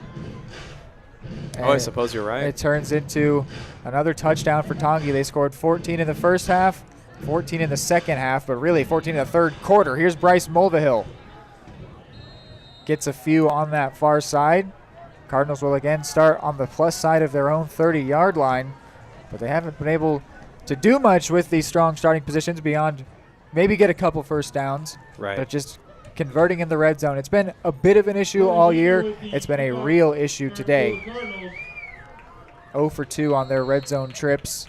Oh, I suppose you're right. It turns into another touchdown for Tongi. They scored 14 in the first half, 14 in the second half, but really 14 in the third quarter. Here's Bryce Mulvihill. Gets a few on that far side. Cardinals will again start on the plus side of their own 30-yard line, but they haven't been able to do much with these strong starting positions beyond maybe get a couple first downs. Right. But just converting in the red zone. It's been a bit of an issue all year. It's been a real issue today. 0 for 2 on their red zone trips.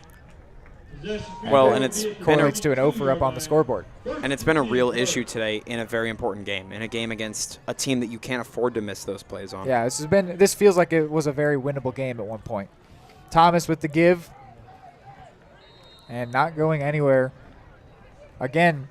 Well, and it's correlates to an 0 for up on the scoreboard. And it's been a real issue today in a very important game, in a game against a team that you can't afford to miss those plays on. Yeah, this feels like it was a very winnable game at one point. Thomas with the give and not going anywhere. Again,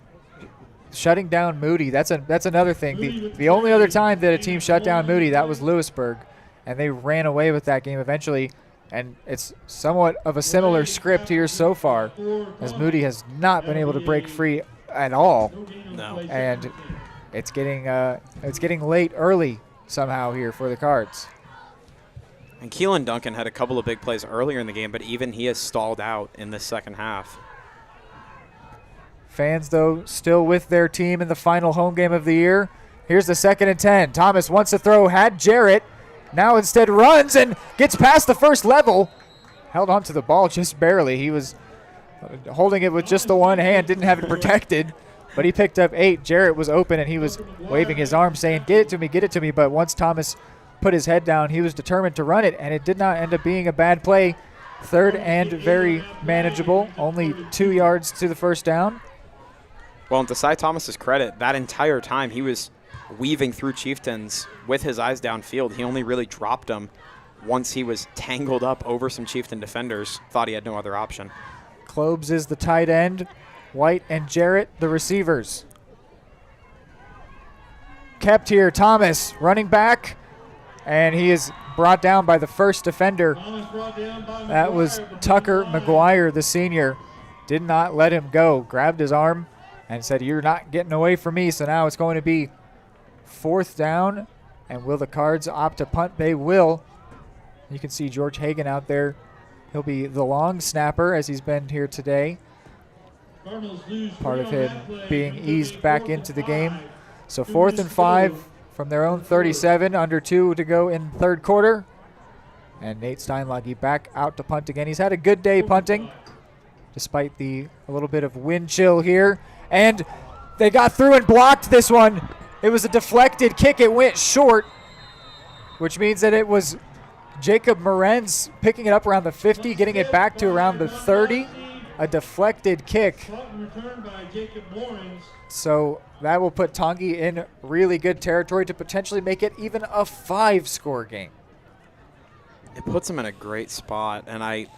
shutting down Moody. That's another thing. The only other time that a team shut down Moody, that was Lewisburg, and they ran away with that game eventually. And it's somewhat of a similar script here so far, as Moody has not been able to break free at all. No. And it's getting late early somehow here for the Cards. And Keelan Duncan had a couple of big plays earlier in the game, but even he has stalled out in the second half. Fans, though, still with their team in the final home game of the year. Here's the 2nd and 10. Thomas wants to throw, had Jarrett. Now instead runs and gets past the first level. Held onto the ball just barely. He was holding it with just the one hand, didn't have it protected, but he picked up 8. Jarrett was open, and he was waving his arm saying, get it to me. But once Thomas put his head down, he was determined to run it, and it did not end up being a bad play. 3rd and very manageable, only 2 yards to the first down. Well, and to Cy Thomas's credit, that entire time he was weaving through Chieftains with his eyes downfield. He only really dropped them once he was tangled up over some Chieftain defenders. Thought he had no other option. Klobes is the tight end. White and Jarrett the receivers. Kept here, Thomas running back, and he is brought down by the first defender. That was Tucker McGuire, the senior. Did not let him go. Grabbed his arm and said, "You're not getting away from me." So now it's going to be 4th down. And will the Cards opt to punt? They will. You can see George Hagan out there. He'll be the long snapper, as he's been here today. Part of him being eased back into the game. So 4th and 5 from their own 37, under 2 to go in 3rd quarter. And Nate Steinlage back out to punt again. He's had a good day punting, despite a little bit of wind chill here. And they got through and blocked this one. It was a deflected kick. It went short, which means that it was Jacob Morenz picking it up around the 50, getting it back to around the 30. A deflected kick. So that will put Tongi in really good territory to potentially make it even a 5-score game. It puts him in a great spot, and I'd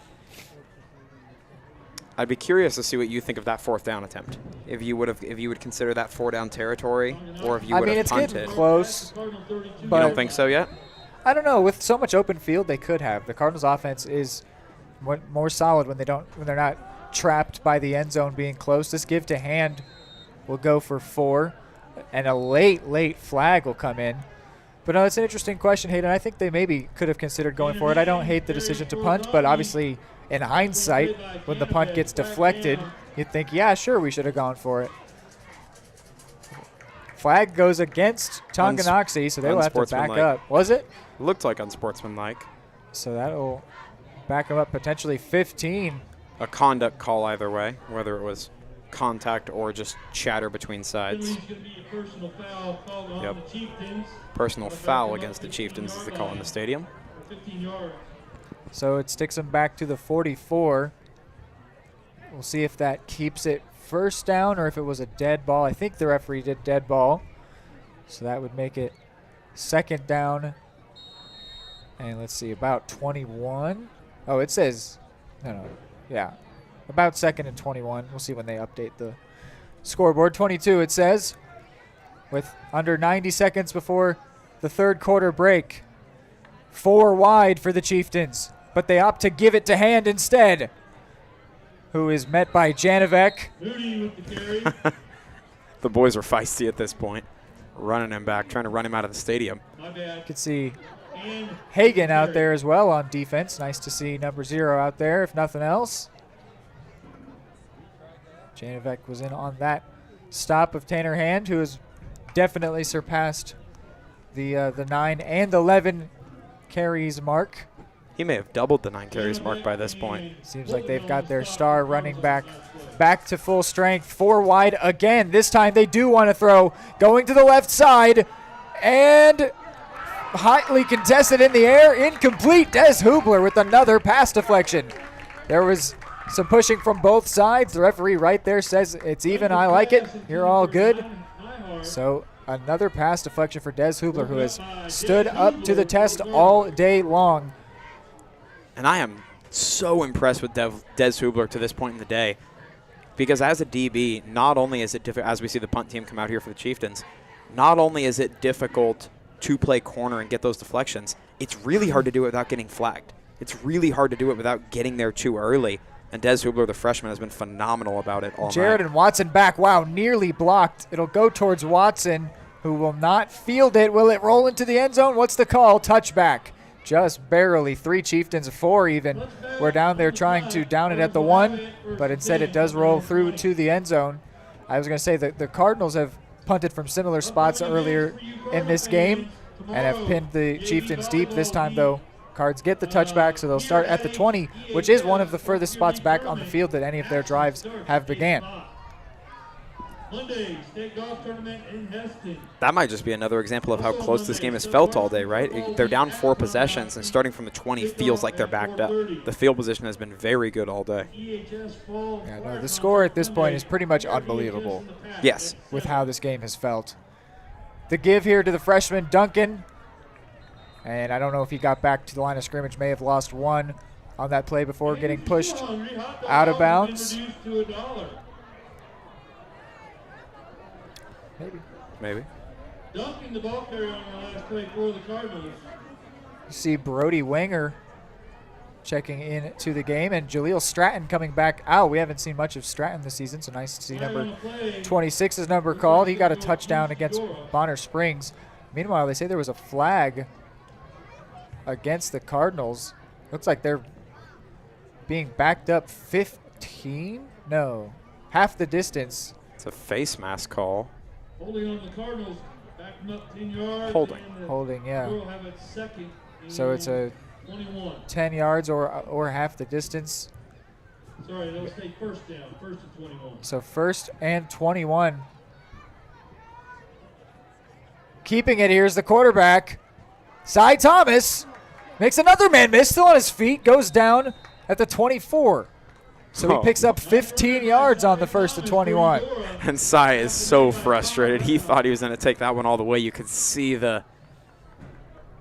be curious to see what you think of that 4th down attempt. If you would consider that 4-down territory, or if you would have punted. It's getting close. But you don't think so yet? I don't know. With so much open field, they could have. The Cardinals' offense is more solid when they're not trapped by the end zone being close. This give to hand will go for 4, and a late flag will come in. But no, it's an interesting question, Hayden. I think they maybe could have considered going for it. I don't hate the decision to punt, but obviously in hindsight, when the punt gets deflected, you'd think, yeah, sure, we should have gone for it. Flag goes against Tonganoxie, so they'll have to back up. Was it? Looked like unsportsmanlike. So that'll back them up potentially 15. A conduct call either way, whether it was contact or just chatter between sides. Yep. Personal foul against the Chieftains is the call in the stadium. So it sticks them back to the 44. We'll see if that keeps it first down or if it was a dead ball. I think the referee did dead ball. So that would make it second down. And let's see, about 21. Oh, it says, no, yeah. About second and 21. We'll see when they update the scoreboard. 22, it says, with under 90 seconds before the third quarter break. 4 wide for the Chieftains, but they opt to give it to Hand instead, who is met by Janovec. The boys are feisty at this point, running him back, trying to run him out of the stadium. You can see Hagan out there as well on defense. Nice to see number 0 out there, if nothing else. Janovec was in on that stop of Tanner Hand, who has definitely surpassed the 9 and 11 carries mark. He may have doubled the 9 carries mark by this point. Seems like they've got their star running back to full strength. 4 wide again. This time they do want to throw. Going to the left side. And hotly contested in the air. Incomplete. Des Hubler with another pass deflection. There was some pushing from both sides. The referee right there says it's even. I like it. You're all good. So another pass deflection for Des Hubler, who has stood up to the test all day long. And I am so impressed with Des Hubler to this point in the day, because as a DB, not only is it difficult, as we see the punt team come out here for the Chieftains, not only is it difficult to play corner and get those deflections, it's really hard to do it without getting flagged. It's really hard to do it without getting there too early. And Des Hubler, the freshman, has been phenomenal about it all Jared night. And Watson back. Wow, nearly blocked. It'll go towards Watson, who will not field it. Will it roll into the end zone? What's the call? Touchback. Just barely. 3 Chieftains, 4 even. We're down there trying to down it at the 1, but instead it does roll through to the end zone. I was going to say that the Cardinals have punted from similar spots earlier in this game and have pinned the Chieftains deep. This time, though, Cards get the touchback, so they'll start at the 20, which is one of the furthest spots back on the field that any of their drives have began. That might just be another example of how close this game has felt all day, right? They're down 4 possessions, and starting from the 20 feels like they're backed up. The field position has been very good all day. Yeah, no, the score at this point is pretty much unbelievable. Yes. With how this game has felt. The give here to the freshman, Duncan. And I don't know if he got back to the line of scrimmage, may have lost 1 on that play before getting pushed out of bounds. Maybe. Duncan, the ball carrier on the last play for the Cardinals. You see Brody Wenger checking in to the game, and Jaleel Stratton coming back out. We haven't seen much of Stratton this season, so nice to see number 26's number called. He got a touchdown against Bonner Springs. Meanwhile, they say there was a flag against the Cardinals. Looks like they're being backed up 15? No, half the distance. It's a face mask call. Holding on the Cardinals, back them up 10 yards. Holding, yeah. We'll have it second So it's a 21. 10 yards or half the distance. Sorry, they'll stay first down, first and 21. So first and 21. Keeping it, here's the quarterback. Cy Thomas makes another man miss, still on his feet, goes down at the 24. So he picks up 15 yards on the first and 21. And Cy is so frustrated. He thought he was going to take that one all the way. You could see the,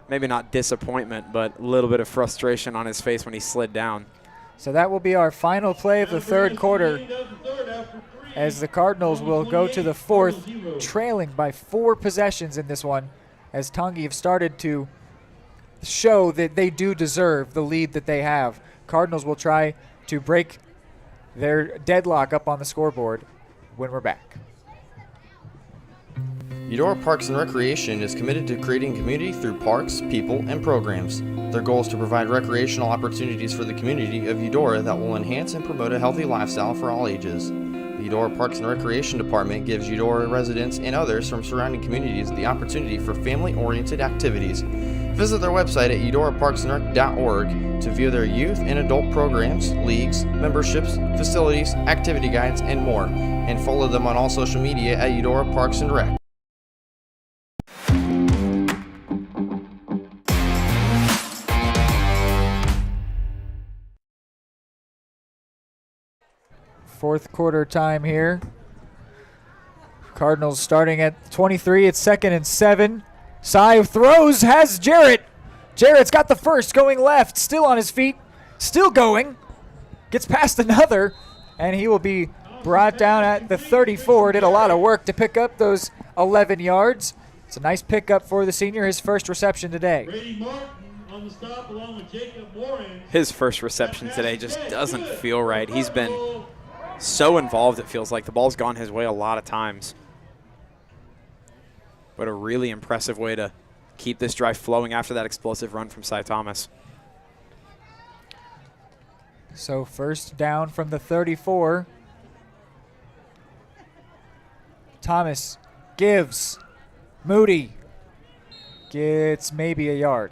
maybe not disappointment, but a little bit of frustration on his face when he slid down. So that will be our final play of the third quarter, as the Cardinals will go to the 4th, trailing by 4 possessions in this one, as Tongi have started to show that they do deserve the lead that they have. Cardinals will try to break their deadlock up on the scoreboard when we're back. Eudora Parks and Recreation is committed to creating community through parks, people, and programs. Their goal is to provide recreational opportunities for the community of Eudora that will enhance and promote a healthy lifestyle for all ages. The Eudora Parks and Recreation Department gives Eudora residents and others from surrounding communities the opportunity for family-oriented activities. Visit their website at eudoraparksandrec.org to view their youth and adult programs, leagues, memberships, facilities, activity guides, and more, and follow them on all social media at Eudora Parks and Rec. Fourth quarter time here. Cardinals starting at 23. It's 2nd and 7. Sy throws, has Jarrett. Jarrett's got the first, going left, still on his feet, still going. Gets past another, and he will be brought down at the 34. Did a lot of work to pick up those 11 yards. It's a nice pickup for the senior, his first reception today. On the stop along with Jacob Morin. His first reception today just doesn't feel right. He's been so involved, it feels like. The ball's gone his way a lot of times. But a really impressive way to keep this drive flowing after that explosive run from Sy Thomas. So first down from the 34. Thomas gives. Moody gets maybe a yard.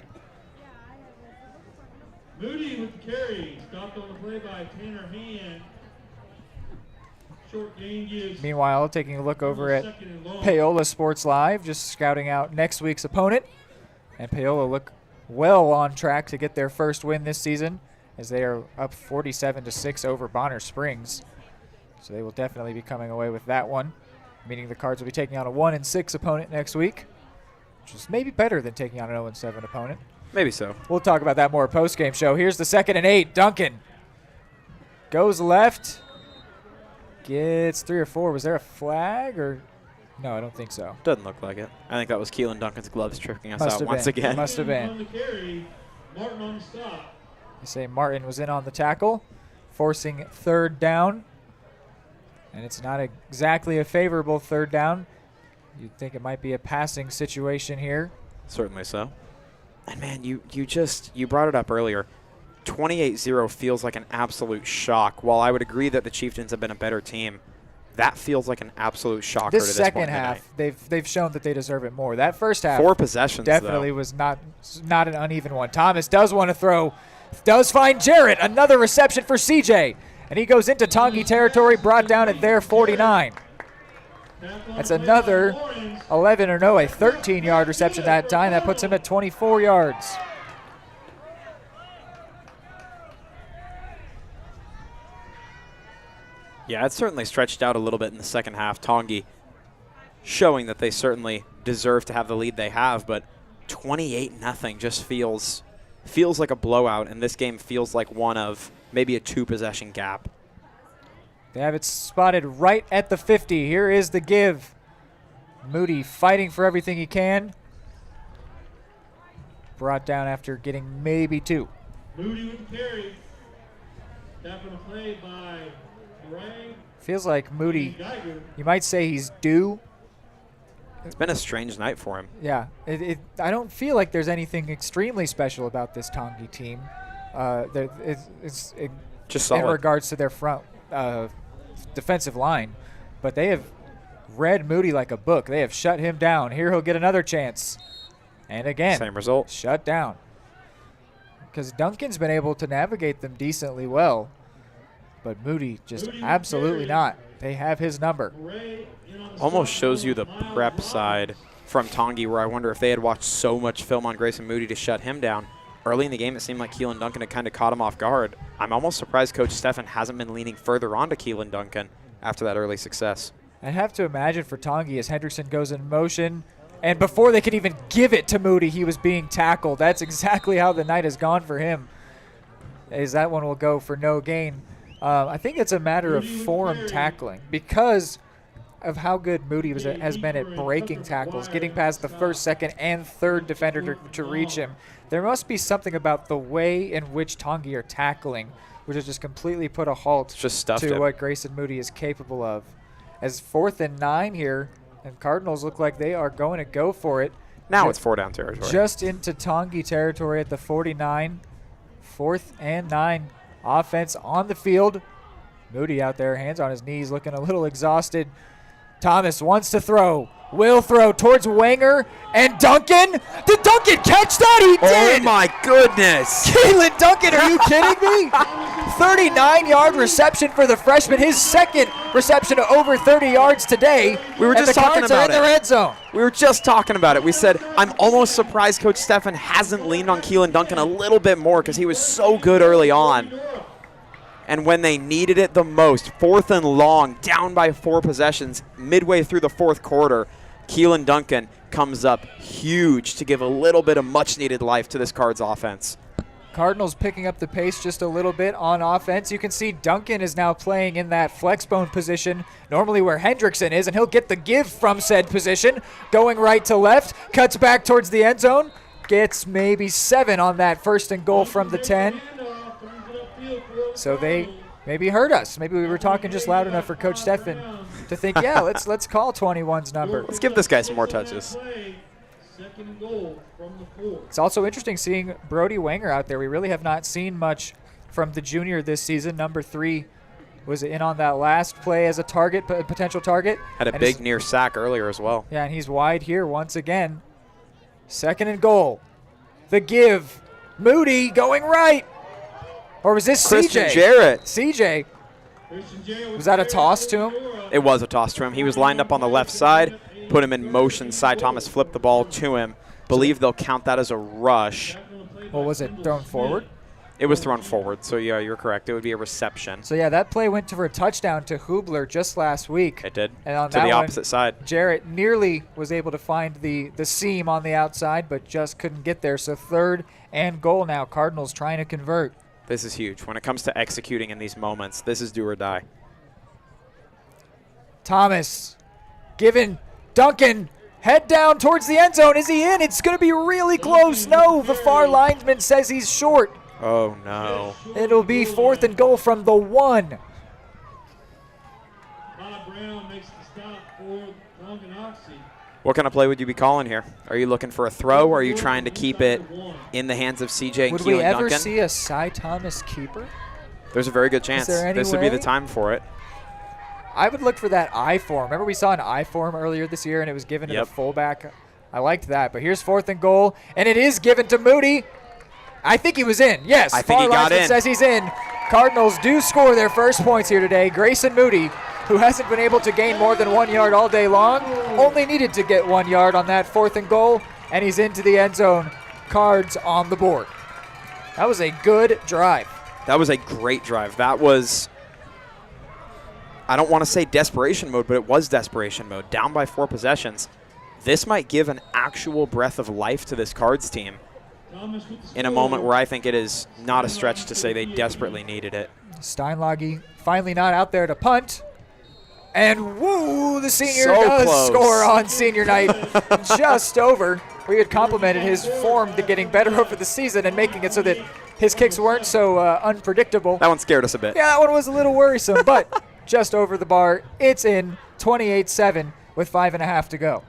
Moody with the carry. Stopped on the play by Tanner Hand. Short gain gives. Meanwhile, taking a look over at Paola Sports Live, just scouting out next week's opponent. And Paola look well on track to get their first win this season, as they are up 47-6 over Bonner Springs. So they will definitely be coming away with that one, meaning the Cards will be taking on a 1-6 opponent next week, which is maybe better than taking on an 0-7 opponent. Maybe so. We'll talk about that more post-game show. Here's the 2nd and 8. Duncan goes left. Gets 3 or 4. Was there a flag or? No, I don't think so. Doesn't look like it. I think that was Keelan Duncan's gloves tricking us out once again. again. Must have been. On the carry, Martin on the stop. They say Martin was in on the tackle, forcing 3rd down. And it's not exactly a favorable 3rd down. You'd think it might be a passing situation here. Certainly so. And man, you brought it up earlier. 28-0 feels like an absolute shock. While I would agree that the Chieftains have been a better team, that feels like an absolute shocker to this second half, they've shown that they deserve it more. That first half, 4 possessions, definitely was not an uneven one. Thomas does want to throw, does find Jarrett. Another reception for CJ, and he goes into Tongi territory, brought down at their 49. That's another a 13-yard reception that time. That puts him at 24 yards. Yeah, it's certainly stretched out a little bit in the second half. Tongi showing that they certainly deserve to have the lead they have, but 28-0 just feels like a blowout, and this game feels like one of maybe a 2-possession gap. They have it spotted right at the 50. Here is the give. Moody fighting for everything he can. Brought down after getting maybe 2. Moody with the carry. Tapping a play by Ray. Feels like Moody, you might say he's due. It's been a strange night for him. Yeah. I don't feel like there's anything extremely special about this Tongi team. It's just solid in regards to their front defensive line. But they have read Moody like a book. They have shut him down. Here he'll get another chance. And again, same result. Shut down. Because Duncan's been able to navigate them decently well. But Moody just absolutely not. They have his number. Almost shows you the prep side from Tongi, where I wonder if they had watched so much film on Grayson Moody to shut him down. Early in the game, it seemed like Keelan Duncan had kind of caught him off guard. I'm almost surprised Coach Steffen hasn't been leaning further onto Keelan Duncan after that early success. I have to imagine for Tongi as Hendrickson goes in motion, and before they could even give it to Moody, he was being tackled. That's exactly how the night has gone for him, as that one will go for no gain. I think it's a matter of form tackling, because of how good Moody has been at breaking tackles, getting past the first, second, and third defender to reach him. There must be something about the way in which Tongi are tackling, which has just completely put a halt to what Grayson Moody is capable of. As 4th and 9 here, and Cardinals look like they are going to go for it. Now it's 4-down territory. Just into Tongi territory at the 49. 4th and 9. Offense on the field. Moody out there, hands on his knees, looking a little exhausted. Thomas wants to throw. Will throw towards Wenger. And Duncan. Did Duncan catch that? He did. Oh, my goodness. Keelan Duncan, are you kidding me? 39-yard reception for the freshman. His second reception of over 30 yards today. We were just talking about it. In the red zone. We were just talking about it. We said, I'm almost surprised Coach Stephan hasn't leaned on Keelan Duncan a little bit more because he was so good early on. And when they needed it the most, 4th and long, down by 4 possessions, midway through the 4th quarter, Keelan Duncan comes up huge to give a little bit of much-needed life to this Cards offense. Cardinals picking up the pace just a little bit on offense. You can see Duncan is now playing in that flex bone position, normally where Hendrickson is, and he'll get the give from said position, going right to left, cuts back towards the end zone, gets maybe 7 on that 1st and goal from the 10. So they maybe heard us. Maybe we were talking just loud enough for Coach Stephan to think, yeah, let's call 21's number. Let's give this guy some more touches. It's also interesting seeing Brody Wenger out there. We really have not seen much from the junior this season. Number 3 was in on that last play as a target, potential target. Had a big near sack earlier as well. Yeah, and he's wide here once again. 2nd and goal. The give. Moody going right. Or was this Christian CJ? Jarrett. CJ. Was that a toss to him? It was a toss to him. He was lined up on the left side, put him in motion. Cy Thomas flipped the ball to him. Believe they'll count that as a rush. Well, was it thrown forward? It was thrown forward, so yeah, you're correct. It would be a reception. So yeah, that play went for a touchdown to Hubler just last week. It did, and on to the opposite side. Jarrett nearly was able to find the seam on the outside, but just couldn't get there. So 3rd and goal now. Cardinals trying to convert. This is huge. When it comes to executing in these moments, this is do or die. Thomas giving Duncan head down towards the end zone. Is he in? It's going to be really close. No, the far linesman says he's short. Oh, no. It'll be 4th and goal from the 1. Bob Brown makes the stop for Tonganoxie. What kind of play would you be calling here? Are you looking for a throw, or are you trying to keep it in the hands of CJ and Keelan Duncan? Would we ever see a Cy Thomas keeper? There's a very good chance. This would be the time for it. I would look for that I form. Remember we saw an I form earlier this year, and it was given to the fullback? I liked that. But here's 4th and goal, and it is given to Moody. I think he was in. Yes, I think he got in. Says he's in. Cardinals do score their first points here today. Grayson Moody, who hasn't been able to gain more than 1 yard all day long, only needed to get 1 yard on that 4th and goal, and he's into the end zone. Cards on the board. That was a good drive. That was a great drive. That was, I don't want to say desperation mode, but it was desperation mode. Down by 4 possessions. This might give an actual breath of life to this Cards team in a moment where I think it is not a stretch to say they desperately needed it. Steinlage finally not out there to punt. And woo, the senior so does close. Score on senior night. Just over. We had complimented his form to getting better over the season and making it so that his kicks weren't so unpredictable. That one scared us a bit. Yeah, that one was a little worrisome, but just over the bar. It's in 28-7 with 5.5 to go.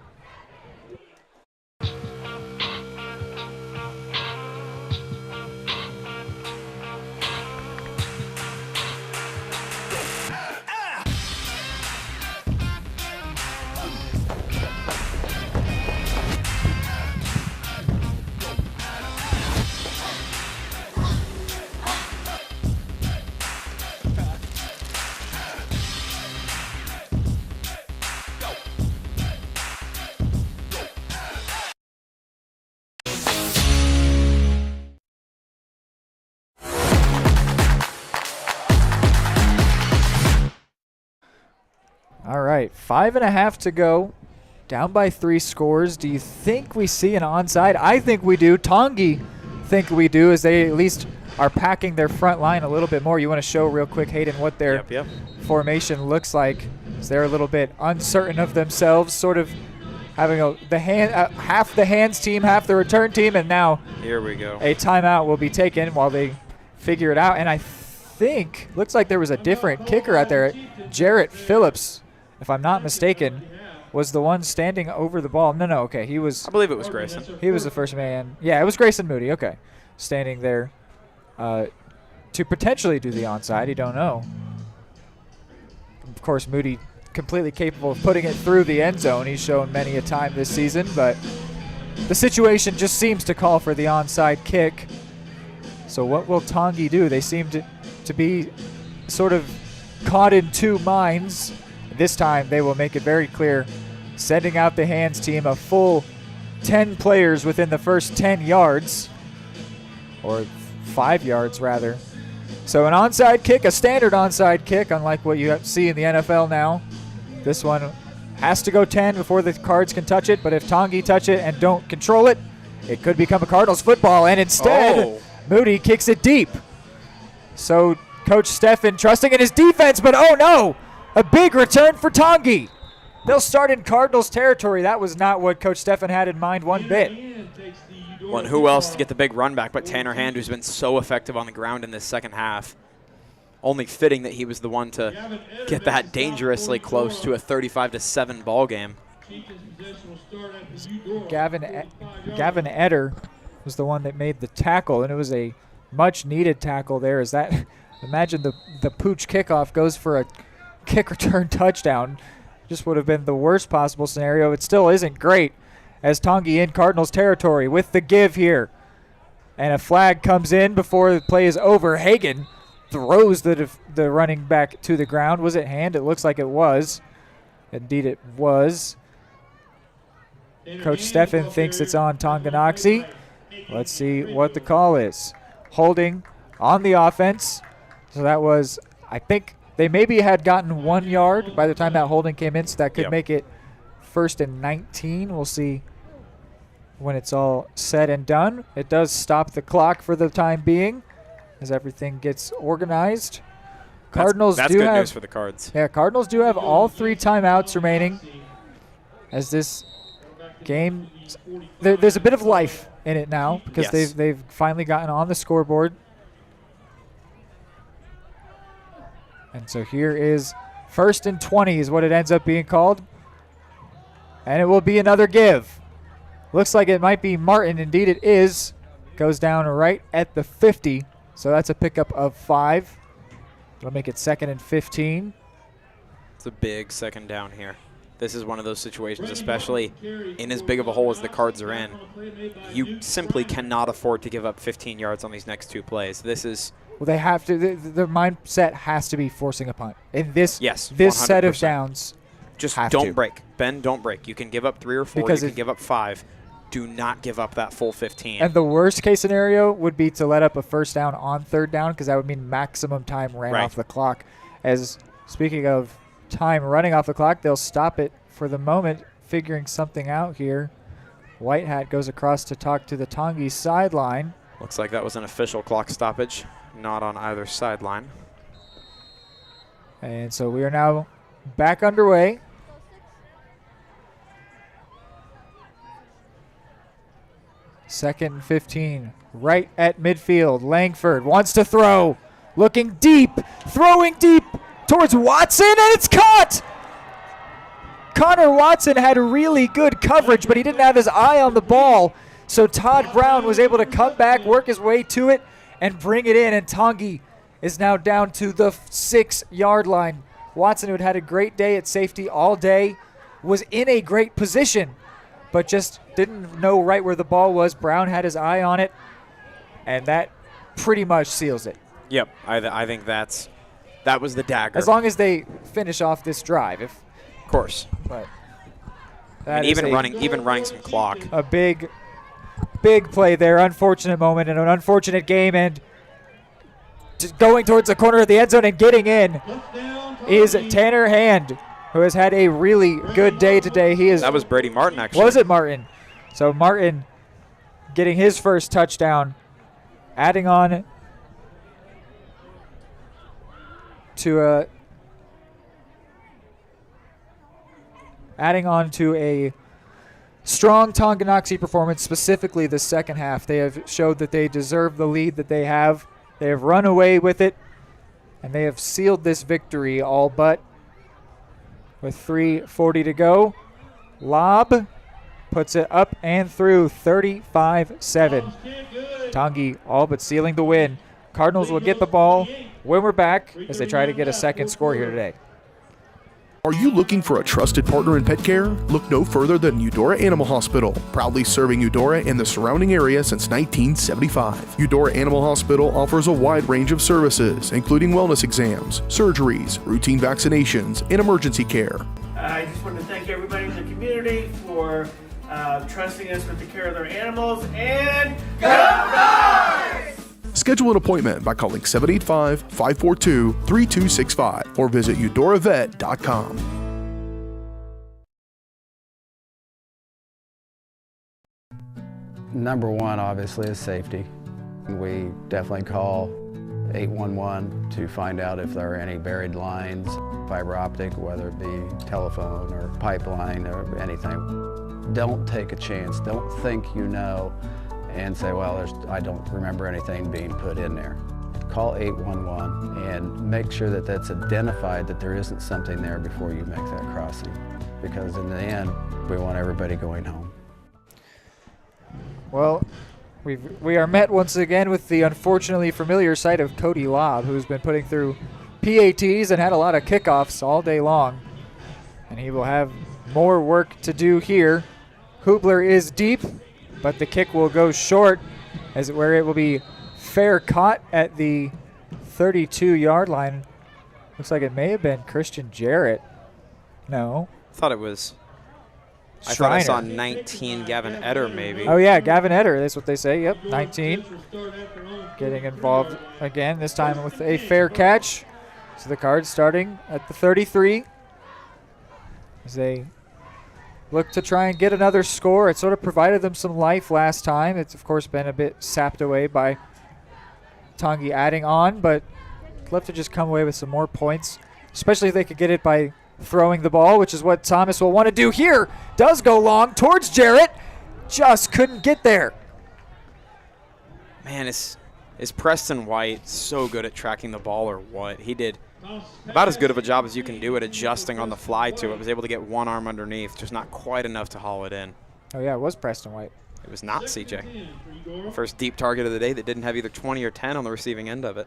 All right, 5.5 to go. Down by 3 scores. Do you think we see an onside? I think we do. Tongi think we do, as they at least are packing their front line a little bit more. You want to show real quick, Hayden, what their formation looks like. So they're a little bit uncertain of themselves, sort of having half the hands team, half the return team, and now here we go. A timeout will be taken while they figure it out. And I think, looks like there was a different kicker out there. Jarrett Phillips, if I'm not mistaken, was the one standing over the ball. No, okay, he was. I believe it was Grayson. He was the first man. Yeah, it was Grayson Moody, okay, standing there to potentially do the onside. You don't know. Of course, Moody completely capable of putting it through the end zone. He's shown many a time this season, but the situation just seems to call for the onside kick. So what will Tongi do? They seem to be sort of caught in two minds. This time they will make it very clear, sending out the hands team, a full 10 players within the first 10 yards, or 5 yards rather. So an onside kick, a standard onside kick, unlike what you see in the NFL now. This one has to go 10 before the Cards can touch it, but if Tongi touch it and don't control it, it could become a Cardinals football, and instead, Moody kicks it deep. So Coach Steffen trusting in his defense, but oh no, a big return for Tongi. They'll start in Cardinals territory. That was not what Coach Steffen had in mind one bit. Well, and who else to get the big run back but Tanner Hand, who's been so effective on the ground in this second half. Only fitting that he was the one to get that dangerously close to a 35-7 ball game. Gavin Eder was the one that made the tackle, and it was a much-needed tackle there. Is that imagine the pooch kickoff goes for a kick return touchdown. Just would have been the worst possible scenario. It still isn't great as Tongi in Cardinals territory with the give here. And a flag comes in before the play is over. Hagan throws the running back to the ground. Was it Hand? It looks like it was. Indeed it was. Coach Steffen thinks it's on Tonganoxie. Let's see what the call is. Holding on the offense. So that was, I think, they maybe had gotten 1 yard by the time that holding came in, so that could make it 1st and 19. We'll see when it's all said and done. It does stop the clock for the time being as everything gets organized. Cardinals that's do good have news for the Cards. Yeah, Cardinals do have all 3 timeouts remaining as this game, there's a bit of life in it now because they've finally gotten on the scoreboard. And so here is 1st and 20 is what it ends up being called. And it will be another give. Looks like it might be Martin. Indeed it is. Goes down right at the 50. So that's a pickup of 5. It'll make it 2nd and 15. It's a big second down here. This is one of those situations, especially in as big of a hole as the Cards are in. You simply cannot afford to give up 15 yards on these next 2 plays. This is... Well, they have to. Their mindset has to be forcing a punt. In this this set of downs, just don't break. Ben, don't break. You can give up 3 or 4. Because you can give up 5. Do not give up that full 15. And the worst case scenario would be to let up a 1st down on 3rd down because that would mean maximum time ran off the clock. As speaking of time running off the clock, they'll stop it for the moment, figuring something out here. White Hat goes across to talk to the Tongi sideline. Looks like that was an official clock stoppage, not on either sideline. And so we are now back underway. Second and 15, right at midfield. Langford wants to throw, looking deep, throwing deep towards Watson, and it's caught! Connor Watson had really good coverage, but he didn't have his eye on the ball, so Todd Brown was able to come back, work his way to it, and bring it in, and Tongi is now down to the 6-yard line. Watson, who had had a great day at safety all day, was in a great position, but just didn't know right where the ball was. Brown had his eye on it, and that pretty much seals it. Yep, I think that was the dagger. As long as they finish off this drive, of course. But I mean, even running some clock. A big play there. Unfortunate moment in an unfortunate game, and just going towards the corner of the end zone and getting in is Tanner Hand, who has had a really good day today. That was Brady Martin, actually. Was it Martin? So Martin getting his first touchdown, adding on to adding on to a strong Tonganoxie performance, specifically the second half. They have showed that they deserve the lead that they have. They have run away with it, and they have sealed this victory all but. With 3:40 to go, lob puts it up and through, 35-7. Tongi all but sealing the win. Cardinals will get the ball when we're back as they try to get a second score here today. Are you looking for a trusted partner in pet care? Look no further than Eudora Animal Hospital, proudly serving Eudora and the surrounding area since 1975. Eudora Animal Hospital offers a wide range of services, including wellness exams, surgeries, routine vaccinations, and emergency care. I just want to thank everybody in the community for trusting us with the care of their animals, and go Dogs! Schedule an appointment by calling 785-542-3265 or visit eudoravet.com. Number one, obviously, is safety. We definitely call 811 to find out if there are any buried lines, fiber optic, whether it be telephone or pipeline or anything. Don't take a chance. Don't think you know and say, well, I don't remember anything being put in there. Call 811 and make sure that that's identified, that there isn't something there before you make that crossing. Because in the end, we want everybody going home. Well, we are met once again with the unfortunately familiar sight of Cody Lobb, who's been putting through PATs and had a lot of kickoffs all day long. And he will have more work to do here. Hubler is deep, but the kick will go short, where it will be fair caught at the 32-yard line. Looks like it may have been Christian Jarrett. No. I thought it was. I thought I saw 19, Gavin Eder, maybe. Oh, yeah, Gavin Eder. That's what they say. Yep, 19. Getting involved again, this time with a fair catch. So the Cards starting at the 33 as they look to try and get another score. It sort of provided them some life last time. It's, of course, been a bit sapped away by Tongi adding on, but love to just come away with some more points, especially if they could get it by throwing the ball, which is what Thomas will want to do here. Does go long towards Jarrett. Just couldn't get there. Man, is Preston White so good at tracking the ball or what? He did about as good of a job as you can do at adjusting on the fly to it. Was able to get one arm underneath, just not quite enough to haul it in. Oh, yeah, it was Preston White. It was not CJ. First deep target of the day that didn't have either 20 or 10 on the receiving end of it.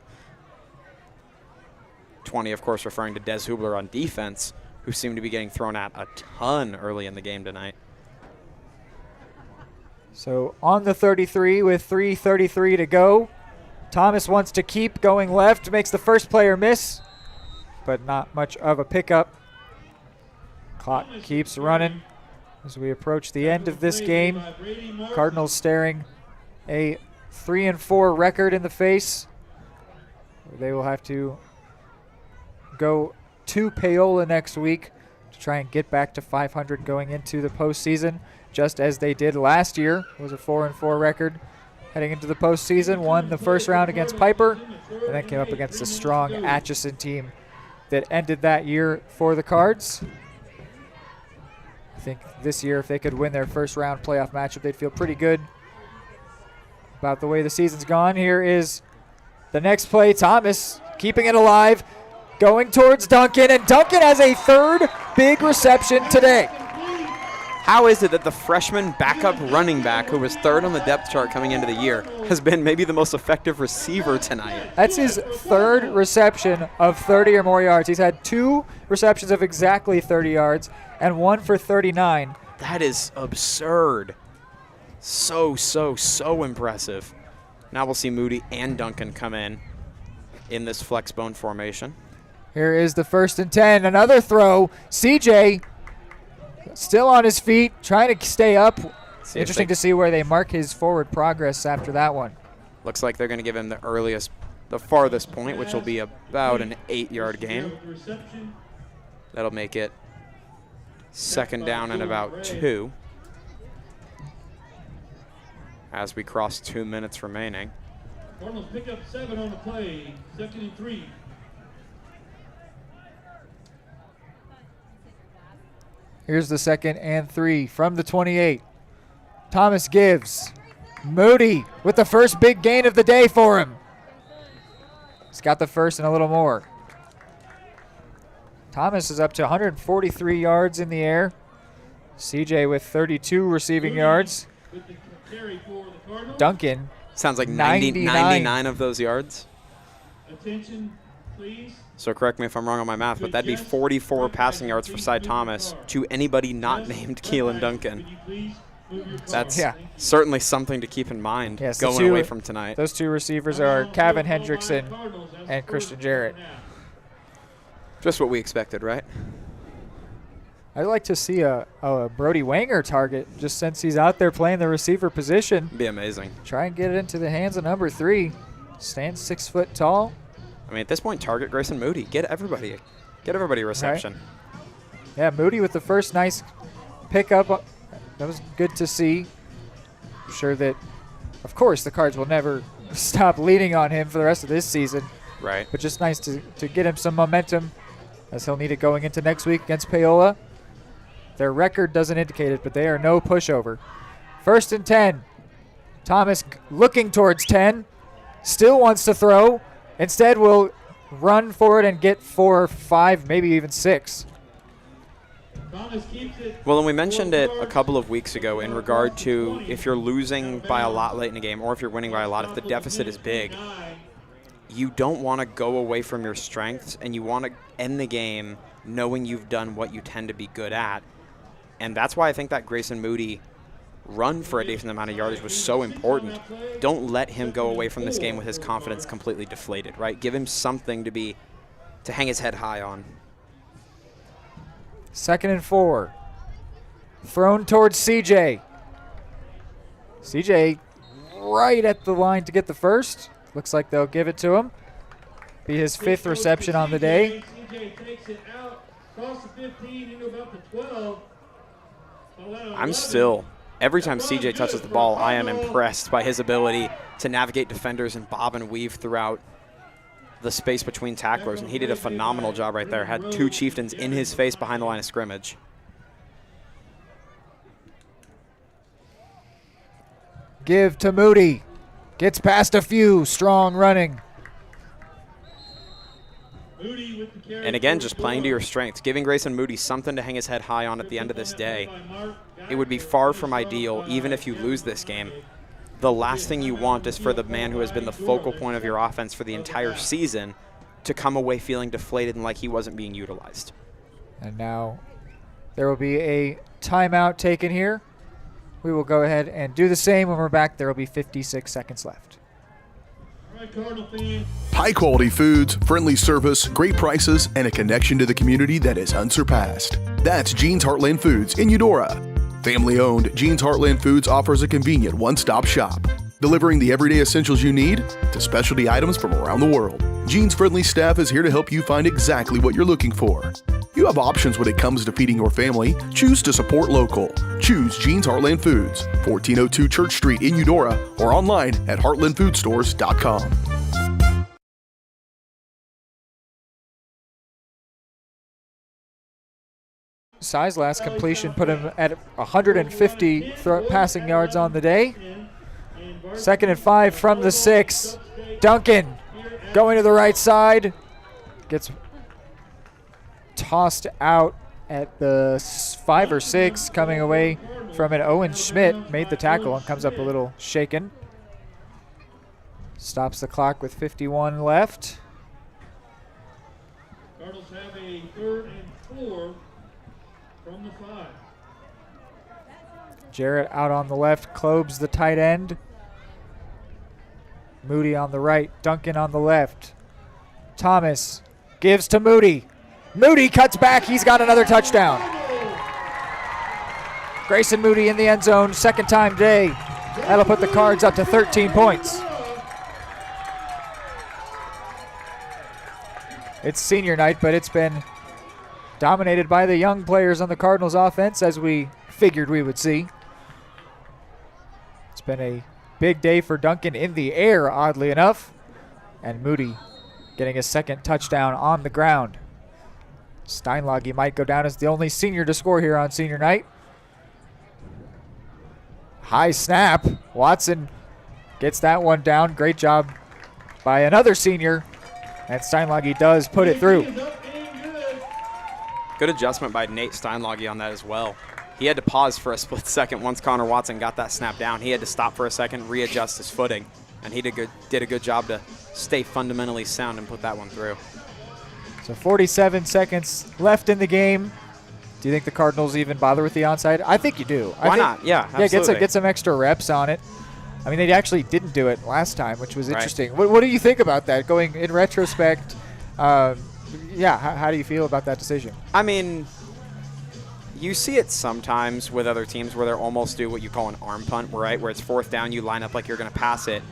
20, of course, referring to Des Hubler on defense, who seemed to be getting thrown at a ton early in the game tonight. So on the 33 with 3:33 to go. Thomas wants to keep going left, makes the first player miss, but not much of a pickup. Clock keeps running as we approach the end of this game. Cardinals staring a 3-4 record in the face. They will have to go to Paola next week to try and get back to 500 going into the postseason, just as they did last year. It was a 4-4 record heading into the postseason. Won the first round against Piper, and then came up against a strong Atchison team that ended that year for the Cards. I think this year, if they could win their first round playoff matchup, they'd feel pretty good about the way the season's gone. Here is the next play. Thomas keeping it alive, going towards Duncan, and Duncan has a third big reception today. How is it that the freshman backup running back, who was third on the depth chart coming into the year, has been maybe the most effective receiver tonight? That's his third reception of 30 or more yards. He's had 2 receptions of exactly 30 yards and 1 for 39. That is absurd. So impressive. Now we'll see Moody and Duncan come in this flex bone formation. Here is the 1st and 10. Another throw. CJ still on his feet, trying to stay up. Interesting to see where they mark his forward progress after that one. Looks like they're going to give him the farthest point, which will be about an 8-yard gain. That'll make it 2nd down and about 2 as we cross 2 minutes remaining. Cardinals pick up 7 on the play, 2nd and 3. Here's the 2nd and 3 from the 28. Thomas gives. Moody with the first big gain of the day for him. He's got the first and a little more. Thomas is up to 143 yards in the air. CJ with 32 receiving yards. Duncan. Sounds like 99 of those yards. Attention, please. So correct me if I'm wrong on my math, but that'd be 44 passing yards for Cy Thomas to anybody not named Keelan Duncan. That's certainly something to keep in mind going away from tonight. Those two receivers are Kevin Hendrickson and Christian Jarrett. Just what we expected, right? I'd like to see a Brody Wanger target just since he's out there playing the receiver position. Be amazing. Try and get it into the hands of number 3. Stands 6 foot tall. I mean, at this point, target Grayson Moody. Get everybody a reception. Right. Yeah, Moody with the first nice pickup. That was good to see. I'm sure that, of course, the Cards will never stop leaning on him for the rest of this season. Right. But just nice to get him some momentum as he'll need it going into next week against Paola. Their record doesn't indicate it, but they are no pushover. 1st and 10. Thomas looking towards 10. Still wants to throw. Instead, will run for it and get 4 or 5, maybe even 6. Well, and we mentioned it a couple of weeks ago in regard to if you're losing by a lot late in the game or if you're winning by a lot, if the deficit is big, you don't want to go away from your strengths and you want to end the game knowing you've done what you tend to be good at. And that's why I think that Grayson Moody run for a decent amount of yardage was so important. Don't let him go away from this game with his confidence completely deflated, right? Give him something to hang his head high on. 2nd and 4. Thrown towards CJ. CJ right at the line to get the first. Looks like they'll give it to him. Be his 5th reception on the day. CJ takes it out, across the 15 into about the 12. I'm still, every time CJ touches the ball, I am impressed by his ability to navigate defenders and bob and weave throughout the space between tacklers, and he did a phenomenal job right there. Had 2 Chieftains in his face behind the line of scrimmage. Give to Moody. Gets past a few. Strong running. And again, just playing to your strengths, giving Grayson Moody something to hang his head high on at the end of this day. It would be far from ideal, even if you lose this game. The last thing you want is for the man who has been the focal point of your offense for the entire season to come away feeling deflated and like he wasn't being utilized. And now there will be a timeout taken here. We will go ahead and do the same. When we're back, there will be 56 seconds left. High quality foods, friendly service, great prices, and a connection to the community that is unsurpassed. That's Gene's Heartland Foods in Eudora. Family owned, Gene's Heartland Foods offers a convenient one-stop shop, delivering the everyday essentials you need to specialty items from around the world. Gene's friendly staff is here to help you find exactly what you're looking for. You have options when it comes to feeding your family. Choose to support local. Choose Gene's Heartland Foods, 1402 Church Street in Eudora, or online at heartlandfoodstores.com. Cy's last completion put him at 150 passing yards on the day. 2nd and 5 from the 6. Duncan going to the right side. Gets tossed out at the 5 or 6, coming away from it. Owen Schmidt made the tackle and comes up a little shaken. Stops the clock with 51 left. Cardinals have a 3rd and 4 from the 5. Jarrett out on the left, Klobes the tight end. Moody on the right, Duncan on the left. Thomas gives to Moody. Moody cuts back, he's got another touchdown. Grayson Moody in the end zone, 2nd time today. That'll put the Cards up to 13 points. It's senior night, but it's been dominated by the young players on the Cardinals offense, as we figured we would see. It's been a big day for Duncan in the air, oddly enough, and Moody getting his 2nd touchdown on the ground. Steinlage might go down as the only senior to score here on senior night. High snap. Watson gets that one down. Great job by another senior. And Steinlage does put it through. Good adjustment by Nate Steinlage on that as well. He had to pause for a split second once Connor Watson got that snap down. He had to stop for a second, readjust his footing, and he did a good job to stay fundamentally sound and put that one through. So 47 seconds left in the game. Do you think the Cardinals even bother with the onside? I think you do. Why not? Yeah, absolutely. Yeah, get some extra reps on it. I mean, they actually didn't do it last time, which was interesting. Right. What do you think about that? Going in retrospect, how do you feel about that decision? I mean, you see it sometimes with other teams where they're almost do what you call an arm punt, right? Where it's 4th down, you line up like you're going to pass it,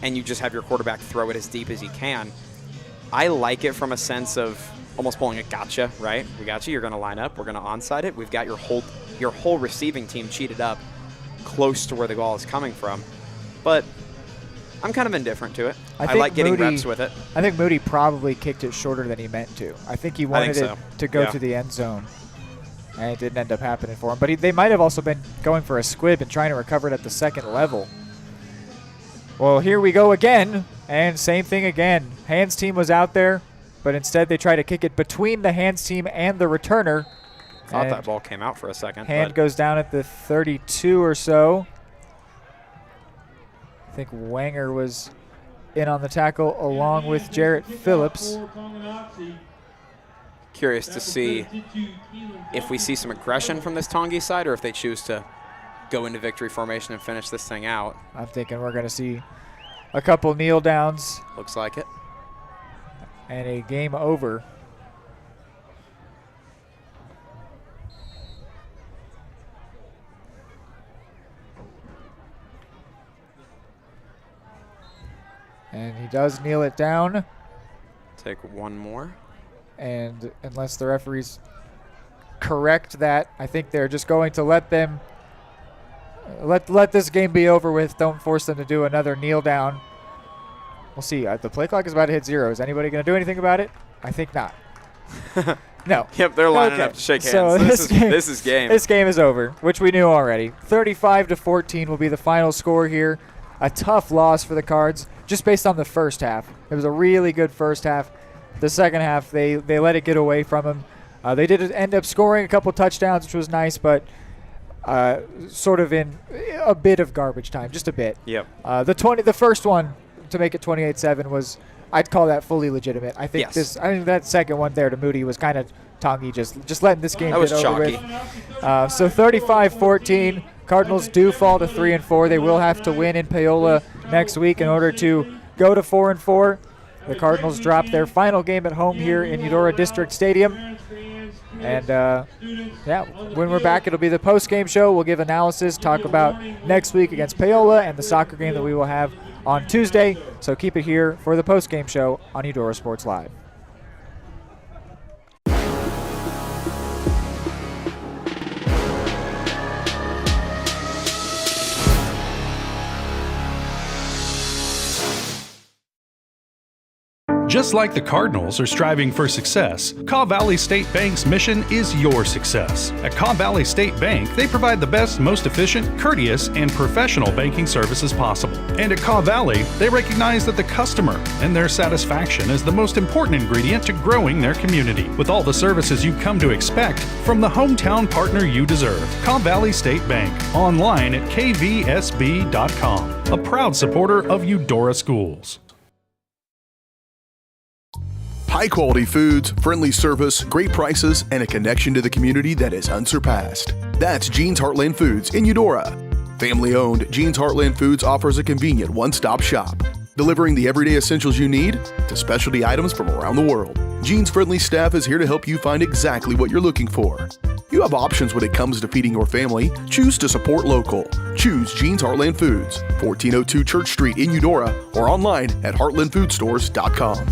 and you just have your quarterback throw it as deep as he can. I like it from a sense of almost pulling a gotcha, right? We got you. You're going to line up. We're going to onside it. We've got your whole receiving team cheated up close to where the ball is coming from. But I'm kind of indifferent to it. I like getting reps with it. I think Moody probably kicked it shorter than he meant to. I think he wanted it to go to the end zone, and it didn't end up happening for him. But they might have also been going for a squib and trying to recover it at the second level. Well, here we go again, and same thing again. Hands team was out there, but instead they try to kick it between the hands team and the returner. Thought that ball came out for a second. Hand goes down at the 32 or so. I think Wanger was in on the tackle along with Jarrett Phillips. Curious to see if we see some aggression from this Tongi side or if they choose to go into victory formation and finish this thing out. I'm thinking we're going to see a couple kneel downs. Looks like it. And a game over. And he does kneel it down. Take one more. And unless the referees correct that, I think they're just going to let them let this game be over with. Don't force them to do another kneel down. We'll see. The play clock is about to hit 0. Is anybody going to do anything about it? I think not. No. Yep, they're lining up to shake hands. So this is game. This game is over, which we knew already. 35-14 will be the final score here. A tough loss for the Cards, just based on the first half. It was a really good first half. The second half, they let it get away from them. They did end up scoring a couple touchdowns, which was nice, but sort of in a bit of garbage time, just a bit. Yep. The first one to make it 28-7 was, I'd call that fully legitimate. I think that second one there to Moody was kind of Tongi, just letting this game get over with. So 35-14. Cardinals do fall to 3-4. They will have to win in Paola next week in order to go to 4-4. The Cardinals drop their final game at home here in Eudora District Stadium. And, when we're back, it'll be the post-game show. We'll give analysis, talk about next week against Paola and the soccer game that we will have on Tuesday. So keep it here for the post-game show on Eudora Sports Live. Just like the Cardinals are striving for success, Kaw Valley State Bank's mission is your success. At Kaw Valley State Bank, they provide the best, most efficient, courteous, and professional banking services possible. And at Kaw Valley, they recognize that the customer and their satisfaction is the most important ingredient to growing their community. With all the services you've come to expect from the hometown partner you deserve, Kaw Valley State Bank, online at kvsb.com, a proud supporter of Eudora Schools. High-quality foods, friendly service, great prices, and a connection to the community that is unsurpassed. That's Jean's Heartland Foods in Eudora. Family-owned, Jean's Heartland Foods offers a convenient one-stop shop, delivering the everyday essentials you need to specialty items from around the world. Jean's friendly staff is here to help you find exactly what you're looking for. You have options when it comes to feeding your family. Choose to support local. Choose Jean's Heartland Foods, 1402 Church Street in Eudora, or online at heartlandfoodstores.com.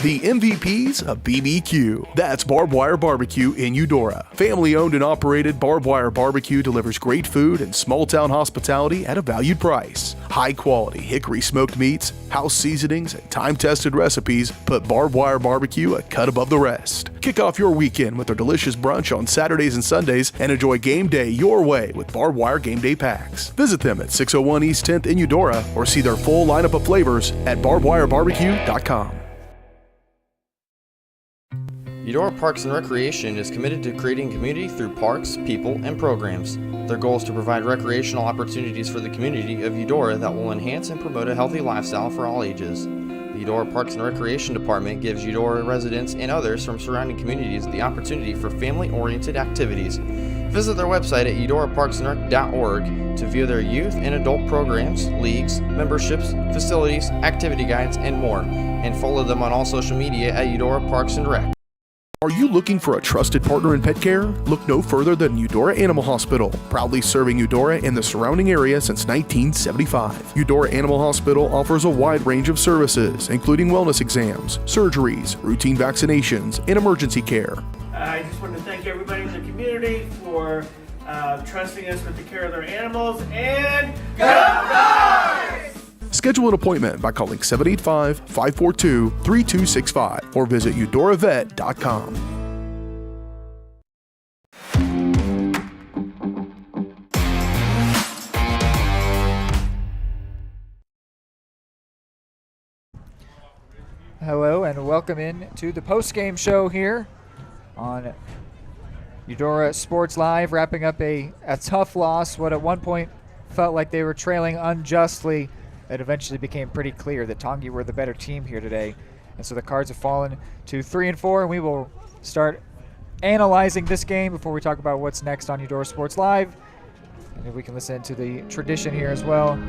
The MVPs of BBQ. That's Barbed Wire Barbecue in Eudora. Family owned and operated, Barbed Wire Barbecue delivers great food and small town hospitality at a valued price. High quality hickory smoked meats, house seasonings, and time tested recipes put Barbed Wire Barbecue a cut above the rest. Kick off your weekend with their delicious brunch on Saturdays and Sundays and enjoy game day your way with Barbed Wire Game Day Packs. Visit them at 601 East 10th in Eudora or see their full lineup of flavors at barbedwirebarbecue.com. Eudora Parks and Recreation is committed to creating community through parks, people, and programs. Their goal is to provide recreational opportunities for the community of Eudora that will enhance and promote a healthy lifestyle for all ages. The Eudora Parks and Recreation Department gives Eudora residents and others from surrounding communities the opportunity for family-oriented activities. Visit their website at eudoraparksandrec.org to view their youth and adult programs, leagues, memberships, facilities, activity guides, and more, and follow them on all social media at Eudora Parks and Rec. Are you looking for a trusted partner in pet care? Look no further than Eudora Animal Hospital, proudly serving Eudora and the surrounding area since 1975. Eudora Animal Hospital offers a wide range of services, including wellness exams, surgeries, routine vaccinations, and emergency care. I just want to thank everybody in the community for trusting us with the care of their animals, and go Dogs! Schedule an appointment by calling 785-542-3265 or visit eudoravet.com. Hello and welcome in to the post-game show here on Eudora Sports Live, wrapping up a tough loss. What at one point felt like they were trailing unjustly. It eventually became pretty clear that Tongi were the better team here today. And so the Cards have fallen to 3-4, and we will start analyzing this game before we talk about what's next on Eudora Sports Live. And if we can listen to the tradition here as well.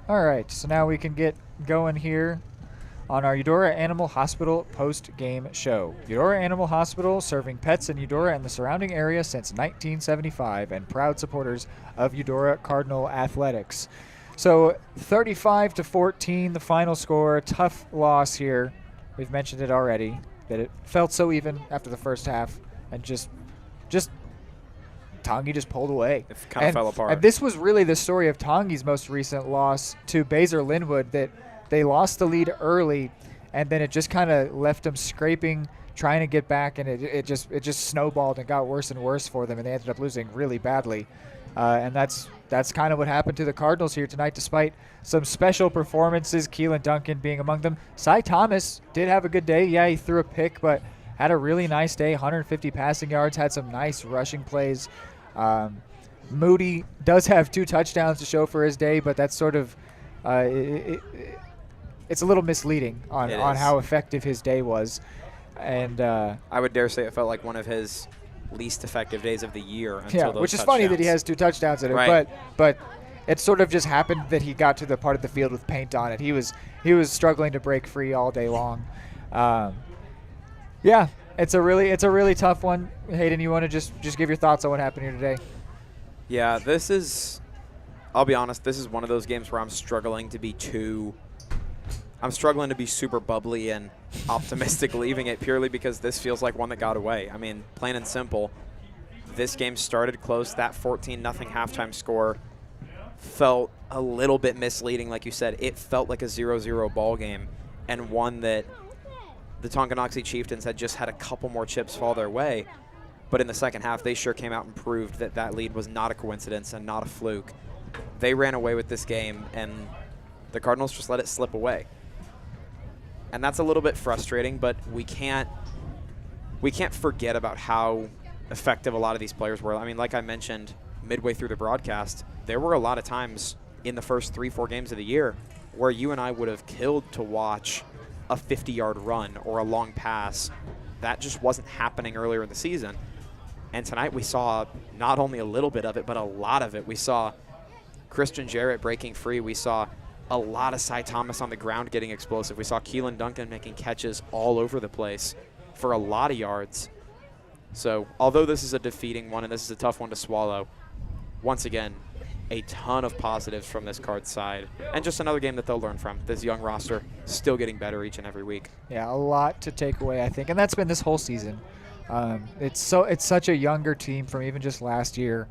All right, so now we can get going here on our Eudora Animal Hospital post-game show. Eudora Animal Hospital, serving pets in Eudora and the surrounding area since 1975, and proud supporters of Eudora Cardinal athletics. So 35-14, the final score. Tough loss here. We've mentioned it already, that it felt so even after the first half, and just Tongi just pulled away. It kind of fell apart. And this was really the story of Tongi's most recent loss to Baser Linwood, that they lost the lead early, and then it just kind of left them scraping, trying to get back, and it just snowballed and got worse and worse for them, and they ended up losing really badly. And that's kind of what happened to the Cardinals here tonight, despite some special performances, Keelan Duncan being among them. Cy Thomas did have a good day. Yeah, he threw a pick, but had a really nice day, 150 passing yards, had some nice rushing plays. Moody does have 2 touchdowns to show for his day, but that's sort of it's a little misleading on how effective his day was. And I would dare say it felt like one of his least effective days of the year until those which is funny that he has 2 touchdowns in it, right. but it sort of just happened that he got to the part of the field with paint on it. He was struggling to break free all day long. Yeah, it's a really tough one. Hayden, you want to just give your thoughts on what happened here today? Yeah, I'll be honest, this is one of those games where I'm struggling to be super bubbly and optimistic leaving it, purely because this feels like one that got away. I mean, plain and simple, this game started close. That 14-0 halftime score felt a little bit misleading. Like you said, it felt like a 0-0 ball game, and one that the Tonganoxie Chieftains had just had a couple more chips fall their way. But in the second half, they sure came out and proved that that lead was not a coincidence and not a fluke. they ran away with this game, and the Cardinals just let it slip away. And that's a little bit frustrating, but we can't forget about how effective a lot of these players were. I mean, like I mentioned midway through the broadcast, there were a lot of times in the first 3-4 games of the year where you and I would have killed to watch a 50-yard run or a long pass. That just wasn't happening earlier in the season. And tonight we saw not only a little bit of it, but a lot of it. We saw Christian Jarrett breaking free. We saw a lot of Cy Thomas on the ground getting explosive. We saw Keelan Duncan making catches all over the place for a lot of yards. So although this is a defeating one and this is a tough one to swallow, once again, a ton of positives from this Card side. And just another game that they'll learn from. This young roster still getting better each and every week. Yeah, a lot to take away, I think. And that's been this whole season. It's such a younger team from even just last year.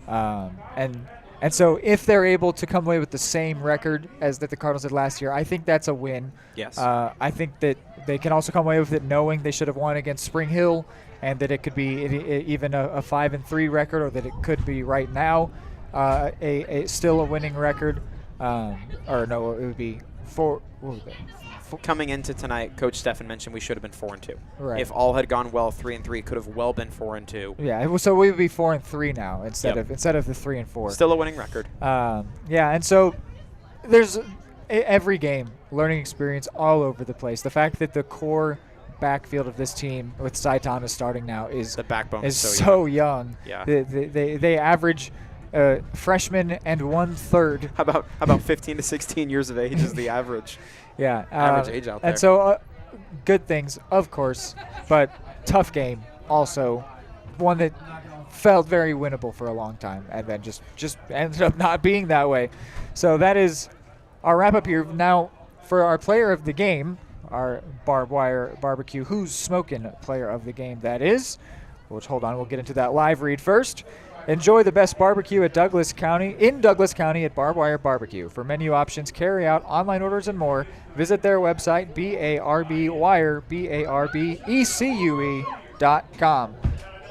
And so if they're able to come away with the same record as that the Cardinals did last year, I think that's a win. Yes. I think that they can also come away with it knowing they should have won against Spring Hill, and that it could be even a 5-3 record, or that it could be right now still a winning record. Or no, it would be 4. What was it? Coming into tonight, Coach Steffen mentioned we should have been 4-2. Right. If all had gone well, 3-3 could have well been 4-2. Yeah, so we would be 4-3 now instead of the 3-4. Still a winning record. Yeah, and so there's every game learning experience all over the place. The fact that the core backfield of this team with Cy Thomas starting now is the backbone is so young. Yeah, they average. Freshman and 1/3. How about 15 to 16 years of age is the average? Yeah, average age out there. And so good things, of course, but tough game also. One that felt very winnable for a long time, and then just ended up not being that way. So that is our wrap up here. Now for our player of the game, our barbed wire barbecue who's smoking player of the game, that is. Which, hold on, we'll get into that live read first. Enjoy the best barbecue in Douglas County at Barbed Wire Barbecue. For menu options, carry out, online orders, and more, visit their website, barbecue.com.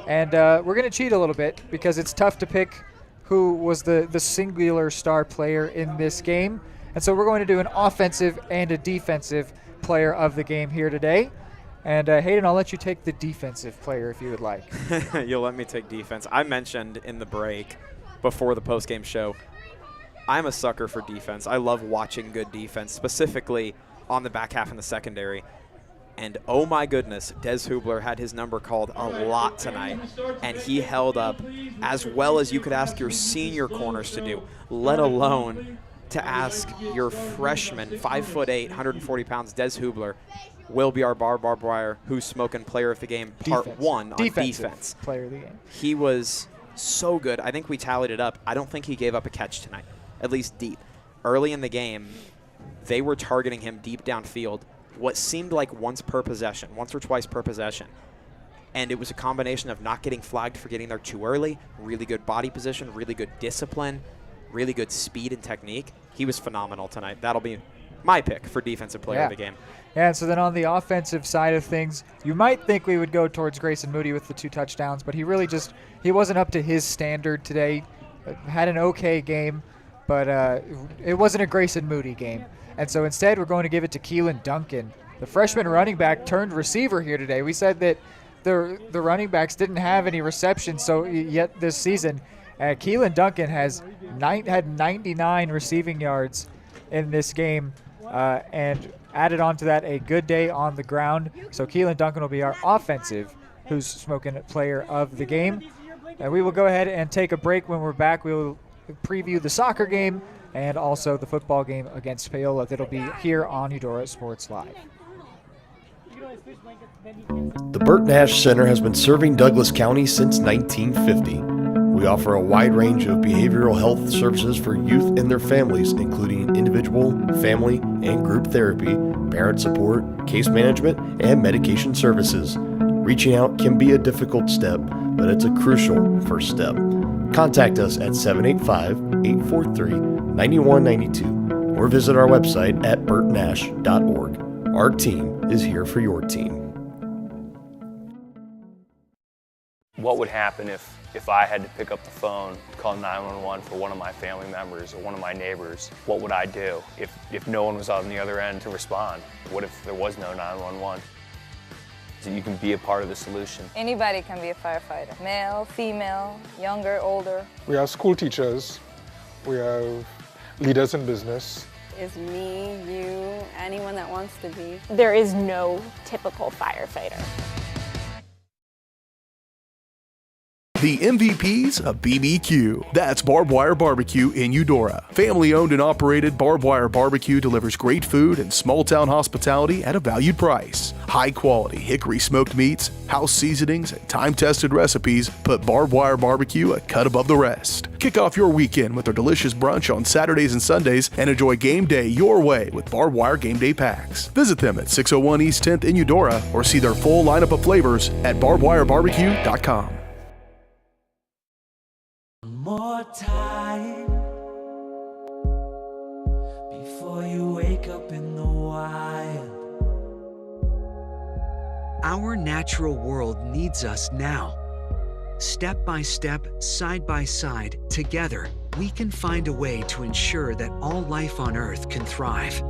And we're going to cheat a little bit because it's tough to pick who was the singular star player in this game. And so we're going to do an offensive and a defensive player of the game here today. And Hayden, I'll let you take the defensive player if you would like. You'll let me take defense. I mentioned in the break before the postgame show, I'm a sucker for defense. I love watching good defense, specifically on the back half in the secondary. And oh my goodness, Des Hubler had his number called a lot tonight, and he held up as well as you could ask your senior corners to do, let alone to ask your freshman, 5'8", 140 pounds, Des Hubler, will be our barbed wire who's smoking player of the game part one on defense. Player of the game. He was so good. I think we tallied it up. I don't think he gave up a catch tonight, at least deep. Early in the game, they were targeting him deep downfield, what seemed like once or twice per possession. And it was a combination of not getting flagged for getting there too early, really good body position, really good discipline, really good speed and technique. He was phenomenal tonight. That'll be my pick for defensive player of the game. Yeah, and so then on the offensive side of things, you might think we would go towards Grayson Moody with the 2 touchdowns, but he wasn't up to his standard today. Had an okay game, but it wasn't a Grayson Moody game. And so instead we're going to give it to Keelan Duncan, the freshman running back turned receiver here today. We said that the running backs didn't have any receptions yet this season. Keelan Duncan had 99 receiving yards in this game, and added on to that a good day on the ground. So Keelan Duncan will be our offensive who's smoking player of the game. And we will go ahead and take a break. When we're back, we will preview the soccer game and also the football game against Paola that'll be here on Eudora Sports Live. The Burt Nash Center has been serving Douglas County since 1950. We offer a wide range of behavioral health services for youth and their families, including individual, family, and group therapy, parent support, case management, and medication services. Reaching out can be a difficult step, but it's a crucial first step. Contact us at 785-843-9192 or visit our website at burtnash.org. Our team is here for your team. What would happen if if I had to pick up the phone, call 911 for one of my family members or one of my neighbors, what would I do if no one was on the other end to respond? What if there was no 911? So you can be a part of the solution. Anybody can be a firefighter. Male, female, younger, older. We have school teachers. We have leaders in business. Is me, you, anyone that wants to be. There is no typical firefighter. The MVPs of BBQ. That's Barbed Wire Barbecue in Eudora. Family owned and operated, Barbed Wire Barbecue delivers great food and small town hospitality at a valued price. High quality hickory smoked meats, house seasonings, and time tested recipes put Barbed Wire Barbecue a cut above the rest. Kick off your weekend with our delicious brunch on Saturdays and Sundays and enjoy game day your way with Barbed Wire Game Day Packs. Visit them at 601 East 10th in Eudora or see their full lineup of flavors at barbedwirebarbecue.com. More time before you wake up in the wild. Our natural world needs us now. Step by step, side by side, together, we can find a way to ensure that all life on Earth can thrive.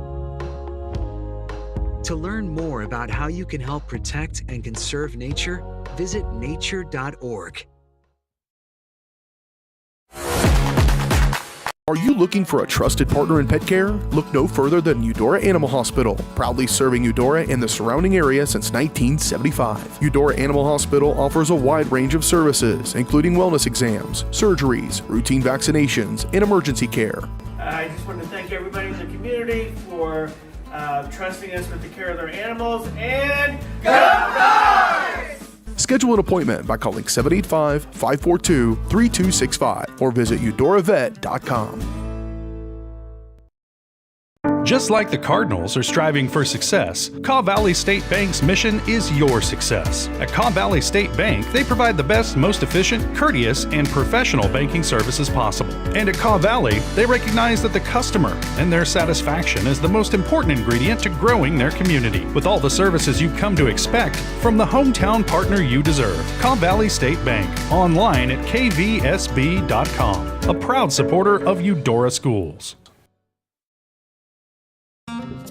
To learn more about how you can help protect and conserve nature, visit nature.org. Are you looking for a trusted partner in pet care? Look no further than Eudora Animal Hospital, proudly serving Eudora and the surrounding area since 1975. Eudora Animal Hospital offers a wide range of services, including wellness exams, surgeries, routine vaccinations, and emergency care. I just want to thank everybody in the community for trusting us with the care of their animals, and go Dogs! Schedule an appointment by calling 785-542-3265 or visit eudoravet.com. Just like the Cardinals are striving for success, Kaw Valley State Bank's mission is your success. At Kaw Valley State Bank, they provide the best, most efficient, courteous, and professional banking services possible. And at Kaw Valley, they recognize that the customer and their satisfaction is the most important ingredient to growing their community. With all the services you've come to expect from the hometown partner you deserve, Kaw Valley State Bank, online at kvsb.com, a proud supporter of Eudora Schools.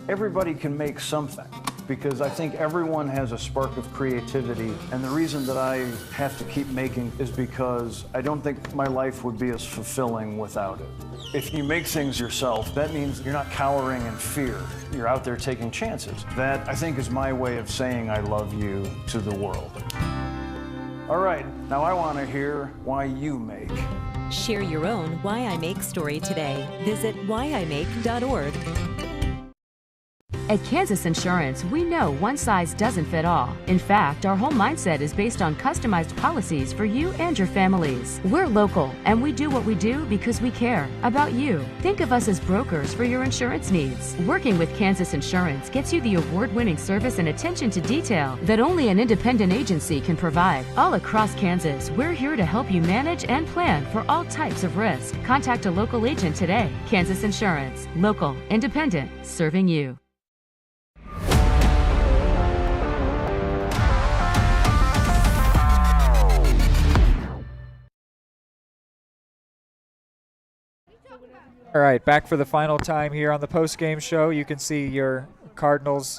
Everybody can make something, because I think everyone has a spark of creativity, and the reason that I have to keep making is because I don't think my life would be as fulfilling without it. If you make things yourself, that means you're not cowering in fear. You're out there taking chances. That, I think, is my way of saying I love you to the world. All right, now I want to hear why you make. Share your own Why I Make story today. Visit whyimake.org. At Kansas Insurance, we know one size doesn't fit all. In fact, our whole mindset is based on customized policies for you and your families. We're local, and we do what we do because we care about you. Think of us as brokers for your insurance needs. Working with Kansas Insurance gets you the award-winning service and attention to detail that only an independent agency can provide. All across Kansas, we're here to help you manage and plan for all types of risk. Contact a local agent today. Kansas Insurance. Local, independent, serving you. All right, back for the final time here on the post-game show. You can see your Cardinals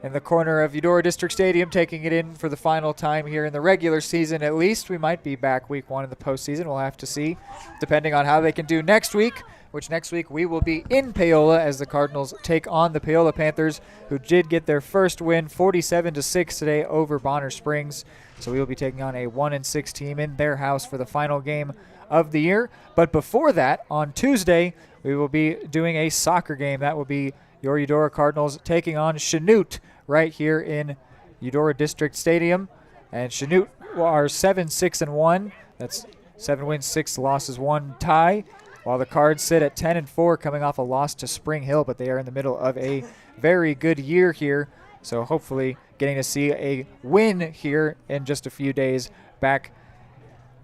in the corner of Eudora District Stadium taking it in for the final time here in the regular season. At least we might be back week 1 in the postseason. We'll have to see, depending on how they can do next week, which next week we will be in Paola as the Cardinals take on the Paola Panthers, who did get their first win 47-6 today over Bonner Springs. So we will be taking on a 1-6 team in their house for the final game of the year. But before that, on Tuesday, we will be doing a soccer game. That will be your Eudora Cardinals taking on Chanute right here in Eudora District Stadium. And Chanute are 7-6-1. That's 7 wins, 6 losses, 1 tie. While the Cards sit at 10-4, coming off a loss to Spring Hill, but they are in the middle of a very good year here. So hopefully getting to see a win here in just a few days back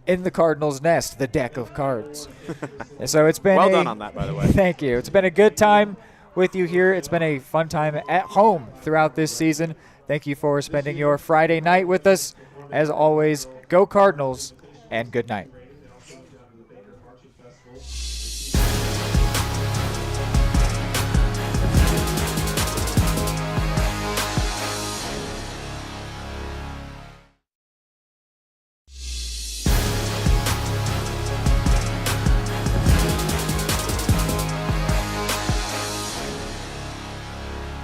in the Cardinals' nest, the deck of cards. And so it's been well done on that, by the way. Thank you. It's been a good time with you here. It's been a fun time at home throughout this season. Thank you for spending your Friday night with us. As always, go Cardinals, and good night.